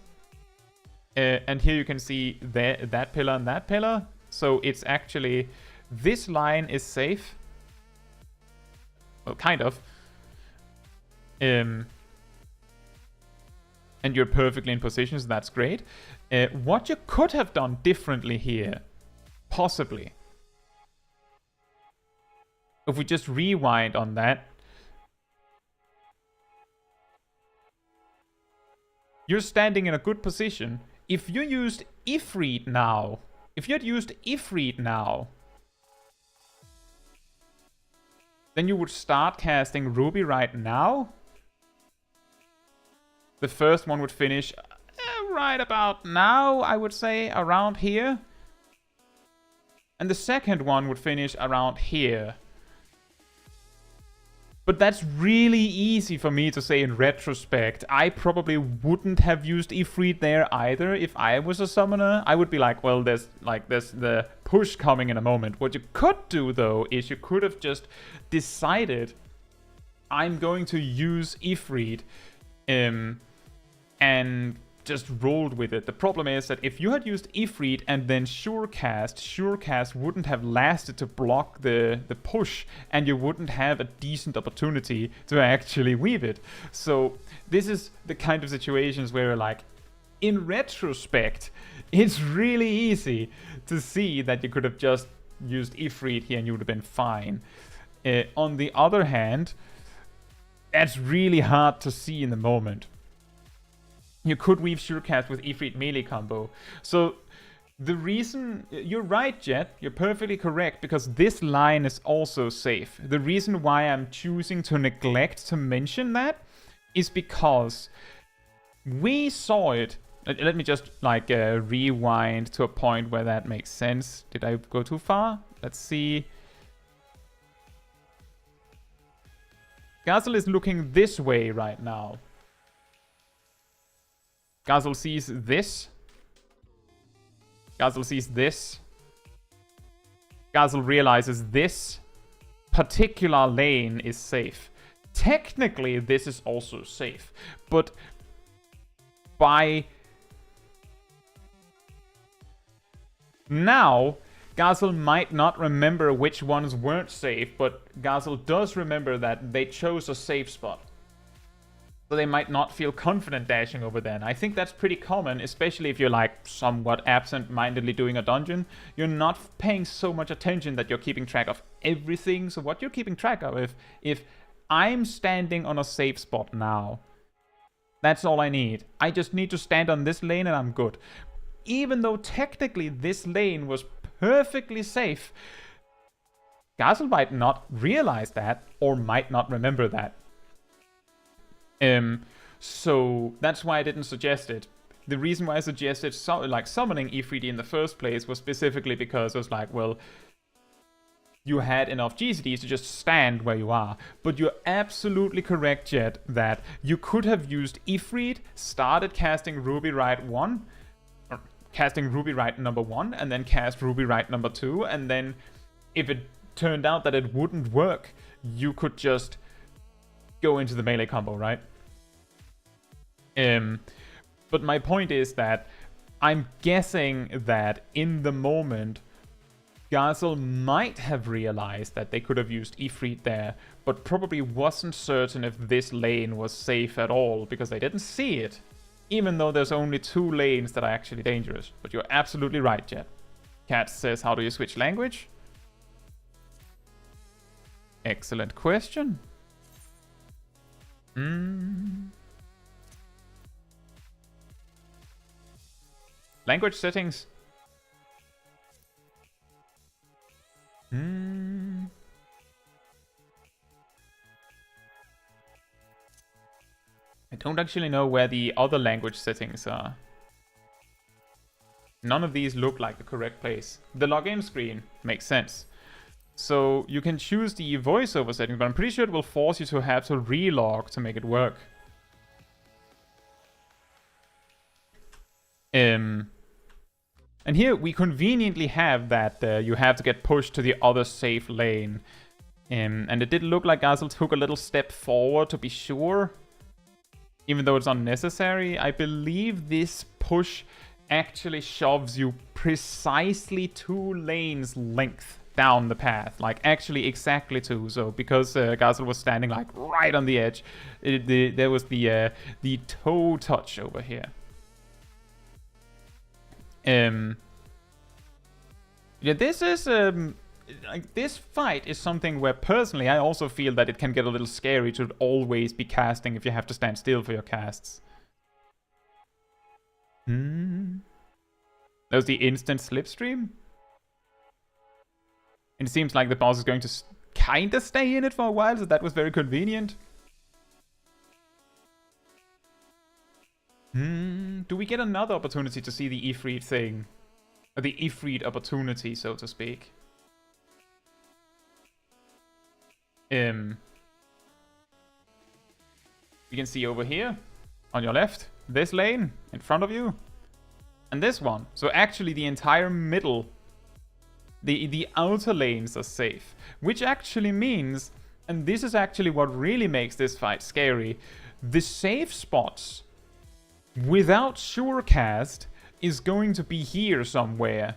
A: And here you can see that pillar and that pillar. So it's actually, this line is safe. Well, kind of. And you're perfectly in position, so that's great. What you could have done differently here, possibly, if we just rewind on that, you're standing in a good position. if you used Ifrit now, if you had used Ifrit now, then you would start casting Ruby right now. The first one would finish right about now, I would say, around here. And the second one would finish around here. But that's really easy for me to say in retrospect. I probably wouldn't have used Ifrit there either if I was a summoner. I would be like, well, there's the push coming in a moment. What you could do, though, is you could have just decided, I'm going to use Ifrit, and just rolled with it. The problem is that if you had used Ifrit and then Surecast wouldn't have lasted to block the push, and you wouldn't have a decent opportunity to actually weave it. So this is the kind of situations where, like, in retrospect, it's really easy to see that you could have just used Ifrit here and you would have been fine. On the other hand, that's really hard to see in the moment. You could weave Surecast with Ifrit melee combo. So the reason... You're right, Jet. You're perfectly correct, because this line is also safe. The reason why I'm choosing to neglect to mention that is because we saw it. Let me just, like, rewind to a point where that makes sense. Did I go too far? Let's see. Gazel is looking this way right now. Gazel sees this. Gazel sees this. Gazel realizes this particular lane is safe. Technically, this is also safe. But by now, Gazel might not remember which ones weren't safe, but Gazel does remember that they chose a safe spot. So they might not feel confident dashing over there. And I think that's pretty common, especially if you're, like, somewhat absent-mindedly doing a dungeon. You're not paying so much attention that you're keeping track of everything. So what you're keeping track of, if I'm standing on a safe spot now, that's all I need. I just need to stand on this lane and I'm good. Even though technically this lane was perfectly safe, Gazel might not realize that or might not remember that. So that's why I didn't suggest it. The reason why I suggested summoning Ifrit in the first place was specifically because I was like, well, you had enough GCDs to just stand where you are. But you're absolutely correct, Jet, that you could have used Ifrit, started casting Ruby Right 1, or casting Ruby Right number 1, and then cast Ruby Right number 2, and then if it turned out that it wouldn't work, you could just go into the melee combo, right? But my point is that I'm guessing that in the moment, Gazel might have realized that they could have used Ifrit there, but probably wasn't certain if this lane was safe at all, because they didn't see it, even though there's only 2 lanes that are actually dangerous. But you're absolutely right, Jet. Cat says, how do you switch language? Excellent question. Language settings. I don't actually know where the other language settings are. None of these look like the correct place. The login screen makes sense. So you can choose the voiceover setting, but I'm pretty sure it will force you to have to relog to make it work. And here we conveniently have that you have to get pushed to the other safe lane. And it did look like Gazel took a little step forward to be sure. Even though it's unnecessary, I believe this push actually shoves you precisely 2 lanes length down the path. Like, actually exactly 2. So because Gazel was standing, like, right on the edge, there was the toe touch over here. Yeah, this is like, this fight is something where personally I also feel that it can get a little scary to always be casting if you have to stand still for your casts. That was the instant slipstream. And it seems like the boss is going to kind of stay in it for a while, so that was very convenient. Do we get another opportunity to see the Ifrit thing? Or the Ifrit opportunity, so to speak. You can see over here, on your left, this lane in front of you, and this one. So actually the entire middle, the outer lanes are safe. Which actually means, and this is actually what really makes this fight scary, the safe spots without surecast is going to be here somewhere.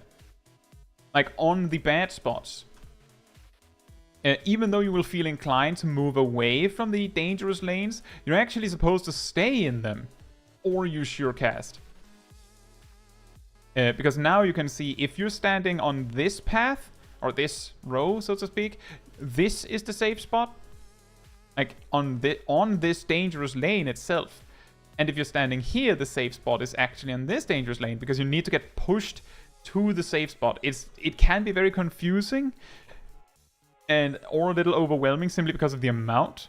A: Like on the bad spots. Even though you will feel inclined to move away from the dangerous lanes, you're actually supposed to stay in them or use surecast. Because now you can see if you're standing on this path, or this row, so to speak, this is the safe spot. Like on this dangerous lane itself. And if you're standing here, the safe spot is actually on this dangerous lane because you need to get pushed to the safe spot. It can be very confusing. Or a little overwhelming simply because of the amount.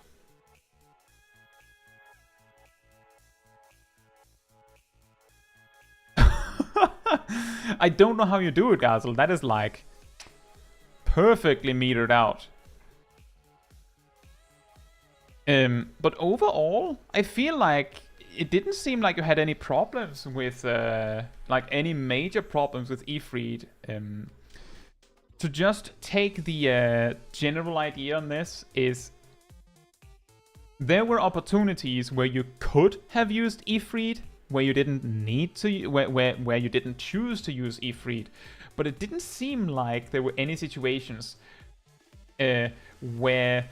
A: I don't know how you do it, Gazel. That is like perfectly metered out. But overall, I feel like it didn't seem like you had any problems with, like any major problems with Ifrit. To just take the general idea on this is there were opportunities where you could have used Ifrit, where you didn't need to, where you didn't choose to use Ifrit, but it didn't seem like there were any situations where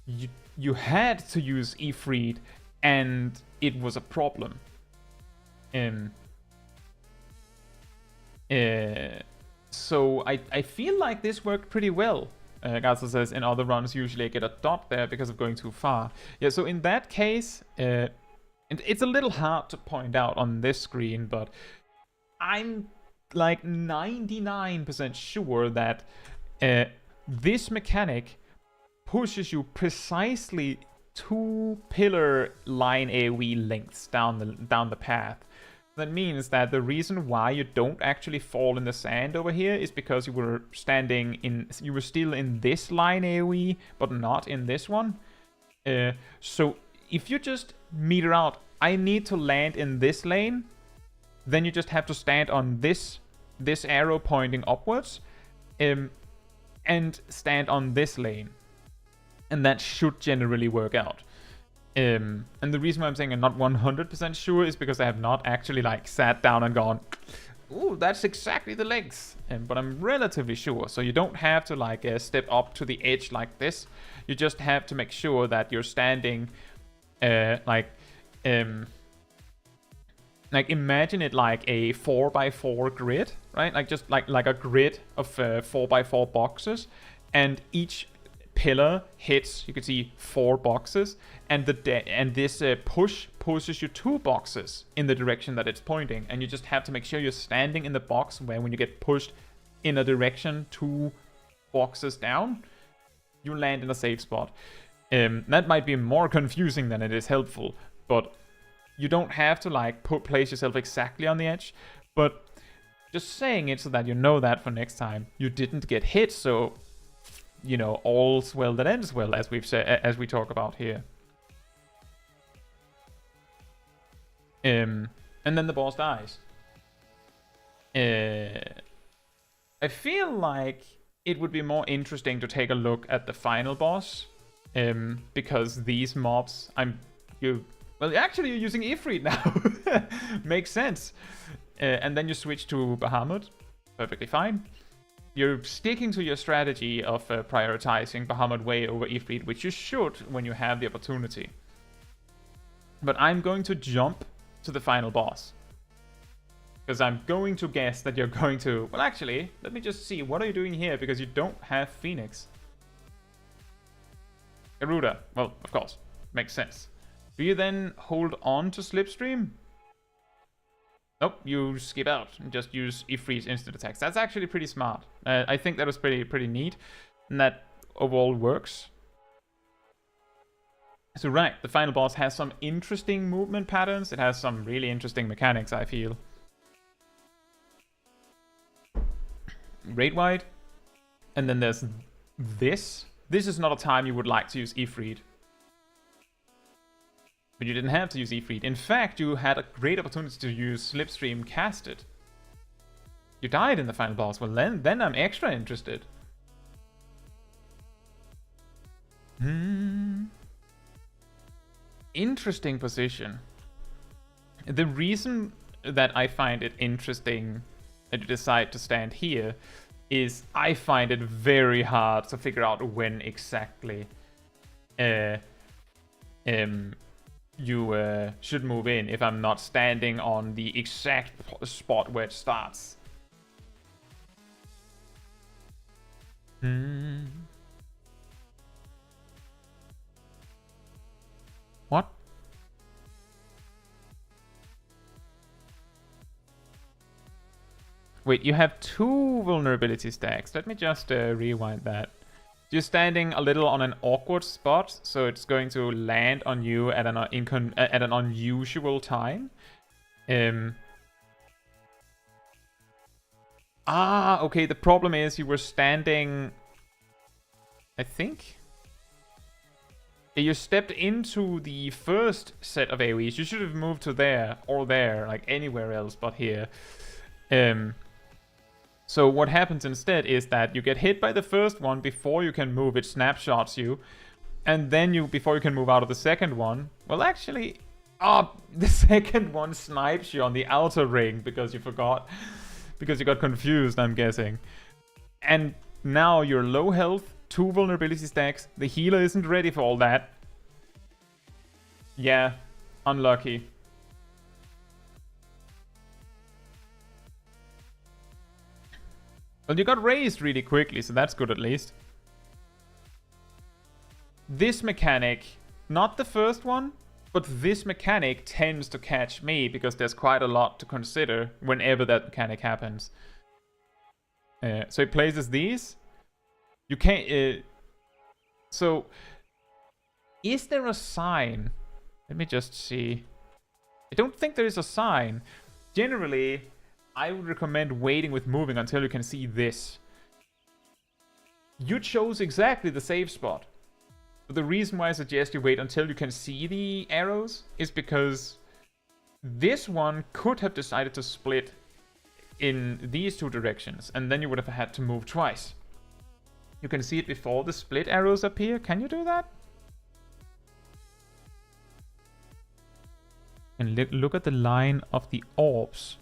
A: you had to use Ifrit and it was a problem. So I feel like this worked pretty well. Gaza says, in other runs usually I get a dot there because of going too far. Yeah, so in that case, and it's a little hard to point out on this screen, but I'm like 99% sure that this mechanic pushes you precisely 2 pillar line AoE lengths down the path. That means that the reason why you don't actually fall in the sand over here is because you were still in this line AoE, but not in this one. So if you just meter out, I need to land in this lane, then you just have to stand on this arrow pointing upwards, and stand on this lane. And that should generally work out. And the reason why I'm saying I'm not 100% sure is because I have not actually like sat down and gone, ooh, that's exactly the length. But I'm relatively sure. So you don't have to like step up to the edge like this. You just have to make sure that you're standing like imagine it like a 4x4 grid, right? Like just like a grid of 4x4 boxes, and each pillar hits, you can see 4 boxes, and this push pushes you 2 boxes in the direction that it's pointing, and you just have to make sure you're standing in the box where when you get pushed in a direction 2 boxes down, you land in a safe spot. That might be more confusing than it is helpful, but you don't have to like place yourself exactly on the edge, but just saying it so that you know that for next time you didn't get hit, so you know, all's well that ends well, as we've said, as we talk about here. And then the boss dies. I feel like it would be more interesting to take a look at the final boss, because these mobs, well, actually you're using Ifrit now. Makes sense. And then you switch to Bahamut. Perfectly fine. You're sticking to your strategy of prioritizing Bahamut way over Ifrit, which you should when you have the opportunity. But I'm going to jump to the final boss, because I'm going to guess that you're going to... Well, actually, let me just see. What are you doing here? Because you don't have Phoenix. Garuda. Well, of course. Makes sense. Do you then hold on to Slipstream? Oh, you skip out and just use Ifrit's instant attacks. That's actually pretty smart. I think that was pretty neat, and that overall works. So right, the final boss has some interesting movement patterns. It has some really interesting mechanics, I feel. Great White. And then there's this. This is not a time you would like to use Ifrit. But you didn't have to use Ifrit. In fact, you had a great opportunity to use Slipstream Casted. You died in the final boss. Well, then I'm extra interested. Interesting position. The reason that I find it interesting that you decide to stand here is I find it very hard to figure out when exactly you should move in if I'm not standing on the exact spot where it starts. What? Wait, you have 2 vulnerability stacks. Let me just rewind that. You're standing a little on an awkward spot, so it's going to land on you at an unusual time. Okay, the problem is you were standing... I think... You stepped into the first set of AoEs. You should have moved to there, or there, like anywhere else but here. So what happens instead is that you get hit by the first one before you can move, it snapshots you. And then before you can move out of the second one, well actually, the second one snipes you on the outer ring because you forgot, because you got confused, I'm guessing. And now you're low health, 2 vulnerability stacks, the healer isn't ready for all that. Yeah, unlucky. Well, you got raised really quickly, so that's good at least. This mechanic, not the first one, but this mechanic tends to catch me because there's quite a lot to consider whenever that mechanic happens. So it places these. You can't... so, is there a sign? Let me just see. I don't think there is a sign. Generally... I would recommend waiting with moving until you can see this. You chose exactly the safe spot. But the reason why I suggest you wait until you can see the arrows is because this one could have decided to split in these 2 directions, and then you would have had to move twice. You can see it before the split arrows appear. Can you do that? And look at the line of the orbs.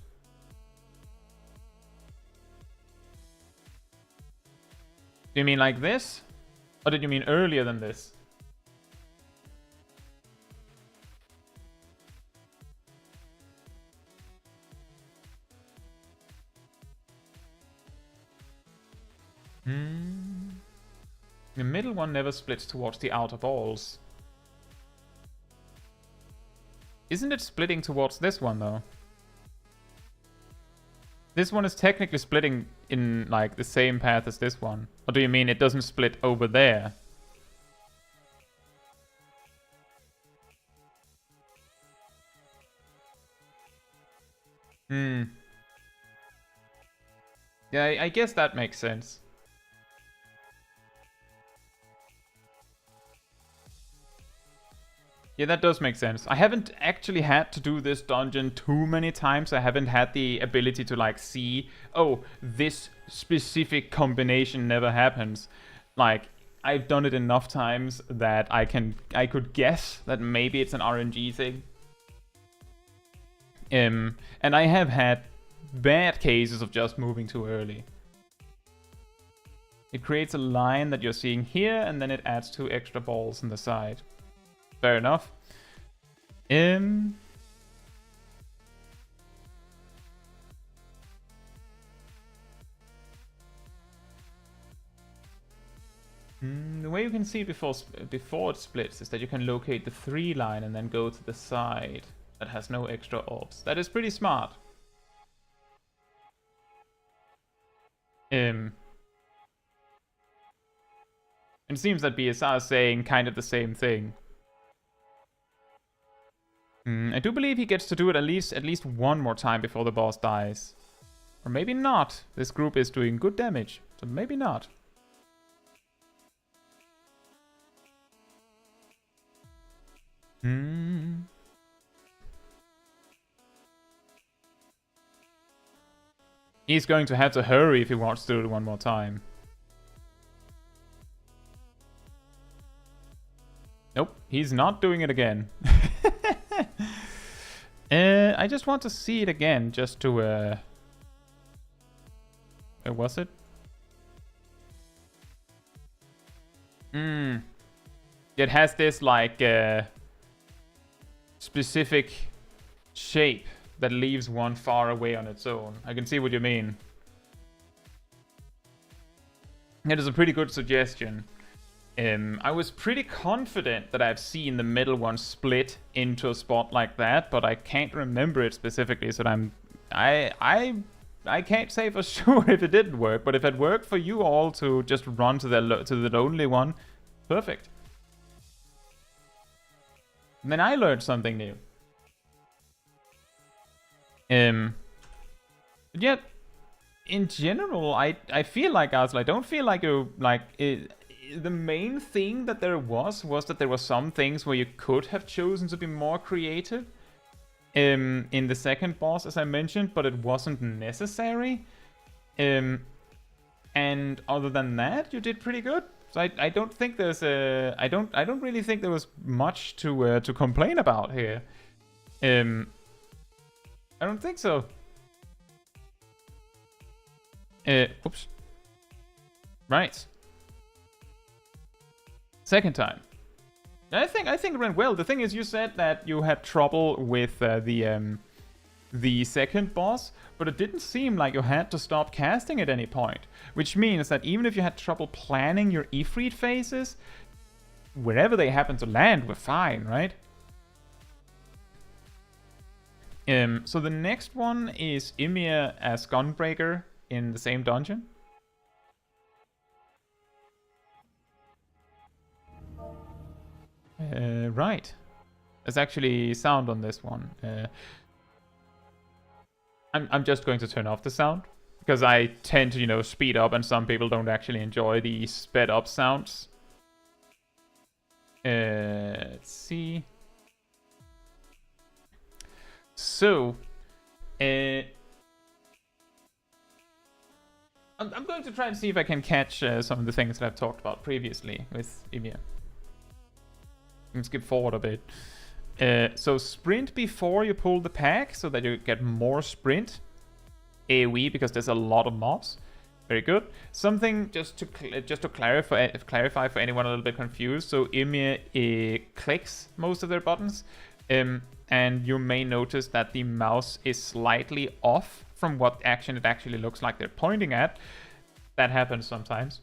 A: Do you mean like this? Or did you mean earlier than this? The middle one never splits towards the outer balls. Isn't it splitting towards this one, though? This one is technically splitting in, like, the same path as this one. Or do you mean it doesn't split over there? Yeah, I guess that makes sense. Yeah, that does make sense. I haven't actually had to do this dungeon too many times. I haven't had the ability to, like, see, oh, this specific combination never happens. Like, I've done it enough times that I could guess that maybe it's an RNG thing. And I have had bad cases of just moving too early. It creates a line that you're seeing here, and then it adds 2 extra balls on the side. Fair enough. The way you can see before it splits is that you can locate the 3 line and then go to the side that has no extra orbs. That is pretty smart. It seems that BSR is saying kind of the same thing. I do believe he gets to do it at least one more time before the boss dies. Or maybe not. This group is doing good damage, so maybe not. He's going to have to hurry if he wants to do it one more time. Nope, he's not doing it again. I just want to see it again, just to, where was it? It has this, like, specific shape that leaves one far away on its own. I can see what you mean. It is a pretty good suggestion. I was pretty confident that I've seen the middle one split into a spot like that, but I can't remember it specifically, so I can't say for sure if it didn't work, but if it worked for you all to just run to the lonely one, perfect. And then I learned something new. Yeah, in general, I feel like Asla, I don't feel like you the main thing that there was that there were some things where you could have chosen to be more creative in the second boss, as I mentioned, but it wasn't necessary. And other than that, you did pretty good. So I don't think there's I don't really think there was much to complain about here. I don't think so. Oops. Right. Second time. I think it went well. The thing is, you said that you had trouble with the second boss, but it didn't seem like you had to stop casting at any point. Which means that even if you had trouble planning your Ifrit phases, wherever they happen to land were fine, right? So the next one is Ymir as Gunbreaker in the same dungeon. Right. There's actually sound on this one. I'm just going to turn off the sound, because I tend to, you know, speed up, and some people don't actually enjoy the sped up sounds. Let's see. So, I'm going to try and see if I can catch some of the things that I've talked about previously with Ymir. Let's skip forward a bit. So sprint before you pull the pack, so that you get more sprint. AoE, because there's a lot of mobs. Very good. Something just to clarify for anyone a little bit confused. So Ymir clicks most of their buttons. And you may notice that the mouse is slightly off from what action it actually looks like they're pointing at. That happens sometimes.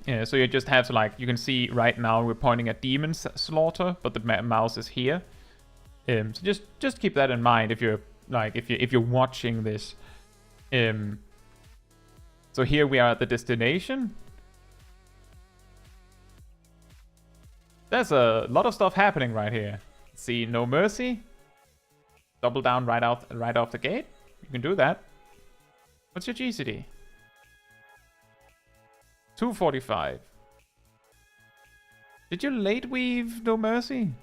A: Yeah, so you just have to, like, you can see right now we're pointing at Demon Slaughter, but the mouse is here. So just keep that in mind if you're if you're watching this. So here we are at the destination. There's a lot of stuff happening right here. See, No Mercy. Double down right off the gate. You can do that. What's your GCD? 245. Did you late weave No Mercy?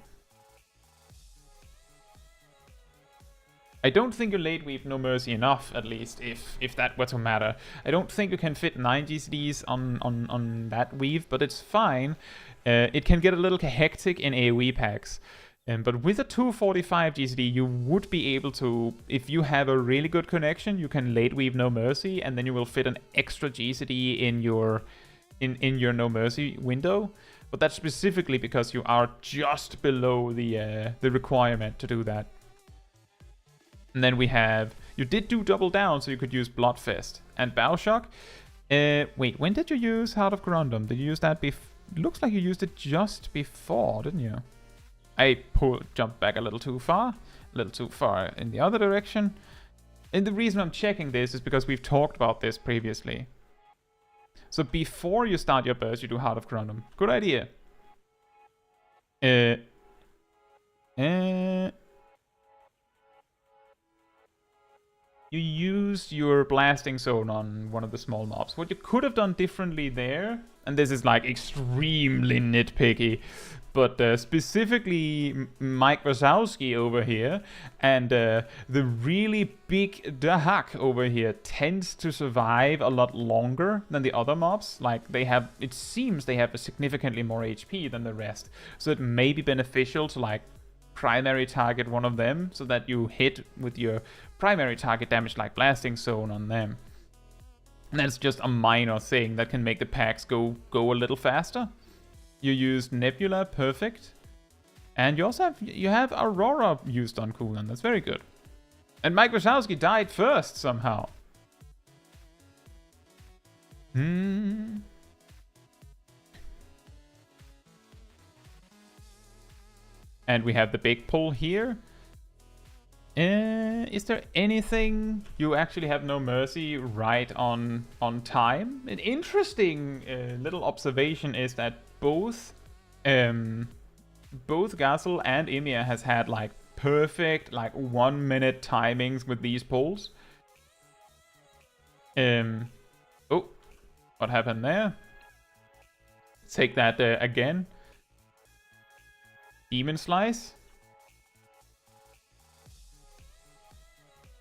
A: I don't think you late weave No Mercy enough, at least, if that were to matter. I don't think you can fit 9 GCDs on that weave, but it's fine. It can get a little hectic in AoE packs. But with a 245 GCD, you would be able to, if you have a really good connection, you can late weave No Mercy, and then you will fit an extra GCD in your No Mercy window. But that's specifically because you are just below the requirement to do that. And then we have, you did do double down, so you could use Bloodfest and Bowshock. Wait, when did you use Heart of Corundum? Did you use that looks like you used it just before, didn't you? I jumped back a little too far in the other direction. And the reason I'm checking this is because we've talked about this previously. So before you start your burst, you do Heart of Corundum. Good idea. You used your blasting zone on one of the small mobs. What you could have done differently there, and this is like extremely nitpicky, but specifically Mike Wazowski over here and the really big Dahak over here tends to survive a lot longer than the other mobs. Like it seems they have a significantly more HP than the rest. So it may be beneficial to like primary target one of them so that you hit with your primary target damage like blasting zone on them. And that's just a minor thing that can make the packs go a little faster. You used Nebula, perfect. And you also have Aurora used on cooldown, that's very good. And Mike Wazowski died first somehow. And we have the big pull here. Is there anything? You actually have no mercy right on time. An interesting little observation is that both Gazel and Ymir has had like perfect like 1 minute timings with these pulls. Oh, what happened there? Take that again. Demon Slice.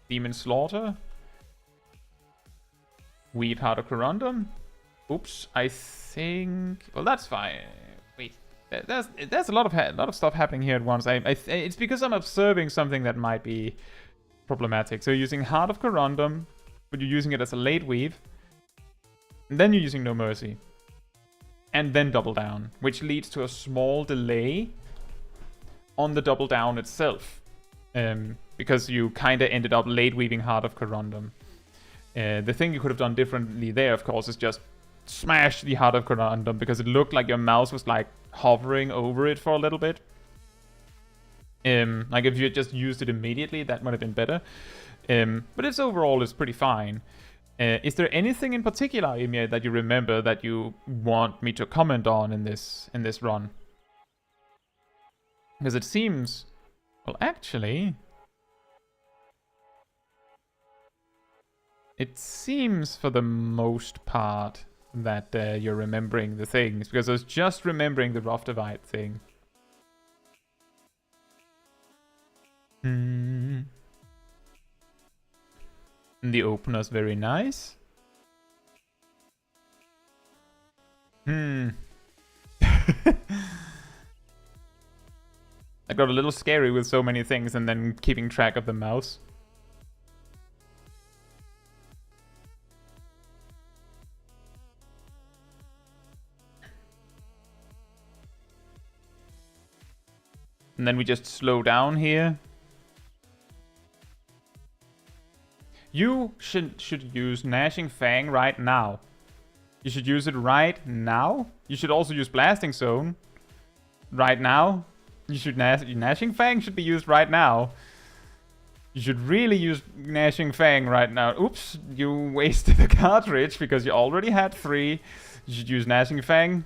A: Demon Slaughter. Weave Heart of Corundum. Oops, I think... Well, that's fine. Wait, there's a lot of stuff happening here at once. It's because I'm observing something that might be problematic. So you're using Heart of Corundum, but you're using it as a late weave. And then you're using No Mercy. And then Double Down, which leads to a small delay on the Double Down itself. Because you kind of ended up late weaving Heart of Corundum. The thing you could have done differently there, of course, is just smash the Heart of Corundum, because it looked like your mouse was like hovering over it for a little bit. Like if you had just used it immediately, that might have been better. But it's overall is pretty fine. Is there anything in particular, Ymir, that you remember that you want me to comment on in this run? Because it seems... Well, actually... It seems, for the most part, that you're remembering the things, because I was just remembering the Rough Divide thing. And the opener's very nice. I got a little scary with so many things and then keeping track of the mouse. And then we just slow down here. You should use Gnashing Fang right now. You should use it right now. You should also use Blasting Zone right now. You should Gnashing Fang should be used right now. You should really use Gnashing Fang right now. Oops, you wasted the cartridge because you already had 3. You should use Gnashing Fang.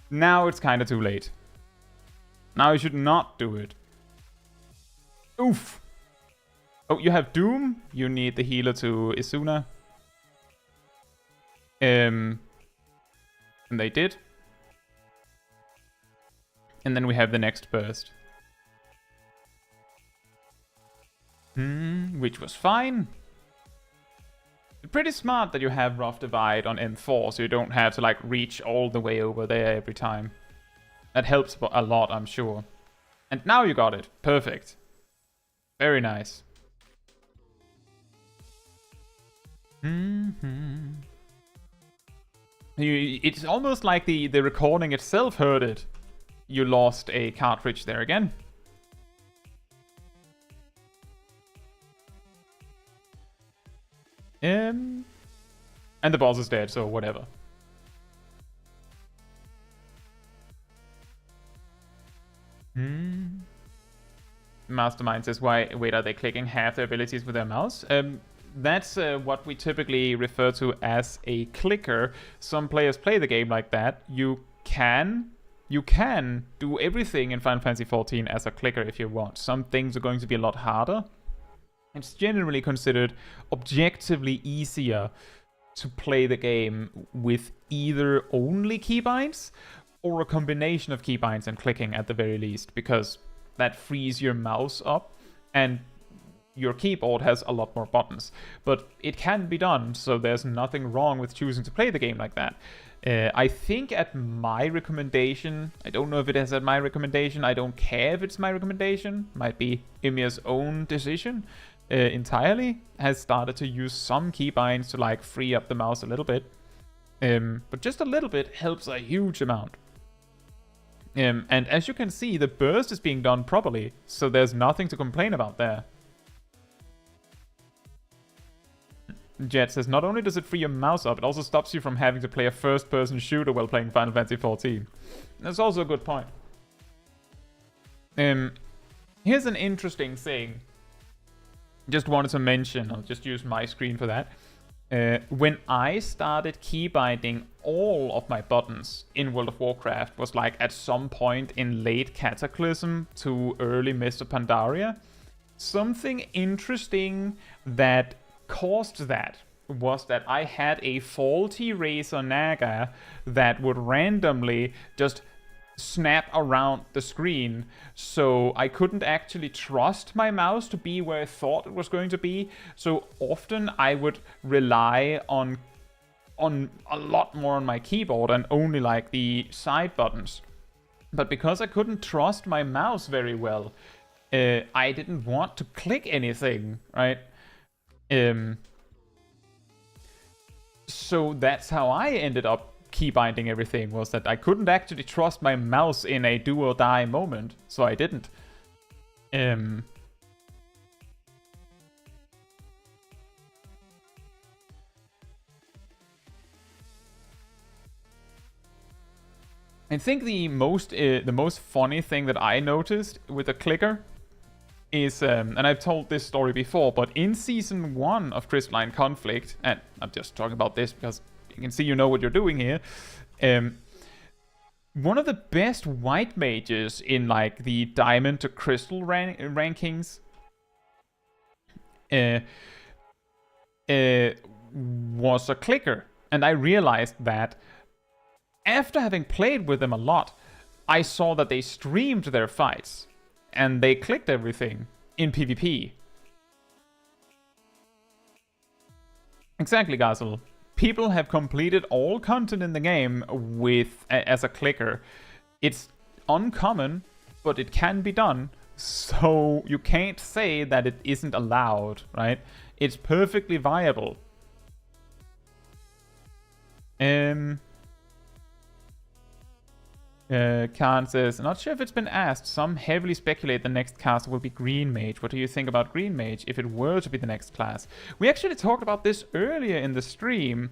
A: Now it's kind of too late. Now you should not do it. Oof. Oh, you have Doom. You need the healer to Isuna. And they did. And then we have the next burst. Which was fine. Pretty smart that you have Rough Divide on M4, so you don't have to like reach all the way over there every time. That helps a lot, I'm sure. And now you got it. Perfect. Very nice. It's almost like the recording itself heard it. You lost a cartridge there again. And the boss is dead, so whatever. Mastermind says, wait, are they clicking half their abilities with their mouse? That's what we typically refer to as a clicker. Some players play the game like that. You can do everything in Final Fantasy XIV as a clicker if you want. Some things are going to be a lot harder. It's generally considered objectively easier to play the game with either only keybinds or a combination of keybinds and clicking at the very least, because that frees your mouse up and your keyboard has a lot more buttons. But it can be done, so there's nothing wrong with choosing to play the game like that. I think at my recommendation, I don't know if it is at my recommendation, I don't care if it's my recommendation, might be Emia's own decision entirely, has started to use some keybinds to like free up the mouse a little bit. But just a little bit helps a huge amount. And as you can see, the burst is being done properly, so there's nothing to complain about there. Jet says, not only does it free your mouse up, it also stops you from having to play a first-person shooter while playing Final Fantasy XIV. That's also a good point. Here's an interesting thing. Just wanted to mention, I'll just use my screen for that. When I started keybinding all of my buttons in World of Warcraft was like at some point in late Cataclysm to early Mist of Pandaria. Something interesting that caused that was that I had a faulty Razor Naga that would randomly just snap around the screen, so I couldn't actually trust my mouse to be where I thought it was going to be. So often I would rely on a lot more on my keyboard and only like the side buttons. But because I couldn't trust my mouse very well, I didn't want to click anything, right? So that's how I ended up keybinding everything, was that I couldn't actually trust my mouse in a do or die moment, so I didn't. I think the most funny thing that I noticed with the clicker is, and I've told this story before, but in Season 1 of Crystalline Conflict, and I'm just talking about this because you can see you know what you're doing here, one of the best white mages in like the Diamond to Crystal rankings was a clicker, and I realized that after having played with them a lot, I saw that they streamed their fights and they clicked everything in PvP. Exactly, Gazel. People have completed all content in the game with as a clicker. It's uncommon, but it can be done, so you can't say that it isn't allowed, right? It's perfectly viable. Khan says, not sure if it's been asked. Some heavily speculate the next cast will be Green Mage. What do you think about Green Mage if it were to be the next class? We actually talked about this earlier in the stream.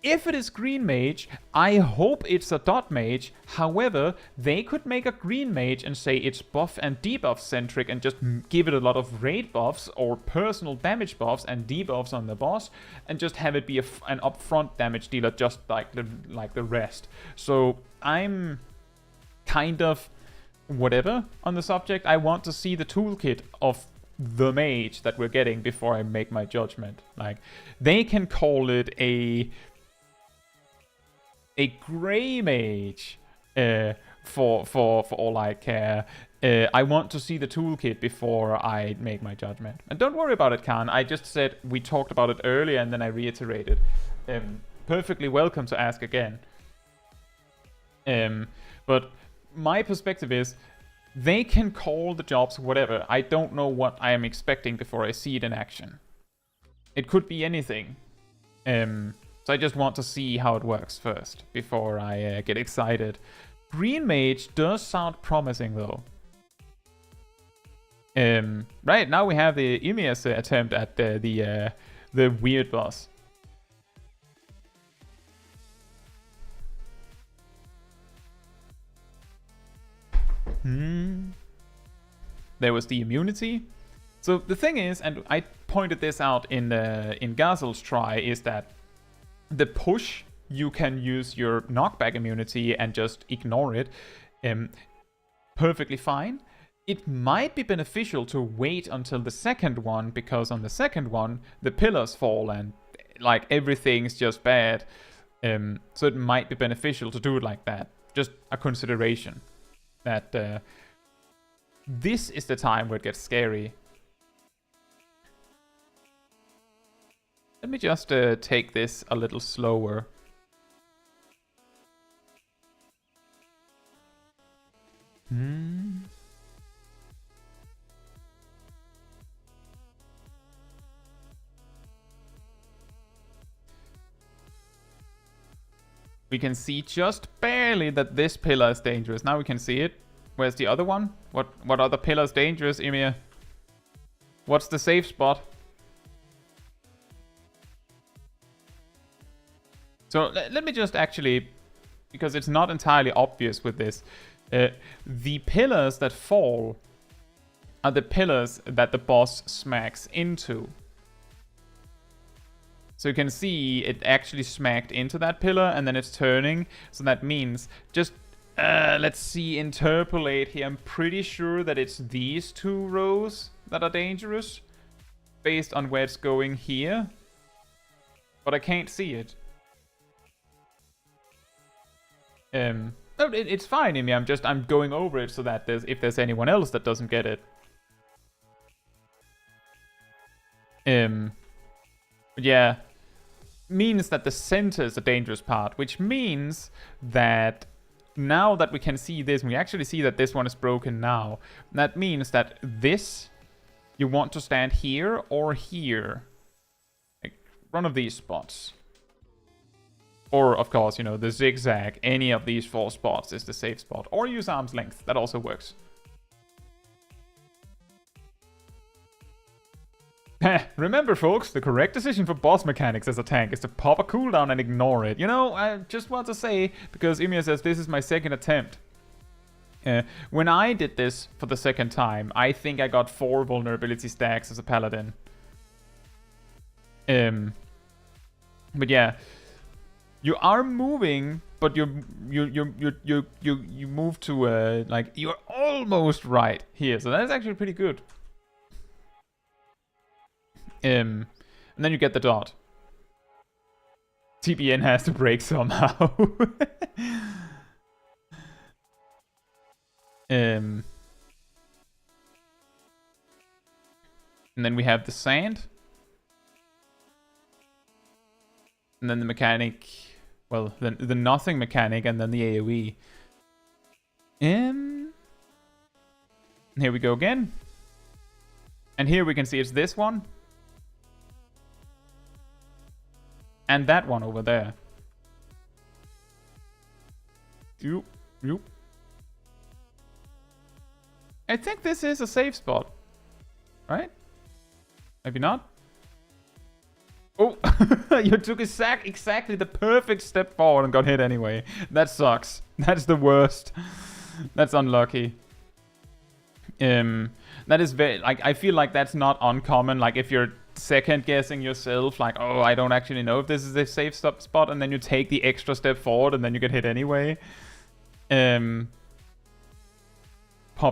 A: If it is Green Mage, I hope it's a dot mage. However, they could make a Green Mage and say it's buff and debuff centric and just give it a lot of raid buffs or personal damage buffs and debuffs on the boss, and just have it be an upfront damage dealer just like the rest. So I'm kind of whatever on the subject. I want to see the toolkit of the mage that we're getting before I make my judgment. Like, they can call it a grey mage for all I care. I want to see the toolkit before I make my judgment. And don't worry about it, Khan. I just said we talked about it earlier and then I reiterated. Perfectly welcome to ask again. But my perspective is, they can call the jobs whatever. I don't know what I am expecting before I see it in action. It could be anything. So I just want to see how it works first before I get excited. Green Mage does sound promising though. Right, now we have the Emia's attempt at the weird boss. there was the immunity. So the thing is, and I pointed this out in Gazel's try, is that the push, you can use your knockback immunity and just ignore it perfectly fine. It might be beneficial to wait until the second one, because on the second one, the pillars fall and like everything's just bad. So it might be beneficial to do it like that. Just a consideration that this is the time where it gets scary. Let me just take this a little slower. We can see just barely that this pillar is dangerous. Now we can see it. Where's the other one? What other pillar is dangerous, Ymir? What's the safe spot? So let me just actually, because it's not entirely obvious with this, the pillars that fall are the pillars that the boss smacks into. So you can see it actually smacked into that pillar and then it's turning. So that means just, let's see, interpolate here. I'm pretty sure that it's these two rows that are dangerous based on where it's going here. But I can't see it. No, it's fine, Imi. I'm going over it so that if there's anyone else that doesn't get it. But yeah, means that the center is the dangerous part, which means that now that we can see this, we actually see that this one is broken now. That means that this, you want to stand here or here. Like one of these spots. Or, of course, you know, the zigzag, any of these 4 spots is the safe spot. Or use arm's length, that also works. Remember, folks, the correct decision for boss mechanics as a tank is to pop a cooldown and ignore it. You know, I just want to say, because Ymir says this is my second attempt. When I did this for the second time, I think I got 4 vulnerability stacks as a paladin. But yeah, you are moving, but you move to like you're almost right here, so that is actually pretty good. And then you get the dot. TBN has to break somehow. And then we have the sand. And then the mechanic, well, the nothing mechanic, and then the AoE. Here we go again. And here we can see it's this one. And that one over there. Yoop, yoop. I think this is a safe spot. Right? Maybe not? Oh, you took exactly the perfect step forward and got hit anyway. That sucks. That's the worst. That's unlucky. That is very, like, I feel like that's not uncommon. Like, if you're second guessing yourself, like, oh, I don't actually know if this is a safe spot, and then you take the extra step forward and then you get hit anyway. Pop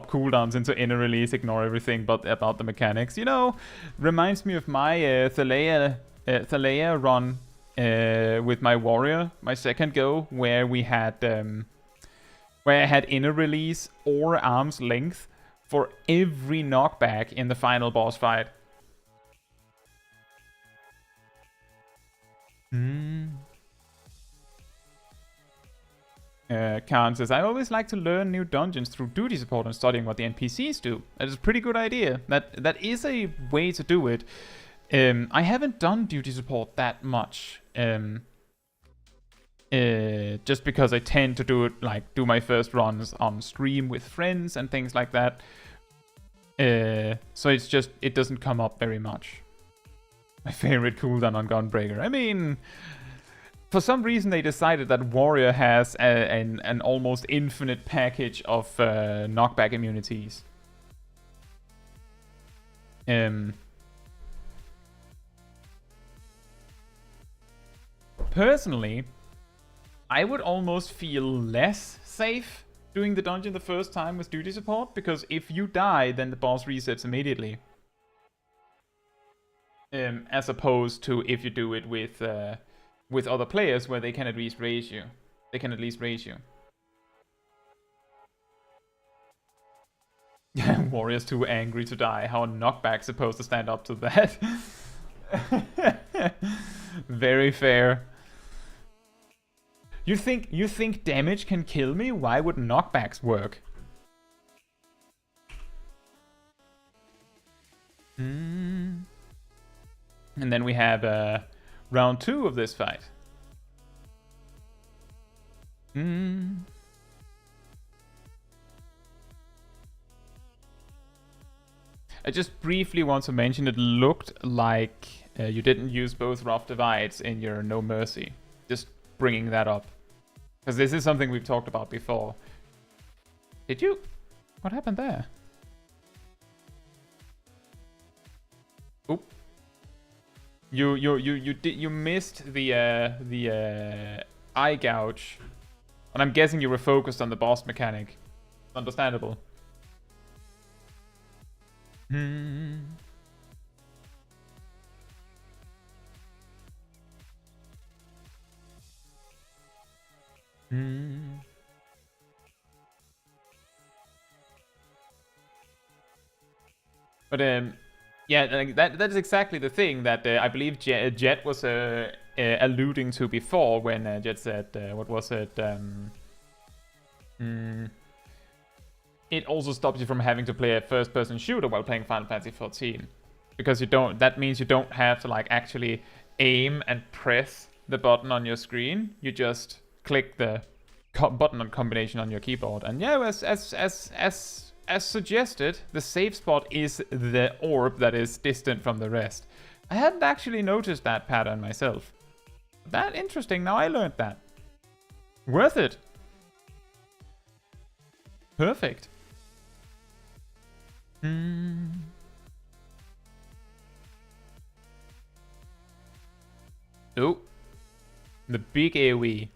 A: cooldowns into inner release, ignore everything but about the mechanics. You know, reminds me of my Thalea run with my warrior, my second go, where we had where I had inner release or arm's length for every knockback in the final boss fight. Khan says, I always like to learn new dungeons through duty support and studying what the NPCs do. That is a pretty good idea. That is a way to do it. I haven't done duty support that much. Just because I tend to do it, like, do my first runs on stream with friends and things like that. So it's just, it doesn't come up very much. My favorite cooldown on Gunbreaker. I mean, for some reason they decided that Warrior has an almost infinite package of knockback immunities. Personally, I would almost feel less safe doing the dungeon the first time with duty support, because if you die, then the boss resets immediately. As opposed to if you do it with other players, where they can at least raise you. Warrior's too angry to die. How a knockback supposed to stand up to that? Very fair. You think damage can kill me? Why would knockbacks work? And then we have round 2 of this fight. I just briefly want to mention it looked like you didn't use both rough divides in your No Mercy. Just bringing that up. Because this is something we've talked about before. Did you? What happened there? Oop. You missed the eye gouge. And I'm guessing you were focused on the boss mechanic. Understandable. But yeah, that is exactly the thing that I believe Jet was alluding to before when Jet said, what was it? It also stops you from having to play a first-person shooter while playing Final Fantasy XIV, because you don't. That means you don't have to like actually aim and press the button on your screen. You just click the button combination on your keyboard, and yeah, as suggested, the save spot is the orb that is distant from the rest. I hadn't actually noticed that pattern myself. That interesting. Now I learned that. Worth it. Perfect. Oh, the big AoE.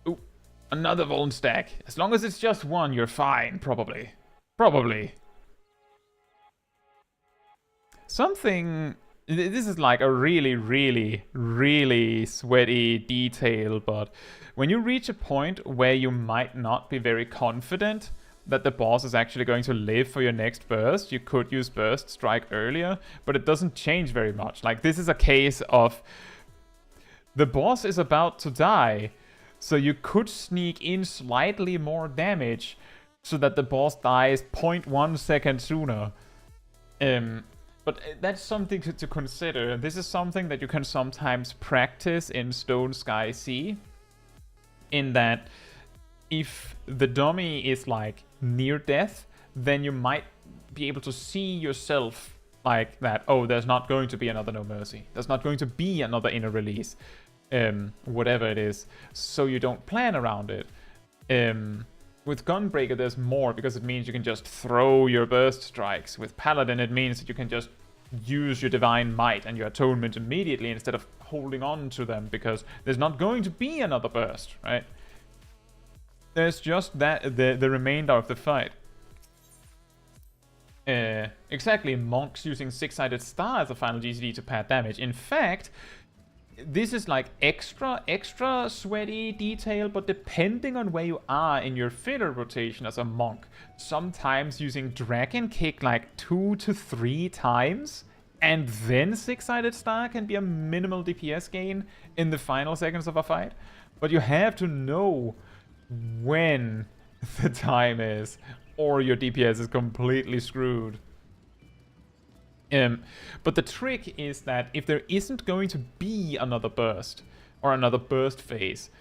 A: Oh, another Vuln stack. As long as it's just one, you're fine, probably. Something... This is like a really sweaty detail, but when you reach a point where you might not be very confident that the boss is actually going to live for your next burst, you could use Burst Strike earlier, but it doesn't change very much. Like, this is a case of the boss is about to die, so you could sneak in slightly more damage so that the boss dies 0.1 second sooner. But that's something to consider. This is something that you can sometimes practice in Stone Sky Sea, in that if the dummy is like near death, then you might be able to see yourself like that. Oh, there's not going to be another No Mercy. There's not going to be another inner release. Whatever it is. So you don't plan around it. With Gunbreaker, there's more, because it means you can just throw your burst strikes. With Paladin, it means that you can just use your Divine Might and your Atonement immediately instead of holding on to them, because there's not going to be another burst, right? There's just that the remainder of the fight. Exactly, monks using Six-Sided Star as a final GCD to pad damage. In fact, this is like extra sweaty detail, but depending on where you are in your filler rotation as a monk, sometimes using Dragon Kick like 2 to 3 times and then Six-Sided Star can be a minimal DPS gain in the final seconds of a fight. But you have to know when the time is, or your DPS is completely screwed. But the trick is that if there isn't going to be another burst or another burst phase,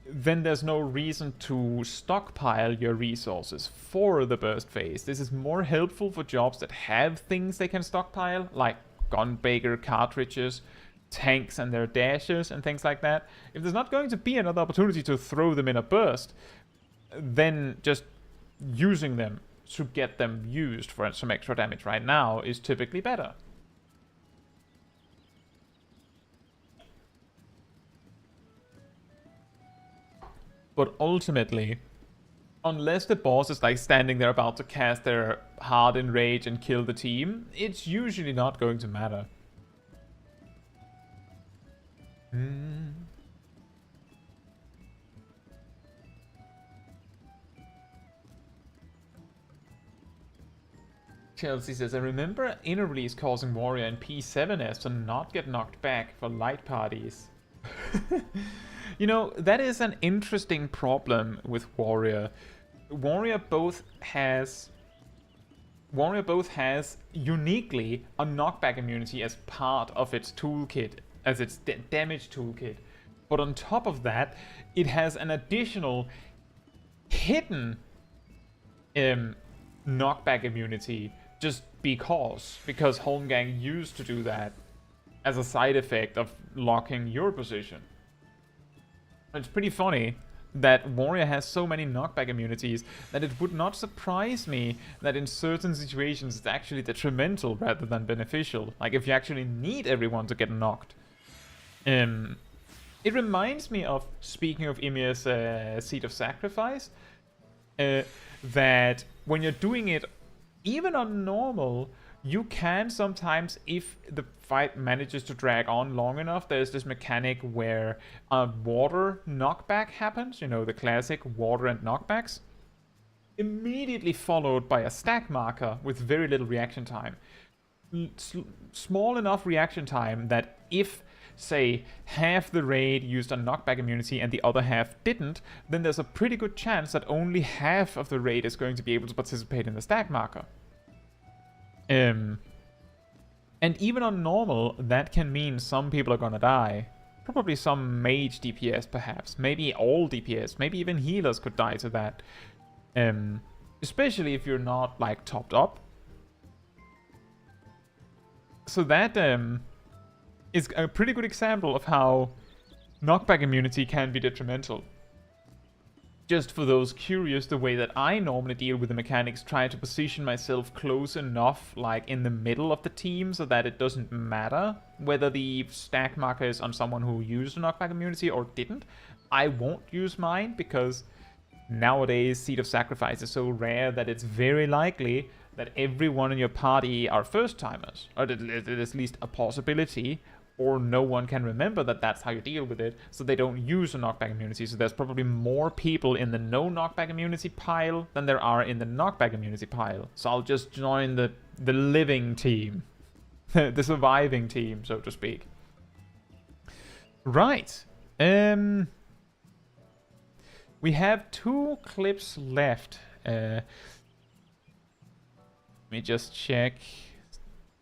A: then there's no reason to stockpile your resources for the burst phase. This is more helpful for jobs that have things they can stockpile, like Gunbreaker cartridges, tanks and their dashes and things like that. If there's not going to be another opportunity to throw them in a burst, then just using them to get them used for some extra damage right now is typically better. But ultimately, unless the boss is like standing there about to cast their Heart in Rage and kill the team, it's usually not going to matter. Chelsea says, I remember inner release causing Warrior and P7S to not get knocked back for light parties. You know, that is an interesting problem with Warrior. Warrior both has uniquely a knockback immunity as part of its toolkit, as its damage toolkit. But on top of that, it has an additional hidden knockback immunity just because Holmgang used to do that as a side effect of locking your position. It's pretty funny that Warrior has so many knockback immunities that it would not surprise me that in certain situations it's actually detrimental rather than beneficial. Like if you actually need everyone to get knocked. It reminds me of, speaking of Ymir's Seed of Sacrifice, that when you're doing it even on normal, you can sometimes, if the fight manages to drag on long enough, there's this mechanic where a water knockback happens, you know, the classic water and knockbacks, immediately followed by a stack marker with very little reaction time. Small enough reaction time that if, say, half the raid used a knockback immunity and the other half didn't, then there's a pretty good chance that only half of the raid is going to be able to participate in the stack marker. And even on normal, that can mean some people are gonna die. Probably some mage DPS, perhaps. Maybe all DPS. Maybe even healers could die to that. Especially if you're not, like, topped up. So that is a pretty good example of how knockback immunity can be detrimental. Just for those curious, the way that I normally deal with the mechanics, try to position myself close enough, like in the middle of the team, so that it doesn't matter whether the stack marker is on someone who used a knockback immunity or didn't. I won't use mine because nowadays Seed of Sacrifice is so rare that it's very likely that everyone in your party are first-timers, or at least a possibility, or no one can remember that that's how you deal with it, so they don't use a knockback immunity. So there's probably more people in the no knockback immunity pile than there are in the knockback immunity pile. So I'll just join the living team, the surviving team, so to speak. Right. We have 2 clips left. Let me just check.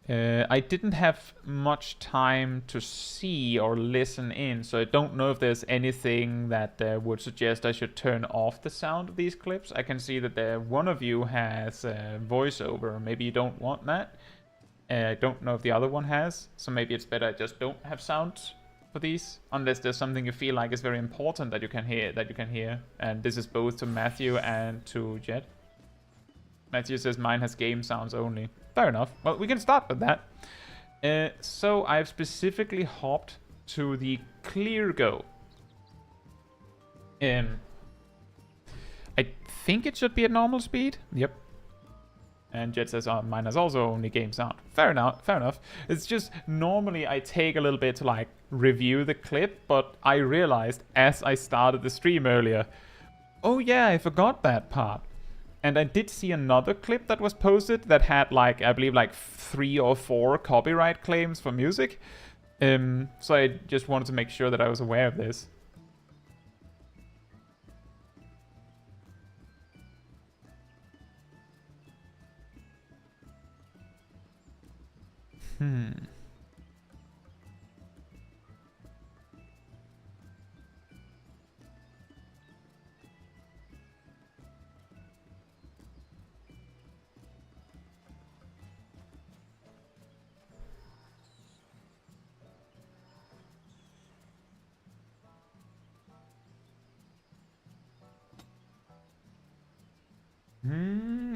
A: I didn't have much time to see or listen in, so I don't know if there's anything that would suggest I should turn off the sound of these clips. I can see that one of you has voiceover. Maybe you don't want that. I don't know if the other one has, so maybe it's better I just don't have sound for these, unless there's something you feel like is very important that you can hear. And this is both to Matthew and to Jet. Matthew says mine has game sounds only. Fair enough. Well, we can start with that. So I've specifically hopped to the clear go. I think it should be at normal speed. Yep. And Jet says, oh, mine has also only game sound. Fair enough, fair enough. It's just, normally I take a little bit to, like, review the clip, but I realized as I started the stream earlier, oh yeah, I forgot that part. And I did see another clip that was posted that had, like, I believe, like 3 or 4 copyright claims for music. So I just wanted to make sure that I was aware of this.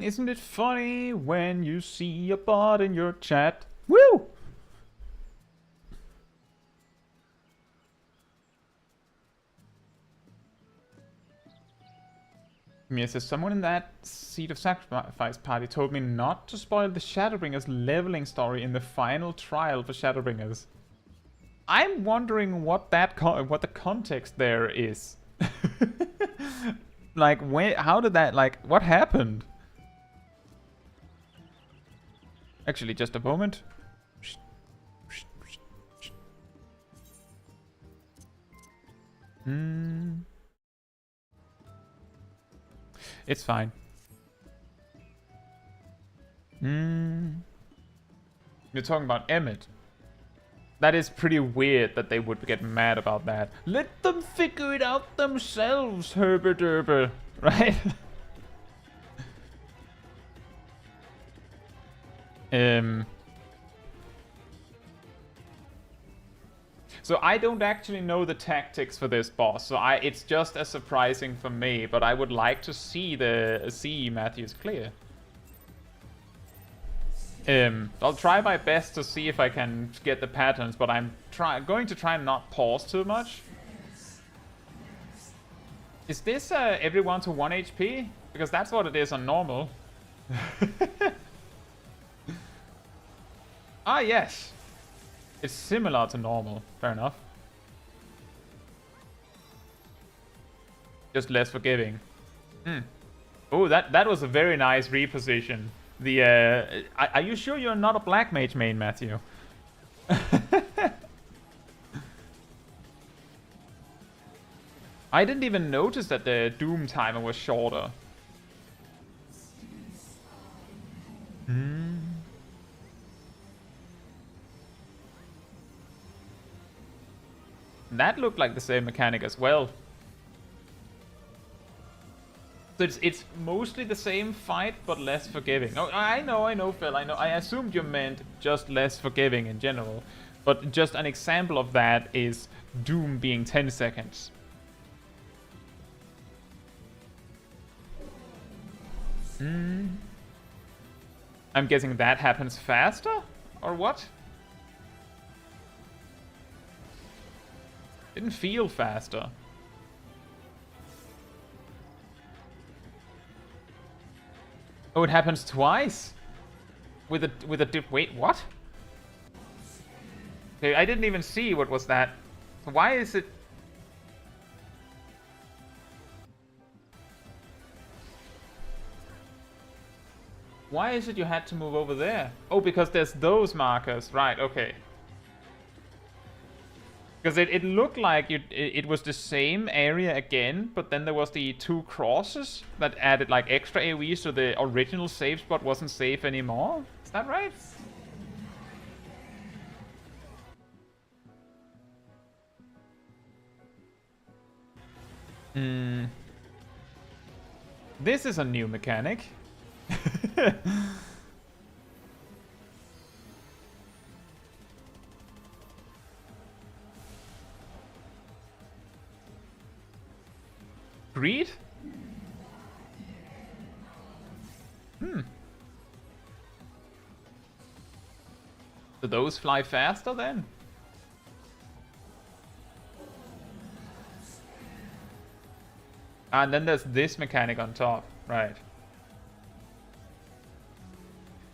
A: Isn't it funny when you see a bot in your chat? Woo! Mia says, someone in that Seed of Sacrifice party told me not to spoil the Shadowbringers leveling story in the final trial for Shadowbringers. I'm wondering what what the context there is. Like, how did that, like, what happened? Actually, just a moment. It's fine. You're talking about Emmett. That is pretty weird that they would get mad about that. Let them figure it out themselves, Herbert Derber. Right? So I don't actually know the tactics for this boss, so it's just as surprising for me, but I would like to see Matthew's clear. I'll try my best to see if I can get the patterns, but I'm going to try and not pause too much. Is this everyone to 1 HP? Because that's what it is on normal. Ah, yes. It's similar to normal. Fair enough. Just less forgiving. Oh, that was a very nice reposition. Are you sure you're not a Black Mage main, Matthew? I didn't even notice that the Doom timer was shorter. That looked like the same mechanic as well. So it's mostly the same fight, but less forgiving. Oh, I know, Phil, I know. I assumed you meant just less forgiving in general. But just an example of that is Doom being 10 seconds. I'm guessing that happens faster? Or what? Didn't feel faster. Oh, it happens twice? With a dip. Wait, what? Okay, I didn't even see what was that. So why is it... Why is it you had to move over there? Oh, because there's those markers. Right, okay. Because it looked like it was the same area again, but then there was the 2 crosses that added like extra AoE, so the original save spot wasn't safe anymore. Is that right? This is a new mechanic. Greed? Do those fly faster then? And then there's this mechanic on top, right?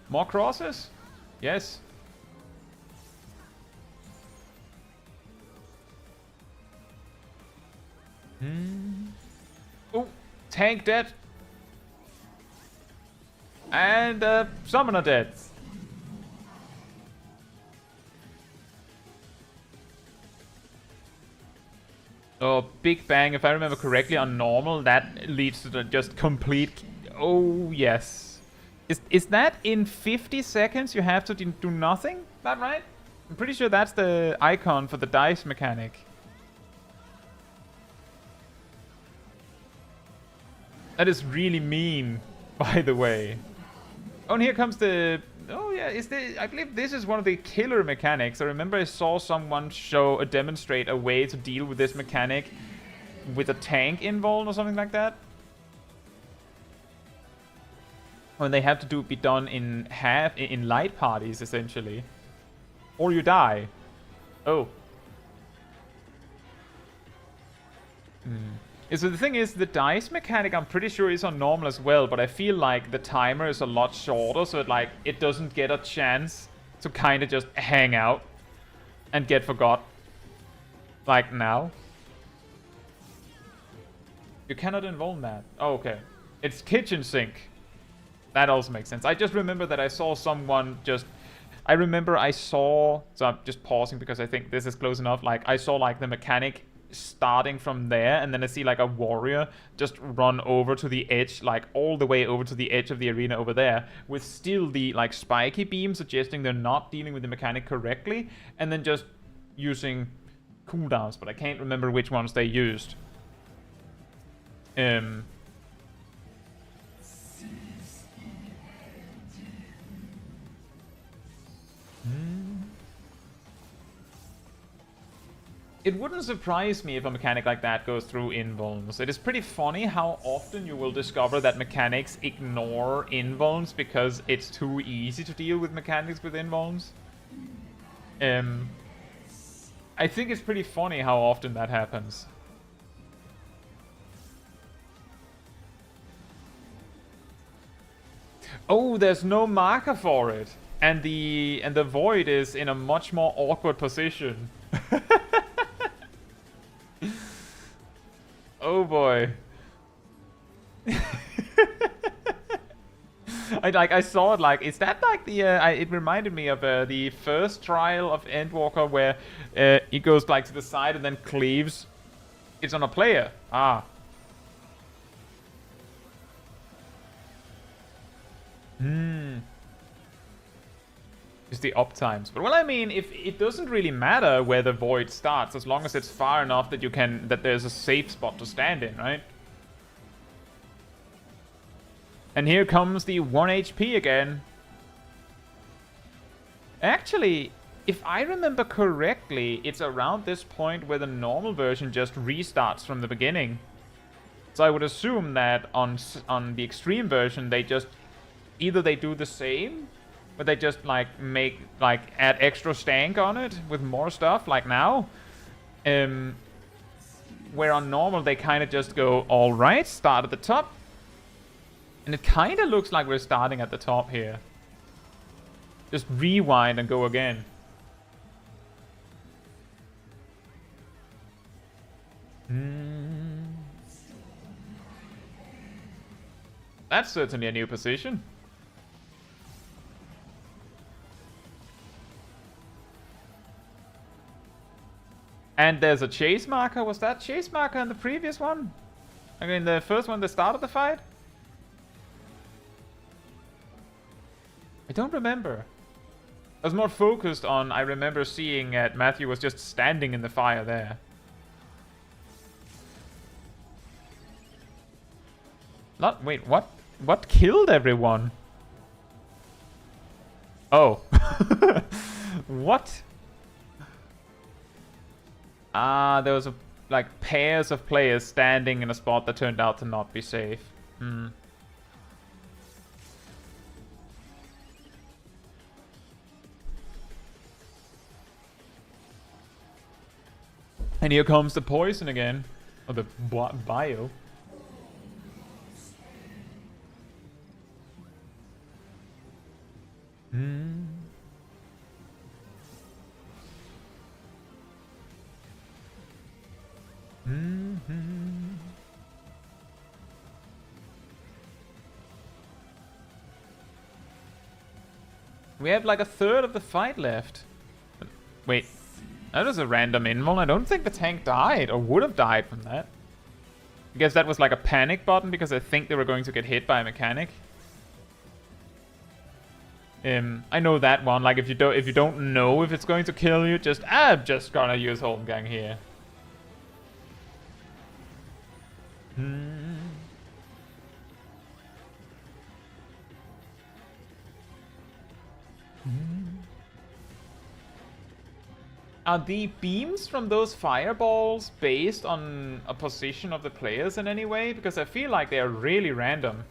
A: More crosses? Yes. Oh, tank dead. And summoner dead. Oh, Big Bang, if I remember correctly, on normal, that leads to the just complete... Oh, yes. Is that in 50 seconds you have to do nothing? Is that right? I'm pretty sure that's the icon for the dice mechanic. That is really mean, by the way. Oh, and here comes the... Oh, yeah, I believe this is one of the killer mechanics. I remember I saw someone demonstrate a way to deal with this mechanic with a tank involved or something like that. when they have to be done in in light parties essentially, or you die. Oh. So the thing is, the dice mechanic I'm pretty sure is on normal as well, but I feel like the timer is a lot shorter, so it doesn't get a chance to kind of just hang out and get forgot. Like now. You cannot involve that. Oh, okay. It's kitchen sink. That also makes sense. I just remember that I saw someone just... I remember I saw... So I'm just pausing because I think this is close enough. Like, I saw, like, the mechanic starting from there, and then I see, like, a warrior just run over to the edge, like, all the way over to the edge of the arena over there, with still the, like, spiky beam suggesting they're not dealing with the mechanic correctly, and then just using cooldowns, but I can't remember which ones they used. It wouldn't surprise me if a mechanic like that goes through invulns. It is pretty funny how often you will discover that mechanics ignore invulns because it's too easy to deal with mechanics with invulns. I think it's pretty funny how often that happens. Oh, there's no marker for it. And the void is in a much more awkward position. Oh boy. I saw it, like, is that like the it reminded me of the first trial of Endwalker where it goes like to the side and then cleaves. It's on a player. Ah. It's the up times. But well, I mean, if it doesn't really matter where the void starts, as long as it's far enough that that there's a safe spot to stand in, right? And here comes the 1 HP again. Actually, if I remember correctly, it's around this point where the normal version just restarts from the beginning. So I would assume that on the extreme version, they just either they do the same, but they just like add extra stank on it with more stuff like now. Where on normal they kind of just go, all right, start at the top. And it kind of looks like we're starting at the top here. Just rewind and go again. That's certainly a new position. And there's a chase marker. Was that chase marker in the previous one? I mean, the first one, the start of the fight? I don't remember. I was more focused on, I remember seeing that Matthew was just standing in the fire there. Wait, what? What killed everyone? Oh. What? There was like pairs of players standing in a spot that turned out to not be safe. And here comes the poison again. Or the bio. We have like a third of the fight left. Wait, that was a random invul. I don't think the tank died, or would have died from that. I guess that was like a panic button because I think they were going to get hit by a mechanic. I know that one. Like if you don't know if it's going to kill you, I'm just gonna use Holmgang here. Are the beams from those fireballs based on a position of the players in any way? Because I feel like they are really random.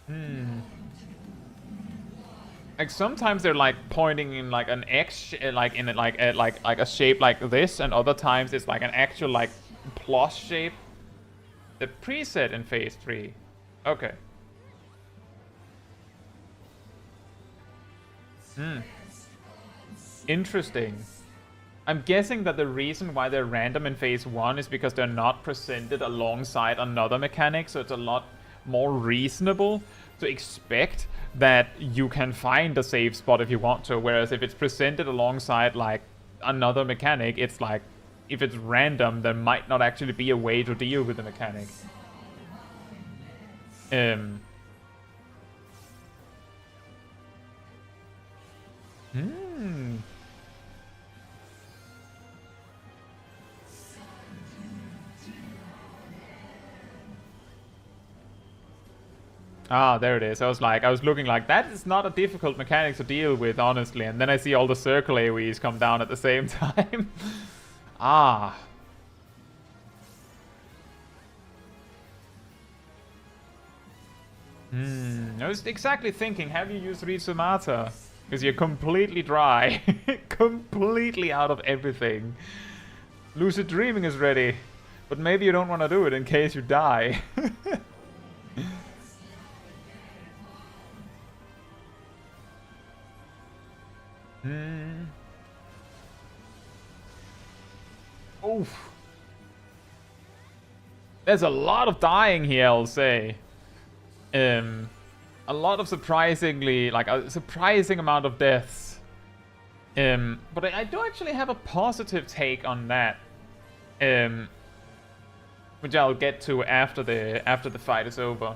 A: Hmm. Like sometimes they're like pointing in like an X, like in like a shape like this, and other times it's like an actual like plus shape. The preset in phase 3. Okay. Hmm. Interesting. I'm guessing that the reason why they're random in phase 1 is because they're not presented alongside another mechanic, so it's a lot more reasonable to expect that you can find a safe spot if you want to, whereas if it's presented alongside like another mechanic, it's like if it's random, there might not actually be a way to deal with the mechanic. Hmm. Ah, there it is. I was looking like, that is not a difficult mechanic to deal with, honestly. And then I see all the circle AoEs come down at the same time. Ah. I was exactly thinking, have you used Rizumata? Because you're completely dry. Completely out of everything. Lucid Dreaming is ready. But maybe you don't want to do it in case you die. Oof. There's a lot of dying here, I'll say. A lot of surprisingly, like a surprising amount of deaths. But I do actually have a positive take on that. Which I'll get to after the fight is over.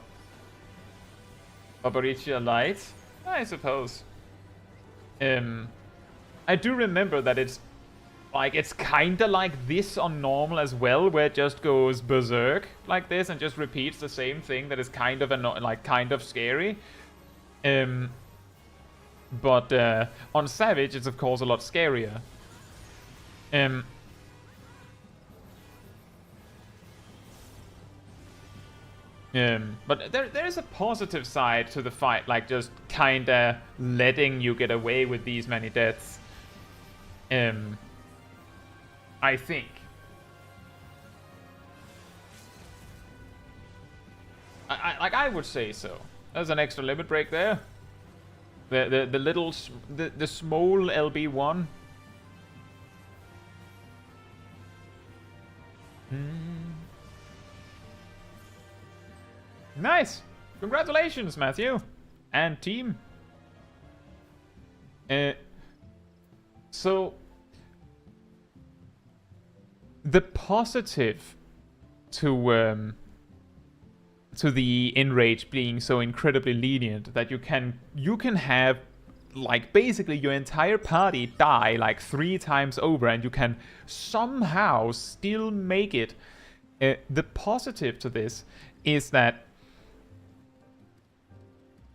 A: Barbaricia Light, I suppose. I do remember that it's kinda like this on normal as well, where it just goes berserk like this and just repeats the same thing that is kind of kind of scary. But on Savage, it's of course a lot scarier. But there's a positive side to the fight, like just kinda letting you get away with these many deaths. I think. I would say so. There's an extra limit break there. The small LB1. Nice! Congratulations, Matthew! And team. So the positive to the enrage being so incredibly lenient that you can have like basically your entire party die like 3 times over and you can somehow still make it. The positive to this is that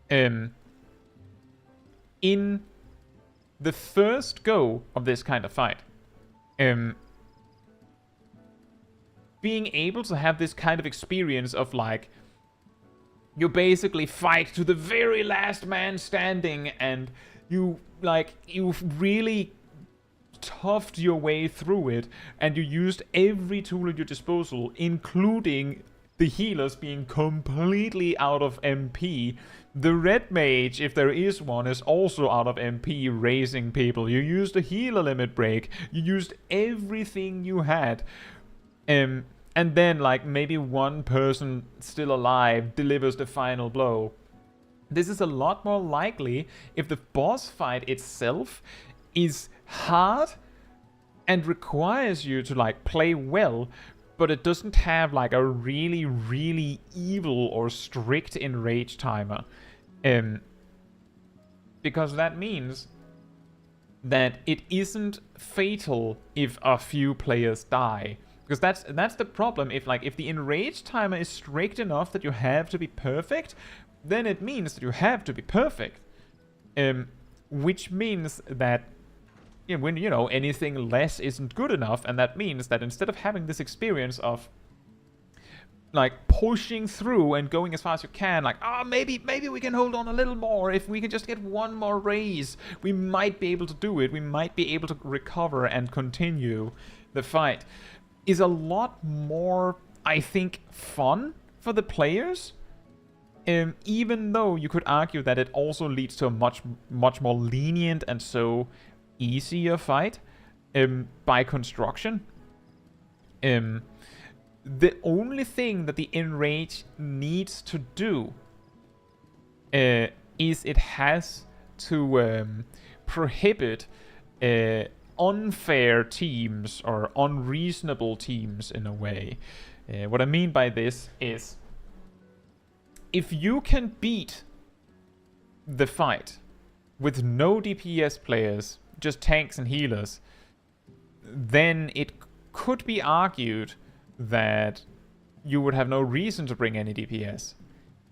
A: in the first go of this kind of fight, being able to have this kind of experience of like, you basically fight to the very last man standing and you've really toughed your way through it and you used every tool at your disposal, including the healers being completely out of MP. The red mage, if there is one, is also out of MP, raising people. You used a healer limit break. You used everything you had. And then, like, maybe one person still alive delivers the final blow. This is a lot more likely if the boss fight itself is hard and requires you to, like, play well, but it doesn't have, like, a really, really evil or strict enrage timer. Because that means that it isn't fatal if a few players die. Because that's the problem. If the enrage timer is strict enough that you have to be perfect, then it means that you have to be perfect. Which means that when anything less isn't good enough, and that means that instead of having this experience of like pushing through and going as fast as you can, like, maybe we can hold on a little more. If we can just get one more raise, we might be able to do it. We might be able to recover and continue the fight. Is a lot more, I think, fun for the players. Even though you could argue that it also leads to a much more lenient and so easier fight by construction. The only thing that the Enrage needs to do is it has to prohibit unfair teams or unreasonable teams in a way. What I mean by this is, if you can beat the fight with no DPS players, just tanks and healers, then it could be argued that you would have no reason to bring any DPS.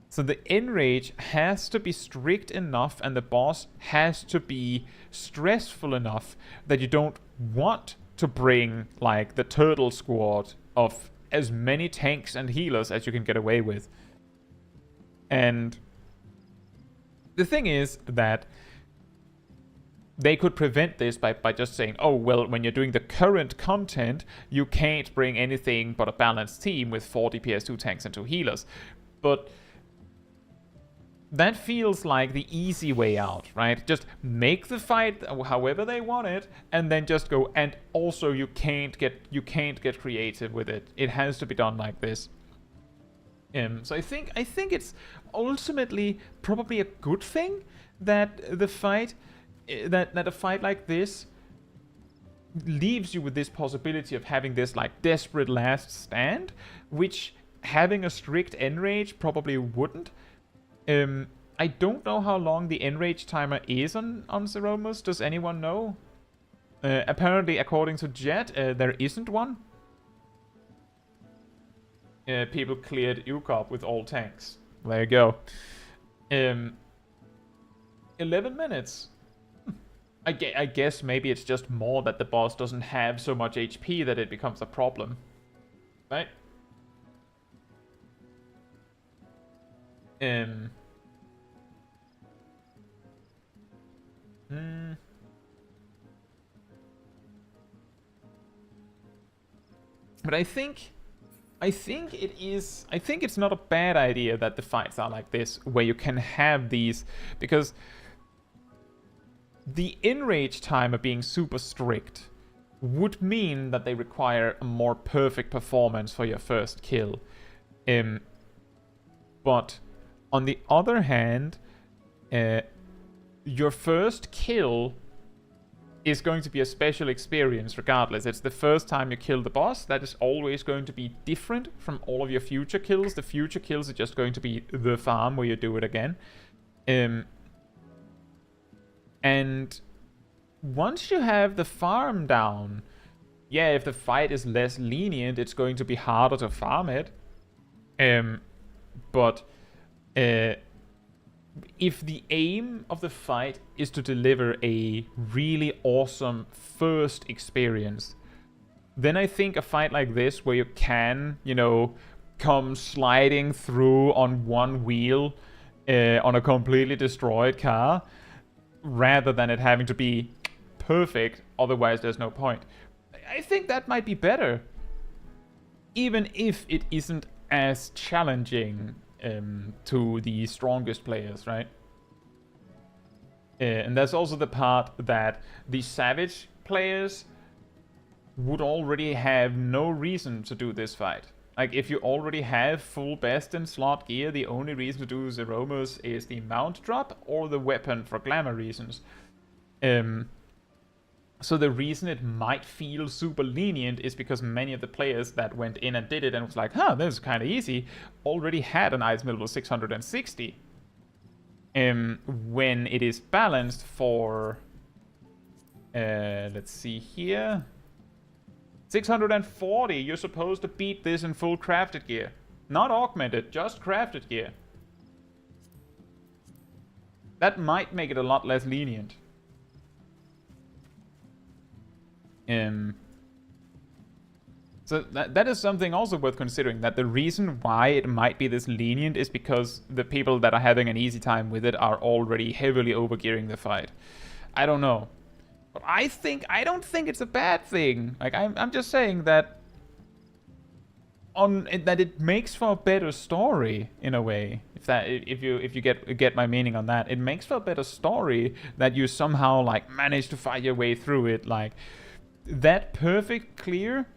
A: So the Enrage has to be strict enough and the boss has to be stressful enough that you don't want to bring like the turtle squad of as many tanks and healers as you can get away with. And the thing is that they could prevent this by just saying, oh, well, when you're doing the current content, you can't bring anything but a balanced team with 4 DPS, 2 tanks, and 2 healers. But that feels like the easy way out, right? Just make the fight however they want it, and then just go. And also, you can't get creative with it. It has to be done like this. So I think it's ultimately probably a good thing that the fight. That a fight like this leaves you with this possibility of having this like desperate last stand, which having a strict Enrage probably wouldn't. I don't know how long the Enrage timer is on Zeromus. Does anyone know? Apparently, according to Jet, there isn't one. People cleared UCOP with all tanks. There you go. 11 minutes. I guess maybe it's just more that the boss doesn't have so much HP that it becomes a problem. Right? But I think it's not a bad idea that the fights are like this, where you can have these, because the Enrage timer being super strict would mean that they require a more perfect performance for your first kill. But on the other hand, your first kill is going to be a special experience regardless. It's the first time you kill the boss. That is always going to be different from all of your future kills. The future kills are just going to be the farm where you do it again. And once you have the farm down, yeah, if the fight is less lenient, it's going to be harder to farm it. But if the aim of the fight is to deliver a really awesome first experience, then I think a fight like this, where you can, come sliding through on one wheel on a completely destroyed car, rather than it having to be perfect, otherwise there's no point. I think that might be better, even if it isn't as challenging to the strongest players, right? And that's also the part that the Savage players would already have no reason to do this fight. Like, if you already have full best in slot gear, the only reason to do Zeromus is the mount drop or the weapon for glamour reasons. So the reason it might feel super lenient is because many of the players that went in and did it and was like, this is kind of easy, already had an item level 660. When it is balanced for, let's see here, 640, you're supposed to beat this in full crafted gear. Not augmented, just crafted gear. That might make it a lot less lenient. So that is something also worth considering, that the reason why it might be this lenient is because the people that are having an easy time with it are already heavily overgearing the fight. I don't know. But I don't think it's a bad thing. Like, I'm just saying that that it makes for a better story in a way. If you get my meaning on that, it makes for a better story that you somehow like manage to fight your way through it. Like, that perfect clear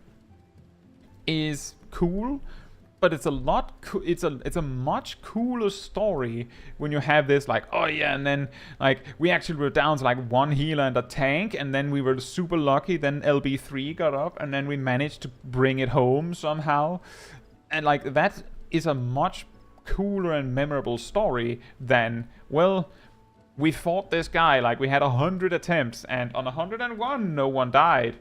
A: is cool, but it's a much cooler story when you have this like, oh yeah, and then like we actually were down to like one healer and a tank, and then we were super lucky, then LB3 got up, and then we managed to bring it home somehow. And like, that is a much cooler and memorable story than, well, we fought this guy, like we had 100 attempts, and on 101 no one died.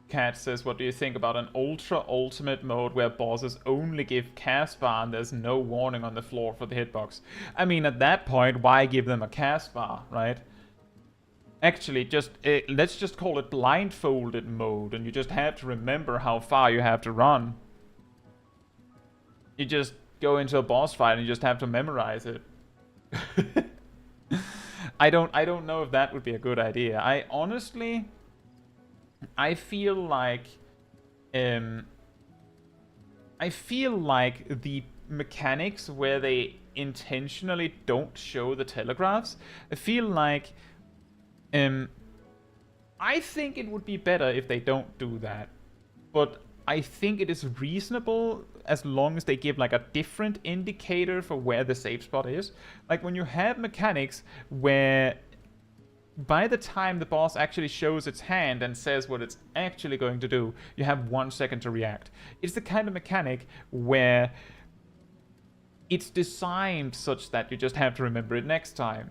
A: Cat says, what do you think about an ultra ultimate mode where bosses only give cast bar and there's no warning on the floor for the hitbox? I mean, at that point, why give them a cast bar, right? Actually, let's just call it blindfolded mode, and you just have to remember how far you have to run. You just go into a boss fight and you just have to memorize it. I don't know if that would be a good idea. I feel like the mechanics where they intentionally don't show the telegraphs, I feel like I think it would be better if they don't do that. But I think it is reasonable as long as they give like a different indicator for where the safe spot is. Like, when you have mechanics where by the time the boss actually shows its hand and says what it's actually going to do, you have 1 second to react. It's the kind of mechanic where it's designed such that you just have to remember it next time,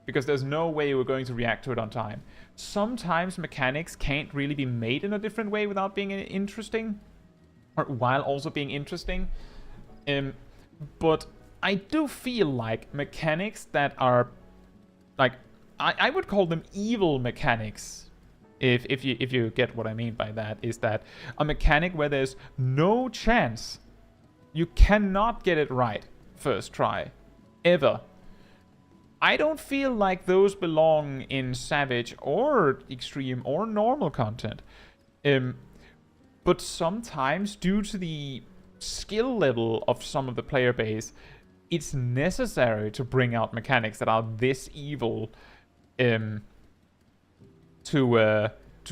A: because there's no way we're going to react to it on time. Sometimes mechanics can't really be made in a different way without being interesting, or while also being interesting. But I do feel like mechanics that are like, I would call them evil mechanics, if you get what I mean by that, is that a mechanic where there's no chance, you cannot get it right first try, ever. I don't feel like those belong in Savage or Extreme or normal content. But sometimes, due to the skill level of some of the player base, it's necessary to bring out mechanics that are this evil to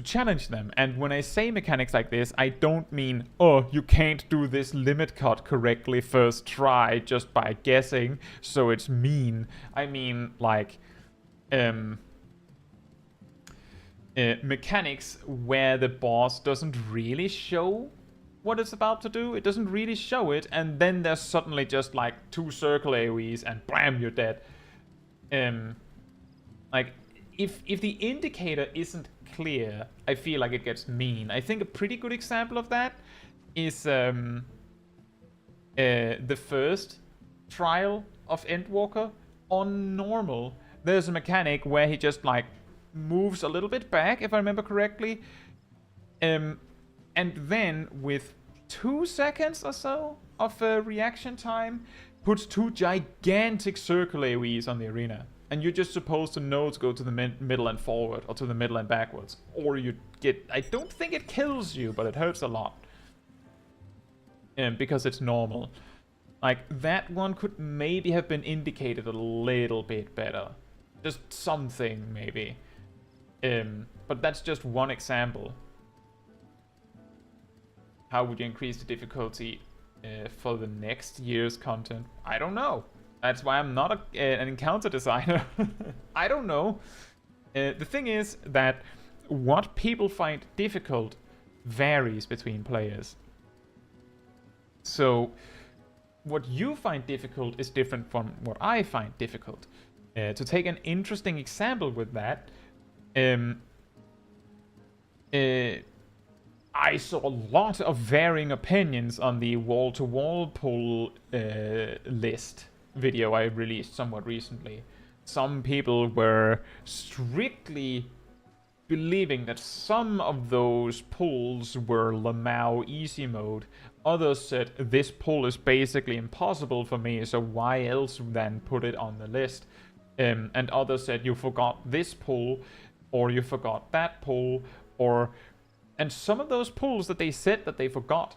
A: challenge them. And when I say mechanics like this, I don't mean, oh, you can't do this limit cut correctly first try just by guessing, so it's mean. I mean, like, mechanics where the boss doesn't really show what it's about to do. It doesn't really show it, and then there's suddenly just like 2 circle AoEs and blam, you're dead. Like, if the indicator isn't clear, I feel like it gets mean. I think a pretty good example of that is the first trial of Endwalker. On normal, there's a mechanic where he just like moves a little bit back, if I remember correctly, and then with 2 seconds or so of reaction time, puts 2 gigantic circle AoEs on the arena. And you're just supposed to know to go to the middle and forward, or to the middle and backwards. Or you get... I don't think it kills you, but it hurts a lot. Because it's normal. Like, that one could maybe have been indicated a little bit better. Just something, maybe. But that's just one example. How would you increase the difficulty for the next year's content? I don't know. That's why I'm not an encounter designer. I don't know. The thing is that what people find difficult varies between players. So what you find difficult is different from what I find difficult. To take an interesting example with that, I saw a lot of varying opinions on the wall-to-wall pull list video I released somewhat recently. Some people were strictly believing that some of those pulls were Lamau easy mode. Others said this pull is basically impossible for me, so why else then put it on the list? And others said you forgot this pull, or you forgot that pull, or... And some of those pulls that they said that they forgot,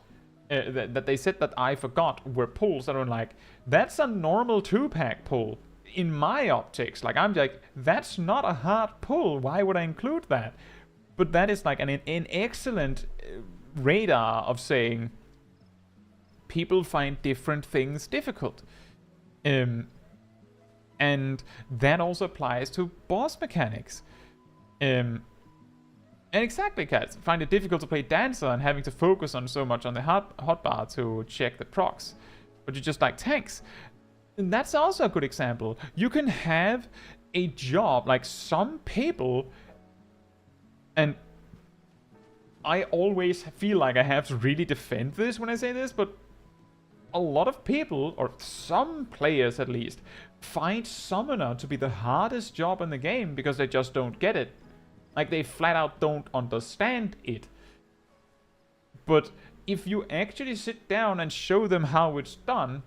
A: that they said that I forgot, were pulls that are like, that's a normal 2-pack pull. In my optics, like, I'm like, that's not a hard pull, why would I include that? But that is like an excellent radar of saying people find different things difficult. And that also applies to boss mechanics. And exactly, cats find it difficult to play Dancer and having to focus on so much on the hotbar to check the procs. But you just like tanks. And that's also a good example. You can have a job, like some people, and I always feel like I have to really defend this when I say this, but a lot of people, or some players at least, find Summoner to be the hardest job in the game because they just don't get it. Like, they flat out don't understand it. But if you actually sit down and show them how it's done,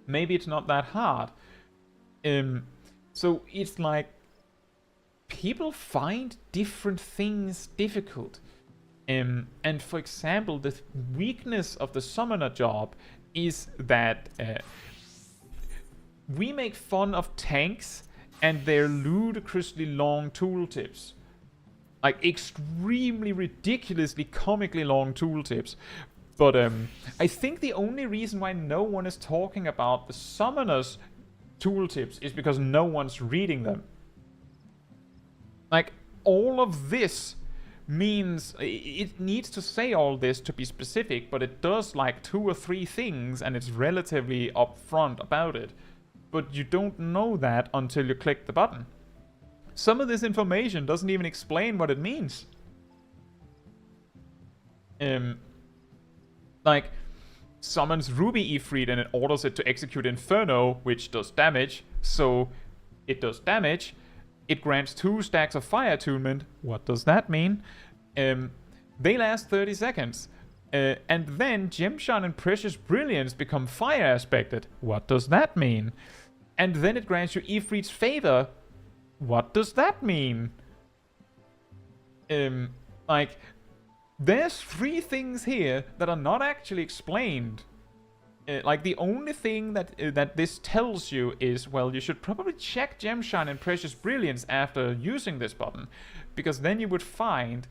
A: maybe it's not that hard. So it's like people find different things difficult. And for example, the weakness of the Summoner job is that we make fun of tanks and their ludicrously long tooltips. Like, extremely ridiculously comically long tooltips. But I think the only reason why no one is talking about the Summoner's tooltips is because no one's reading them. Like, all of this means it needs to say all this to be specific, but it does like 2 or 3 things and it's relatively upfront about it. But you don't know that until you click the button. Some of this information doesn't even explain what it means. Like, summons Ruby Ifrit and it orders it to execute Inferno, which does damage. So, it does damage. It grants 2 stacks of fire attunement. What does that mean? They last 30 seconds. And then Gemshine and Precious Brilliance become fire aspected. What does that mean? And then it grants you Ifrit's favor. What does that mean? Like, there's 3 things here that are not actually explained. Like, the only thing that this tells you is, well, you should probably check Gemshine and Precious Brilliance after using this button, because then you would find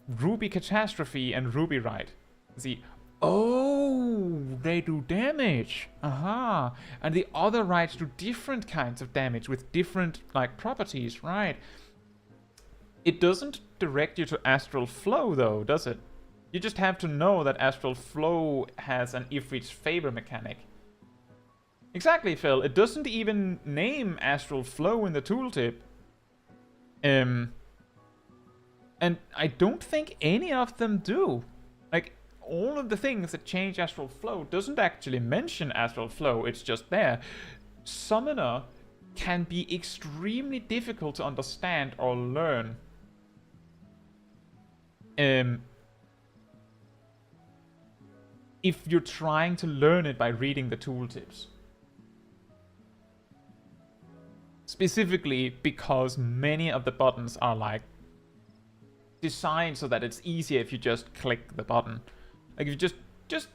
A: Ruby Catastrophe and Ruby Rite. See, oh, they do damage. Aha. And the other rights do different kinds of damage with different, like, properties, right? It doesn't direct you to Astral Flow, though, does it? You just have to know that Astral Flow has an Ifrit's favor mechanic. Exactly, Phil. It doesn't even name Astral Flow in the tooltip. And I don't think any of them do. Like, all of the things that change Astral Flow doesn't actually mention Astral Flow, it's just there. Summoner can be extremely difficult to understand or learn. If you're trying to learn it by reading the tooltips. Specifically because many of the buttons are like designed so that it's easier if you just click the button. Like, if you just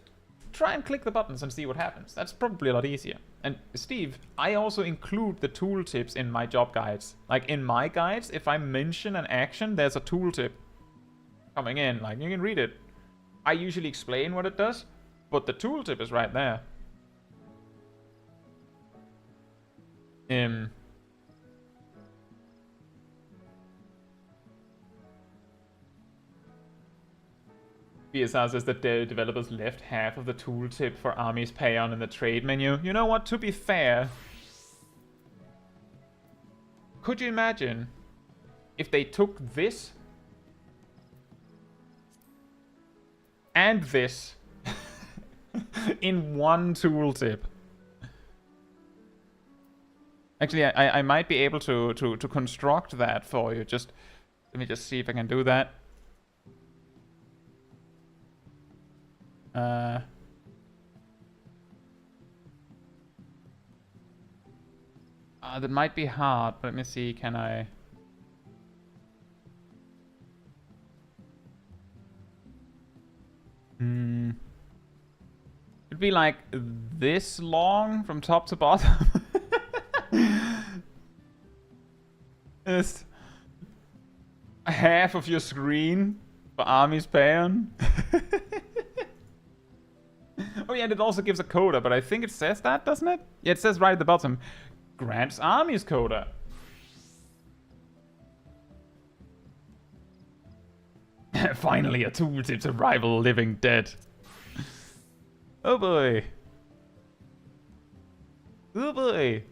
A: try and click the buttons and see what happens. That's probably a lot easier. And Steve, I also include the tooltips in my job guides. Like, in my guides, if I mention an action, there's a tooltip coming in. Like, you can read it. I usually explain what it does, but the tooltip is right there. BSR says that the developers left half of the tooltip for Army's payout in the trade menu. You know what, to be fair, could you imagine if they took this and this in one tooltip? Actually, I might be able to construct that for you. Just Let me just see if I can do that. That might be hard, but let me see, can I... It'd be like this long from top to bottom. Just half of your screen for army span. Oh yeah, and it also gives a coda, but I think it says that, doesn't it? Yeah, it says right at the bottom. Grants armies coda. Finally, a tooltip to rival Living Dead. Oh boy. Oh boy.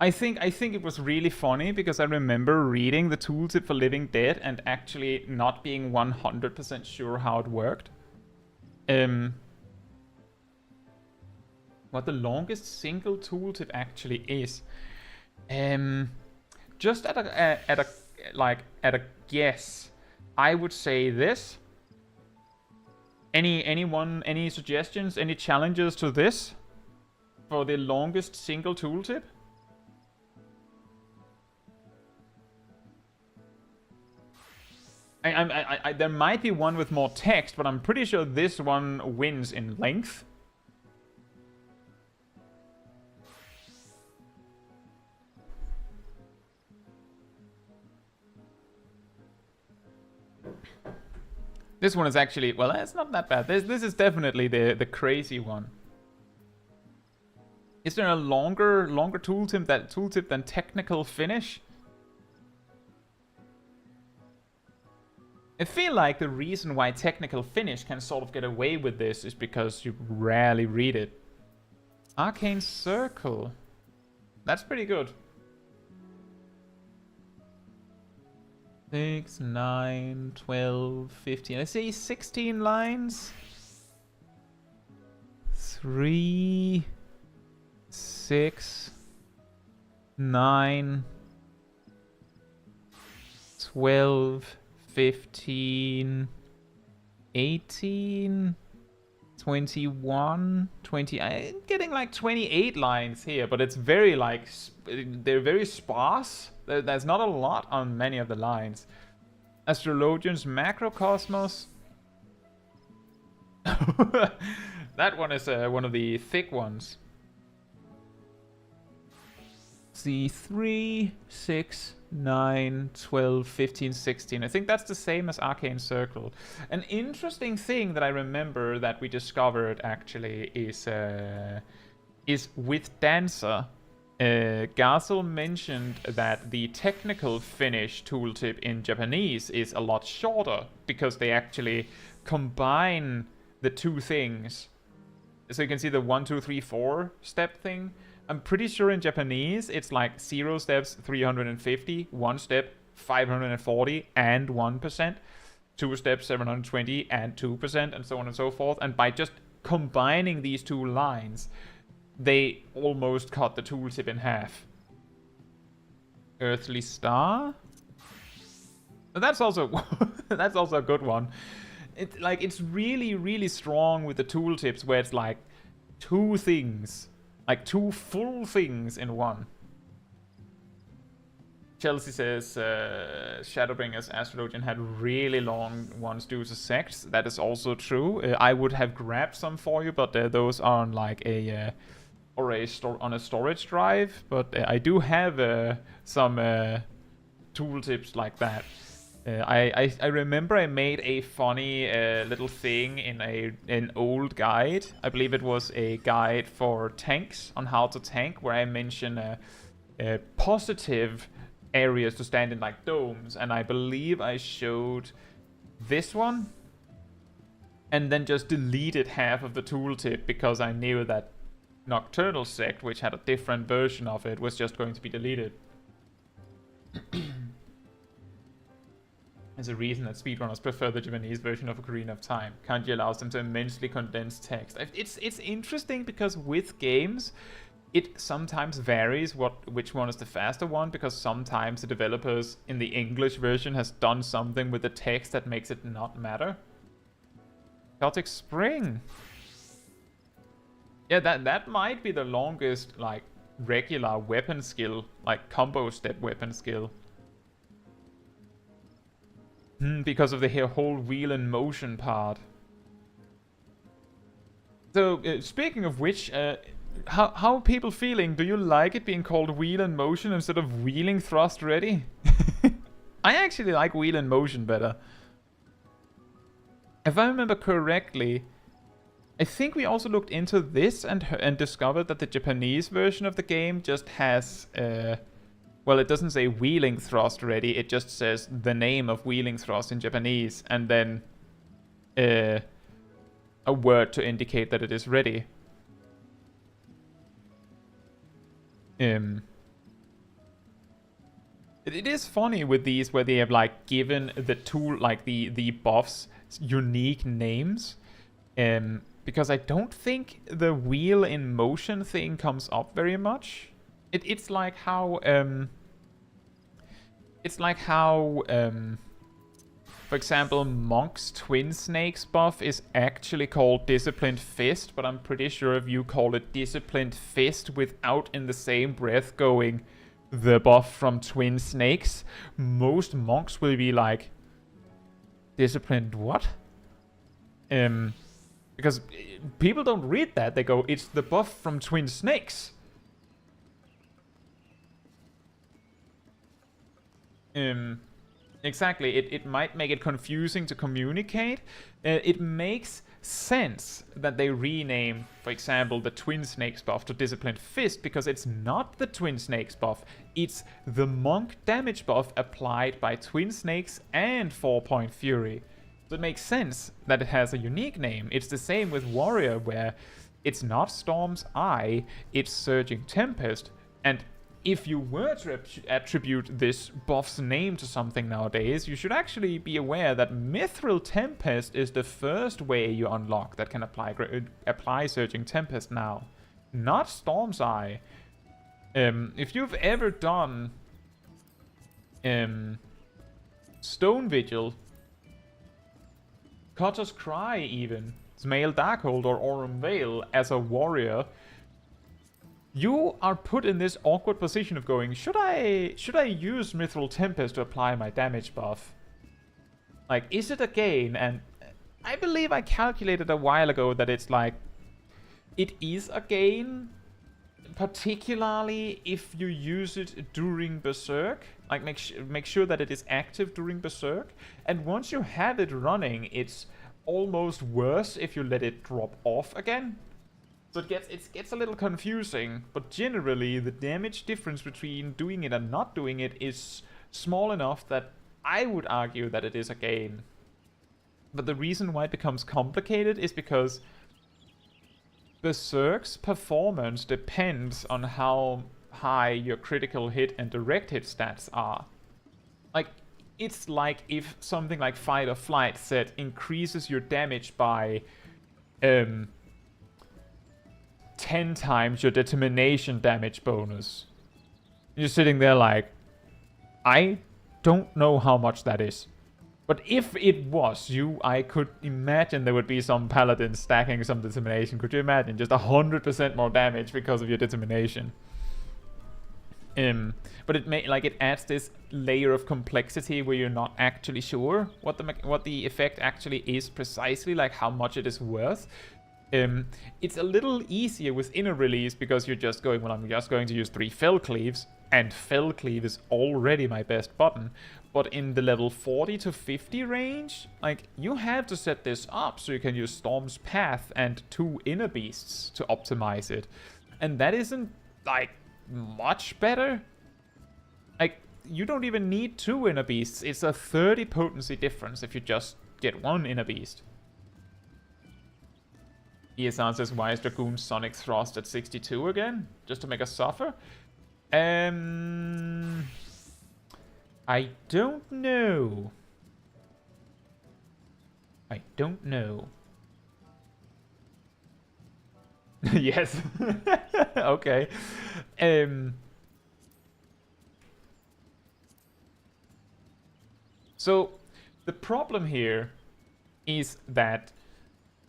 A: I think it was really funny because I remember reading the tooltip for Living Dead and actually not being 100% sure how it worked. What the longest single tooltip actually is. Just at a guess, I would say this. Any suggestions, any challenges to this for the longest single tooltip? There might be one with more text, but I'm pretty sure this one wins in length. This one is actually, well, it's not that bad. This is definitely the crazy one. Is there a longer tooltip than technical finish? I feel like the reason why technical finish can sort of get away with this is because you rarely read it. Arcane Circle. That's pretty good. 6, 9, 12, 15. I say 16 lines. 3, 6, 9, 12, 15, 18, 21, 20. I'm getting like 28 lines here, but it's very like, they're very sparse. There's not a lot on many of the lines. Astrologians Macrocosmos. That one is one of the thick ones. See, 3, 6, 9, 12, 15, 16. I think that's the same as Arcane Circle. An interesting thing that I remember that we discovered actually is with Dancer. Gazel mentioned that the technical finish tooltip in Japanese is a lot shorter because they actually combine the two things. So you can see the 1, 2, 3, 4 step thing. I'm pretty sure in Japanese it's like 0 steps 350, 1 step 540 and 1%, 2 steps 720 and 2%, and so on and so forth. And by just combining these two lines, they almost cut the tooltip in half. Earthly Star? That's also that's also a good one. It's really, really strong with the tooltips where it's like two things. Like two full things in one. Chelsea says Shadowbringers Astrologian had really long ones due to sects. That is also true. I would have grabbed some for you, but those are on like on a storage drive. But I do have some tooltips like that. I remember I made a funny little thing in an old guide. I believe it was a guide for tanks on how to tank, where I mention positive areas to stand in, like domes, and I believe I showed this one, and then just deleted half of the tooltip because I knew that Nocturnal Sect, which had a different version of it, was just going to be deleted. There's a reason that speedrunners prefer the Japanese version of Ocarina of Time. Kanji allows them to immensely condense text. It's interesting because with games, it sometimes varies which one is the faster one, because sometimes the developers in the English version has done something with the text that makes it not matter. Celtic Spring. Yeah, that might be the longest, like, regular weapon skill, like combo step weapon skill. Because of the whole wheel in motion part. So, speaking of which, how are people feeling? Do you like it being called wheel in motion instead of wheeling thrust ready? I actually like wheel in motion better. If I remember correctly, I think we also looked into this and discovered that the Japanese version of the game just has, well, it doesn't say wheeling thrust ready, it just says the name of wheeling thrust in Japanese, and then a word to indicate that it is ready. It is funny with these where they have, like, given the tool, like the buffs, unique names. Because I don't think the wheel in motion thing comes up very much. It's like how for example, Monk's Twin Snakes buff is actually called Disciplined Fist, but I'm pretty sure if you call it Disciplined Fist without in the same breath going the buff from Twin Snakes, most monks will be like, Disciplined what? Because people don't read that, they go, it's the buff from Twin Snakes. Exactly, it might make it confusing to communicate. It makes sense that they rename, for example, the Twin Snakes buff to Disciplined Fist, because it's not the Twin Snakes buff, it's the monk damage buff applied by Twin Snakes and 4-Point Fury. So it makes sense that it has a unique name. It's the same with Warrior, where it's not Storm's Eye, it's Surging Tempest, and if you were to attribute this buff's name to something nowadays, you should actually be aware that Mithril Tempest is the first way you unlock that can apply Surging Tempest now. Not Storm's Eye. If you've ever done Stone Vigil, Cutter's Cry even, Smael Darkhold or Aurum Vale as a warrior, you are put in this awkward position of going, should I use Mithril Tempest to apply my damage buff? Like, is it a gain? And I believe I calculated a while ago that it's like, it is a gain, particularly if you use it during Berserk. Like, make sure that it is active during Berserk. And once you have it running, it's almost worse if you let it drop off again. So it gets a little confusing, but generally the damage difference between doing it and not doing it is small enough that I would argue that it is a gain. But the reason why it becomes complicated is because Berserk's performance depends on how high your critical hit and direct hit stats are. Like, it's like if something like Fight or Flight set increases your damage by 10 times your determination damage bonus. You're sitting there like, I don't know how much that is. But if it was, I could imagine there would be some paladin stacking some determination. Could you imagine? Just 100% more damage because of your determination. But it adds this layer of complexity where you're not actually sure what the effect actually is precisely, like how much it is worth. It's a little easier with inner release because you're just going, well, I'm just going to use 3 Fell Cleaves, and Fell Cleave is already my best button. But in the level 40 to 50 range, like, you have to set this up so you can use Storm's Path and 2 Inner Beasts to optimize it. And that isn't, like, much better. Like, you don't even need 2 Inner Beasts. It's a 30 potency difference if you just get 1 Inner Beast. ESR says, why is Dragoon's Sonic Thrust at 62 again? Just to make us suffer? I don't know. I don't know. Yes. Okay. Um, so the problem here is that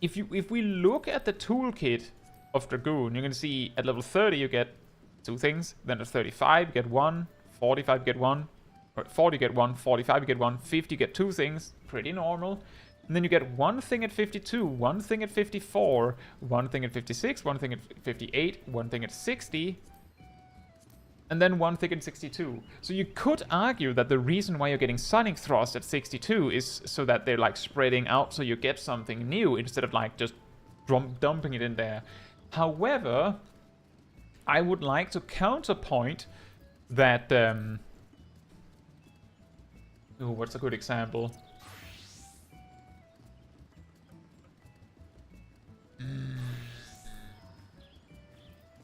A: if we look at the toolkit of Dragoon, you can see at level 30 you get 2 things, then at 35 you get 1, 45 you get 1, or 40 you get 1, 45 you get 1, 50 you get 2 things, pretty normal. And then you get 1 thing at 52, 1 thing at 54, 1 thing at 56, 1 thing at 58, 1 thing at 60, and then 1 thing at 62. So you could argue that the reason why you're getting Sonic Thrust at 62 is so that they're like spreading out so you get something new instead of like just dumping it in there. However, I would like to counterpoint that... Ooh, what's a good example?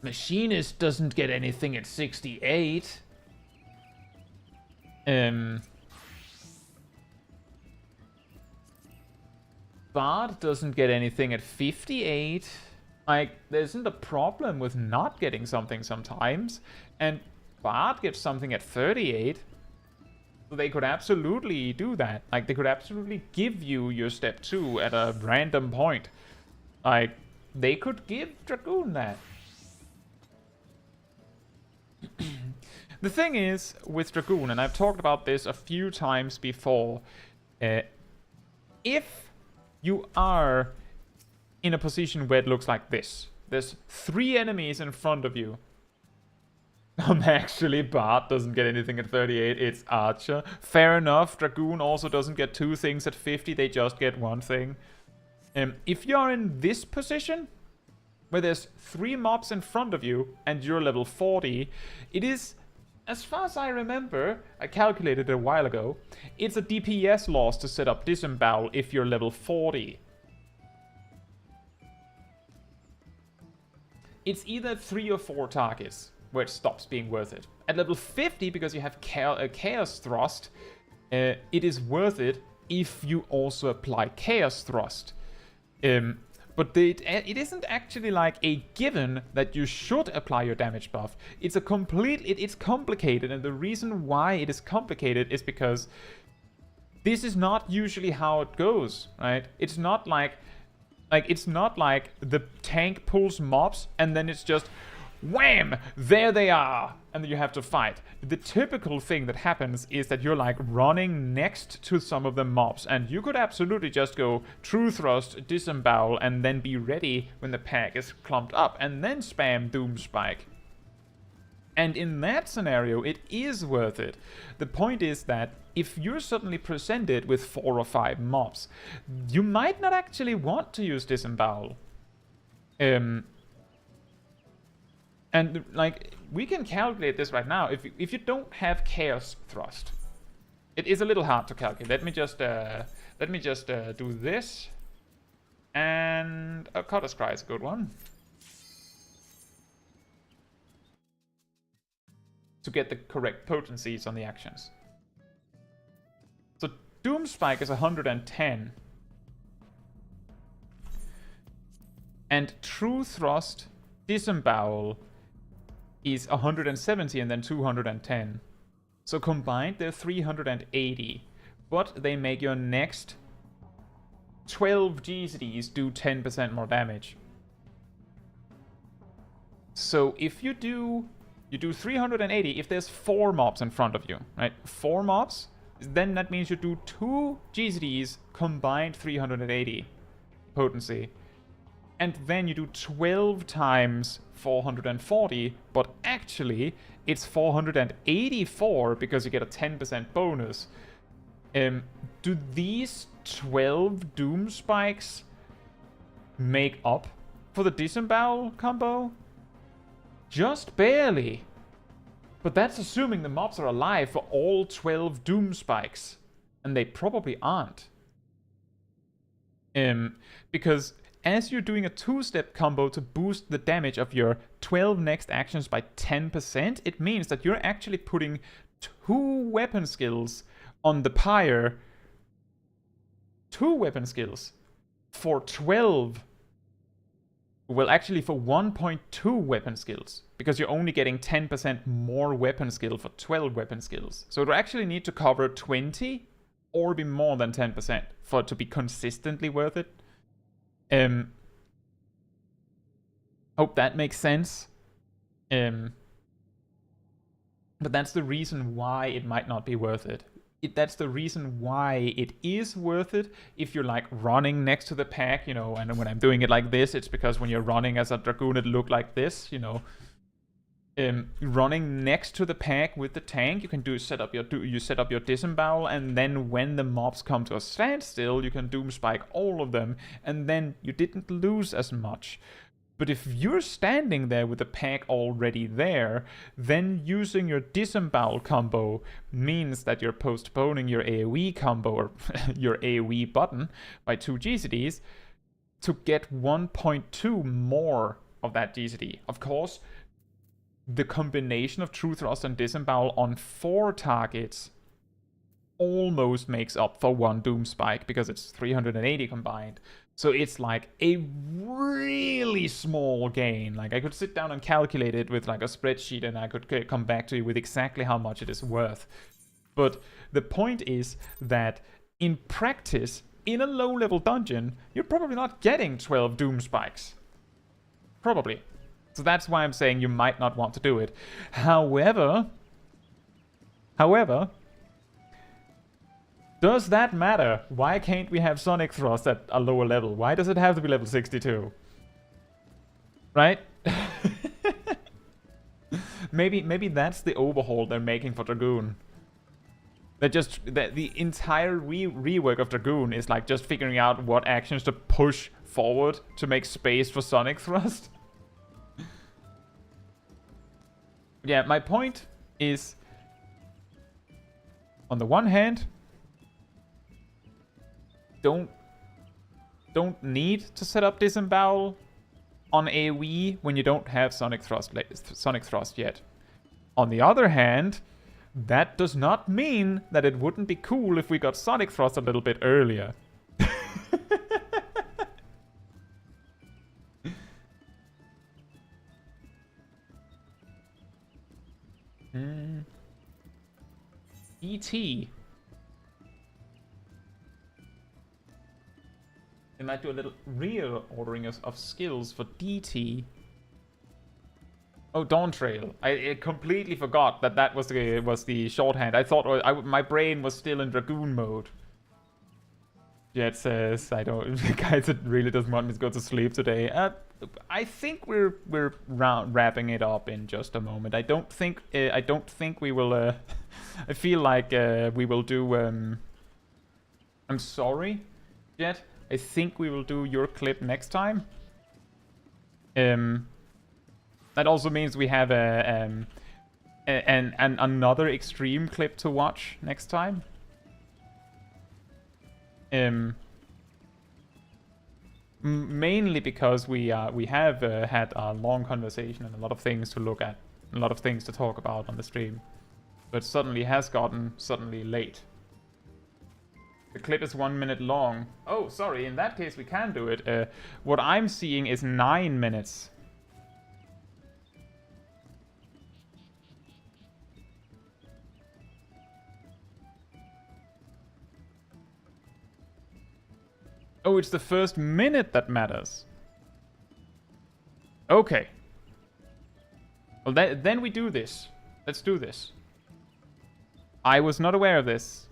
A: Machinist doesn't get anything at 68. Bard doesn't get anything at 58. Like, there isn't a problem with not getting something sometimes. And Bard gets something at 38. So they could absolutely do that. Like, they could absolutely give you your step 2 at a random point. Like, they could give Dragoon that. The thing is, with Dragoon, and I've talked about this a few times before, if you are in a position where it looks like this, there's 3 enemies in front of you. Actually, Bard doesn't get anything at 38, it's Archer. Fair enough, Dragoon also doesn't get 2 things at 50, they just get 1 thing. If you're in this position, where there's 3 mobs in front of you, and you're level 40, it is, as far as I remember, I calculated it a while ago, it's a DPS loss to set up Disembowel if you're level 40. It's either 3 or 4 targets where it stops being worth it. At level 50, because you have Chaos Thrust, it is worth it if you also apply Chaos Thrust. But it isn't actually like a given that you should apply your damage buff. It's a it's complicated, and the reason why it is complicated is because this is not usually how it goes, right? It's not like it's not like the tank pulls mobs and then it's just wham, there they are, and then you have to fight. The typical thing that happens is that you're like running next to some of the mobs, and you could absolutely just go True Thrust, Disembowel, and then be ready when the pack is clumped up, and then spam Doom Spike. And in that scenario, it is worth it. The point is that if you're suddenly presented with 4 or 5 mobs, you might not actually want to use Disembowel. And like, we can calculate this right now. If you don't have Chaos Thrust, it is a little hard to calculate. Let me just do this, and Cutter's Cry is a good one to get the correct potencies on the actions. So Doom Spike is 110, and True Thrust, Disembowel is 170 and then 210. So combined they're 380. But they make your next 12 GCDs do 10% more damage. So if you do 380 if there's 4 mobs in front of you, right? 4 mobs, then that means you do 2 GCDs combined 380 potency. And then you do 12 times 440, but actually it's 484 because you get a 10% bonus. Do these 12 Doom Spikes make up for the Disembowel combo? Just barely. But that's assuming the mobs are alive for all 12 Doom Spikes. And they probably aren't. Because as you're doing a 2-step combo to boost the damage of your 12 next actions by 10%, it means that you're actually putting 2 weapon skills on the pyre. 2 weapon skills for 12 Well, actually for 1.2 weapon skills, because you're only getting 10% more weapon skill for 12 weapon skills. So it will actually need to cover 20 or be more than 10% for it to be consistently worth it. Hope that makes sense. But that's the reason why it might not be worth it. That's the reason why it is worth it if you're like running next to the pack, you know, and when I'm doing it like this, it's because when you're running as a Dragoon, it look like this, you know. Running next to the pack with the tank, you can set up your disembowel, and then when the mobs come to a standstill, you can doom spike all of them, and then you didn't lose as much. But if you're standing there with the pack already there, then using your disembowel combo means that you're postponing your AoE combo, or your AoE button, by 2 GCDs to get 1.2 more of that GCD. Of course, the combination of True Thrust and Disembowel on 4 targets almost makes up for 1 Doom Spike, because it's 380 combined. So it's like a really small gain. Like, I could sit down and calculate it with like a spreadsheet, and I could come back to you with exactly how much it is worth. But the point is that in practice, in a low-level dungeon, you're probably not getting 12 Doom Spikes. Probably. So that's why I'm saying you might not want to do it. However, does that matter? Why can't we have Sonic Thrust at a lower level? Why does it have to be level 62? Right? maybe that's the overhaul they're making for Dragoon. The entire rework of Dragoon is like just figuring out what actions to push forward to make space for Sonic Thrust. Yeah, my point is, on the one hand, don't need to set up Disembowel on AoE when you don't have Sonic Thrust yet. On the other hand, that does not mean that it wouldn't be cool if we got Sonic Thrust a little bit earlier. DT. They might do a little reordering of skills for DT. Oh, Dawn Trail. I completely forgot that was the shorthand. I thought my brain was still in Dragoon mode. Jet says, I don't. Guys, it really doesn't want me to go to sleep today. I think we're wrapping it up in just a moment. I don't think we will. I feel like we will do. I'm sorry, Jet. I think we will do your clip next time. That also means we have another extreme clip to watch next time. Mainly because we have had a long conversation and a lot of things to look at, a lot of things to talk about on the stream, but suddenly has gotten late. The clip is 1 minute long. Oh, sorry. In that case, we can do it. What I'm seeing is 9 minutes. Oh, it's the first minute that matters. Okay. Well, then we do this. Let's do this. I was not aware of this.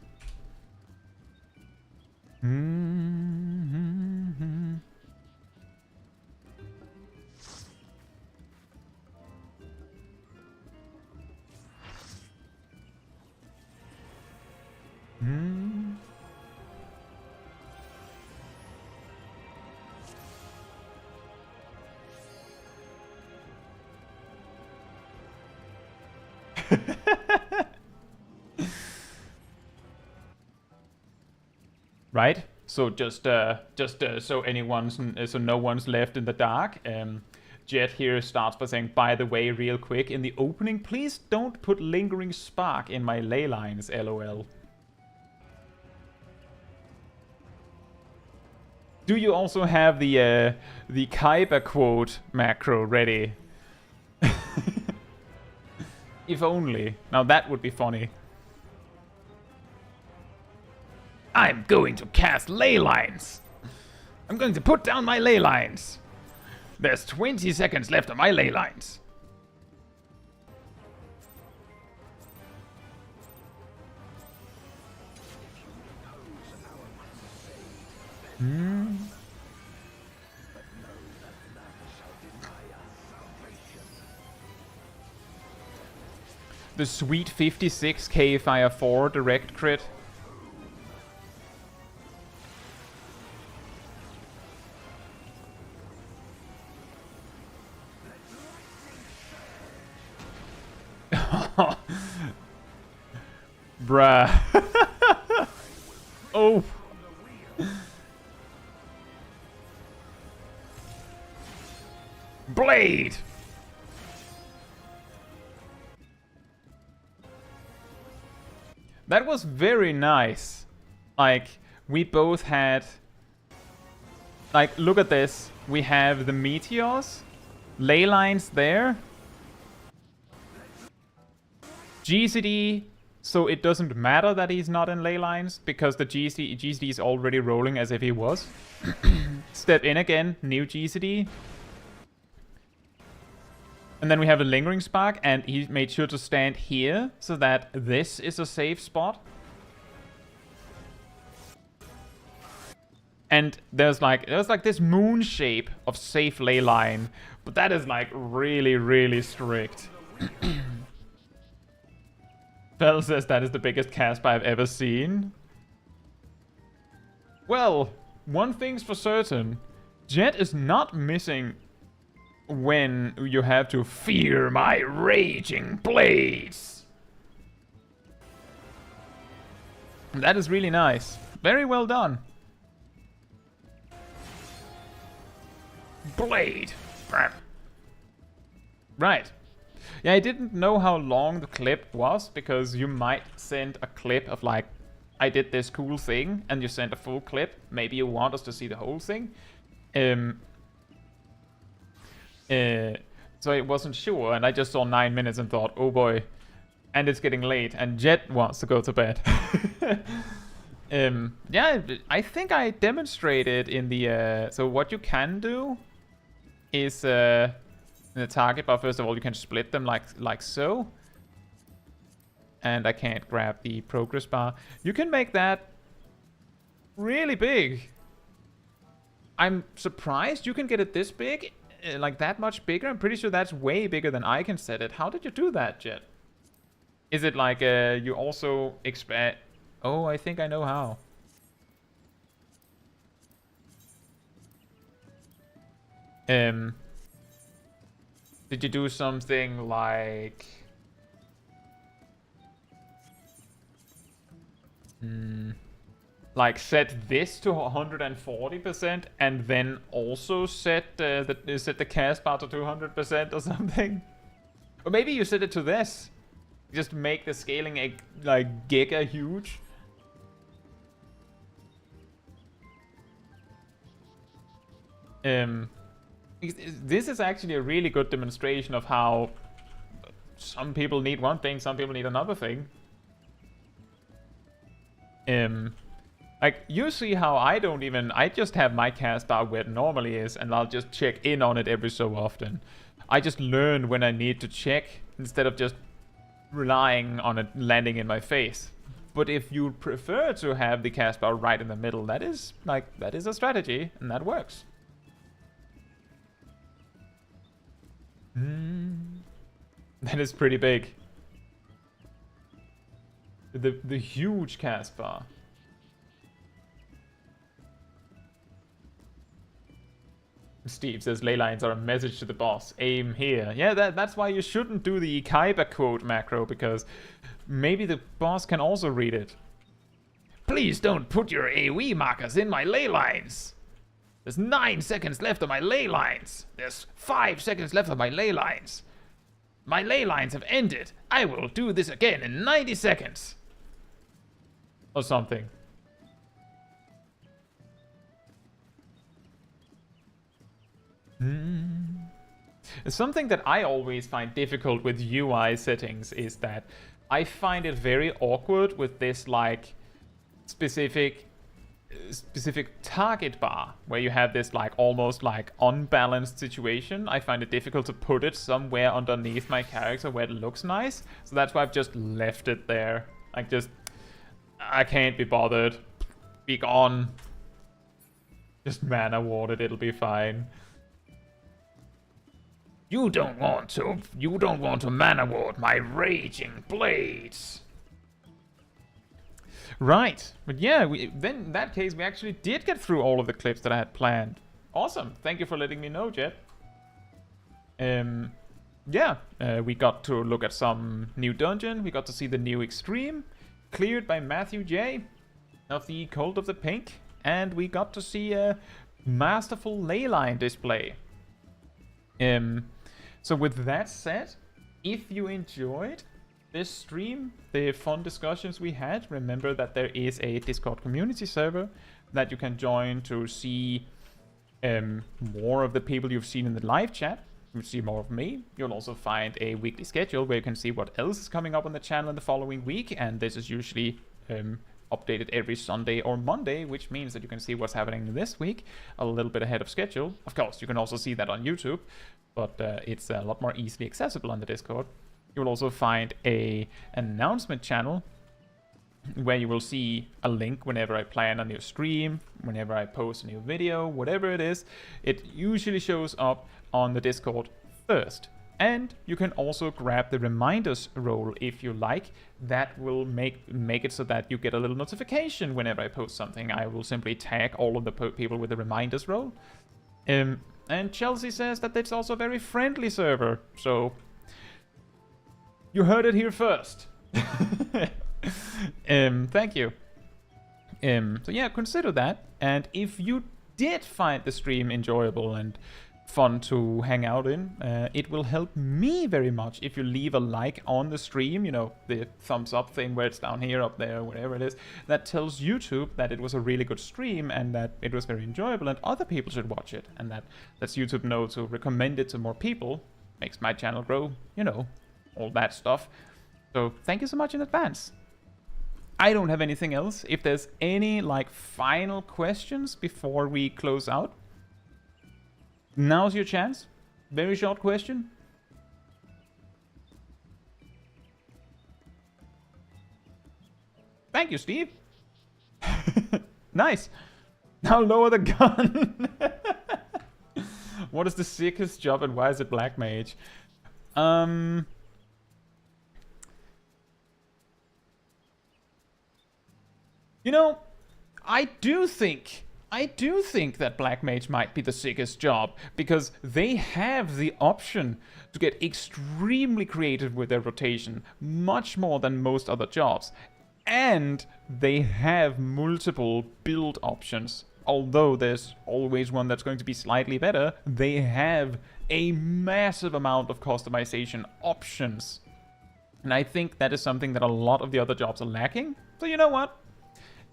A: Right? So just so no one's left in the dark. Jet here starts by saying, by the way, real quick, in the opening, please don't put lingering spark in my ley lines, lol. Do you also have the Kaiba quote macro ready? If only. Now that would be funny. I'm going to cast ley lines. I'm going to put down my ley lines. There's 20 seconds left on my ley lines. The sweet 56k Fire 4 direct crit. Bruh. Oh. Blade. That was very nice. Like, we both had... Like, look at this. We have the meteors. Ley lines there. GCD, so it doesn't matter that he's not in ley lines, because the GCD is already rolling as if he was. Step in again, new GCD. And then we have a Lingering Spark, and he made sure to stand here, so that this is a safe spot. And there's like this moon shape of safe ley line, but that is like really, really strict. Bell says that is the biggest Casper I've ever seen. Well, one thing's for certain. Jet is not missing when you have to fear my raging blades. That is really nice. Very well done. Blade. Right. Yeah, I didn't know how long the clip was, because you might send a clip of like, I did this cool thing, and you send a full clip. Maybe you want us to see the whole thing. So I wasn't sure, and I just saw 9 minutes and thought, oh boy. And it's getting late, and Jet wants to go to bed. Yeah, I think I demonstrated in the... so what you can do is... in the target bar, first of all, you can split them like so. And I can't grab the progress bar. You can make that really big. I'm surprised you can get it this big, like that much bigger. I'm pretty sure that's way bigger than I can set it. How did you do that, Jet? Is it like you also expand... Oh, I think I know how. Did you do something like... like set this to 140% and then also set the cast bar to 200% or something? Or maybe you set it to this. Just make the scaling like giga huge. This is actually a really good demonstration of how some people need one thing, some people need another thing. Like, you see how I just have my cast bar where it normally is, and I'll just check in on it every so often. I just learn when I need to check, instead of just relying on it landing in my face. But if you prefer to have the cast bar right in the middle, that is a strategy, and that works. That is pretty big. The huge cast bar. Steve says ley lines are a message to the boss. Aim here. Yeah, that's why you shouldn't do the Kaiba quote macro, because maybe the boss can also read it. Please don't put your AoE markers in my ley lines. There's 9 seconds left on my ley lines. There's 5 seconds left on my ley lines. My ley lines have ended. I will do this again in 90 seconds. Or something. Something that I always find difficult with UI settings is that I find it very awkward with this like specific target bar where you have this like almost like unbalanced situation. I find it difficult to put it somewhere underneath my character where it looks nice. So that's why I've just left it there. Like I can't be bothered. Be gone. Just mana ward it, it'll be fine. You don't want to mana ward my raging blades. Right, but yeah, then in that case we actually did get through all of the clips that I had planned. Awesome, thank you for letting me know, Jet. We got to look at some new dungeon. We got to see the new extreme cleared by Matthew J of the Cult of the Pink, and we got to see a masterful leyline display. So with that said, if you enjoyed this stream, the fun discussions we had, remember that there is a Discord community server that you can join to see more of the people you've seen in the live chat. You'll see more of me. You'll also find a weekly schedule where you can see what else is coming up on the channel in the following week, and this is usually updated every Sunday or Monday, which means that you can see what's happening this week a little bit ahead of schedule. Of course, you can also see that on YouTube, but it's a lot more easily accessible on the Discord. You'll also find a announcement channel where you will see a link whenever I plan a new stream, whenever I post a new video, whatever it is. It usually shows up on the Discord first. And you can also grab the reminders role if you like. That will make it so that you get a little notification whenever I post something. I will simply tag all of the people with the reminders role. And Chelsea says that it's also a very friendly server. So you heard it here first. Thank you. So yeah, consider that. And if you did find the stream enjoyable and fun to hang out in, it will help me very much if you leave a like on the stream, you know, the thumbs up thing where it's down here, up there, whatever it is. That tells YouTube that it was a really good stream and that it was very enjoyable and other people should watch it, and that lets YouTube know to recommend it to more people. Makes my channel grow, you know, all that stuff. So thank you so much in advance. I don't have anything else. If there's any like final questions before we close out, now's your chance. Very short question. Thank you, Steve. Nice. Now lower the gun. What is the sickest job and why is it Black Mage? You know, I do think that Black Mage might be the sickest job because they have the option to get extremely creative with their rotation, much more than most other jobs. And they have multiple build options. Although there's always one that's going to be slightly better, they have a massive amount of customization options. And I think that is something that a lot of the other jobs are lacking. So you know what?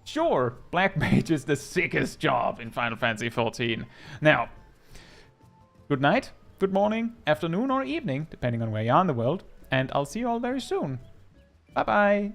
A: Sure, Black Mage is the sickest job in Final Fantasy XIV. Now, good night, good morning, afternoon, or evening, depending on where you are in the world, and I'll see you all very soon. Bye-bye.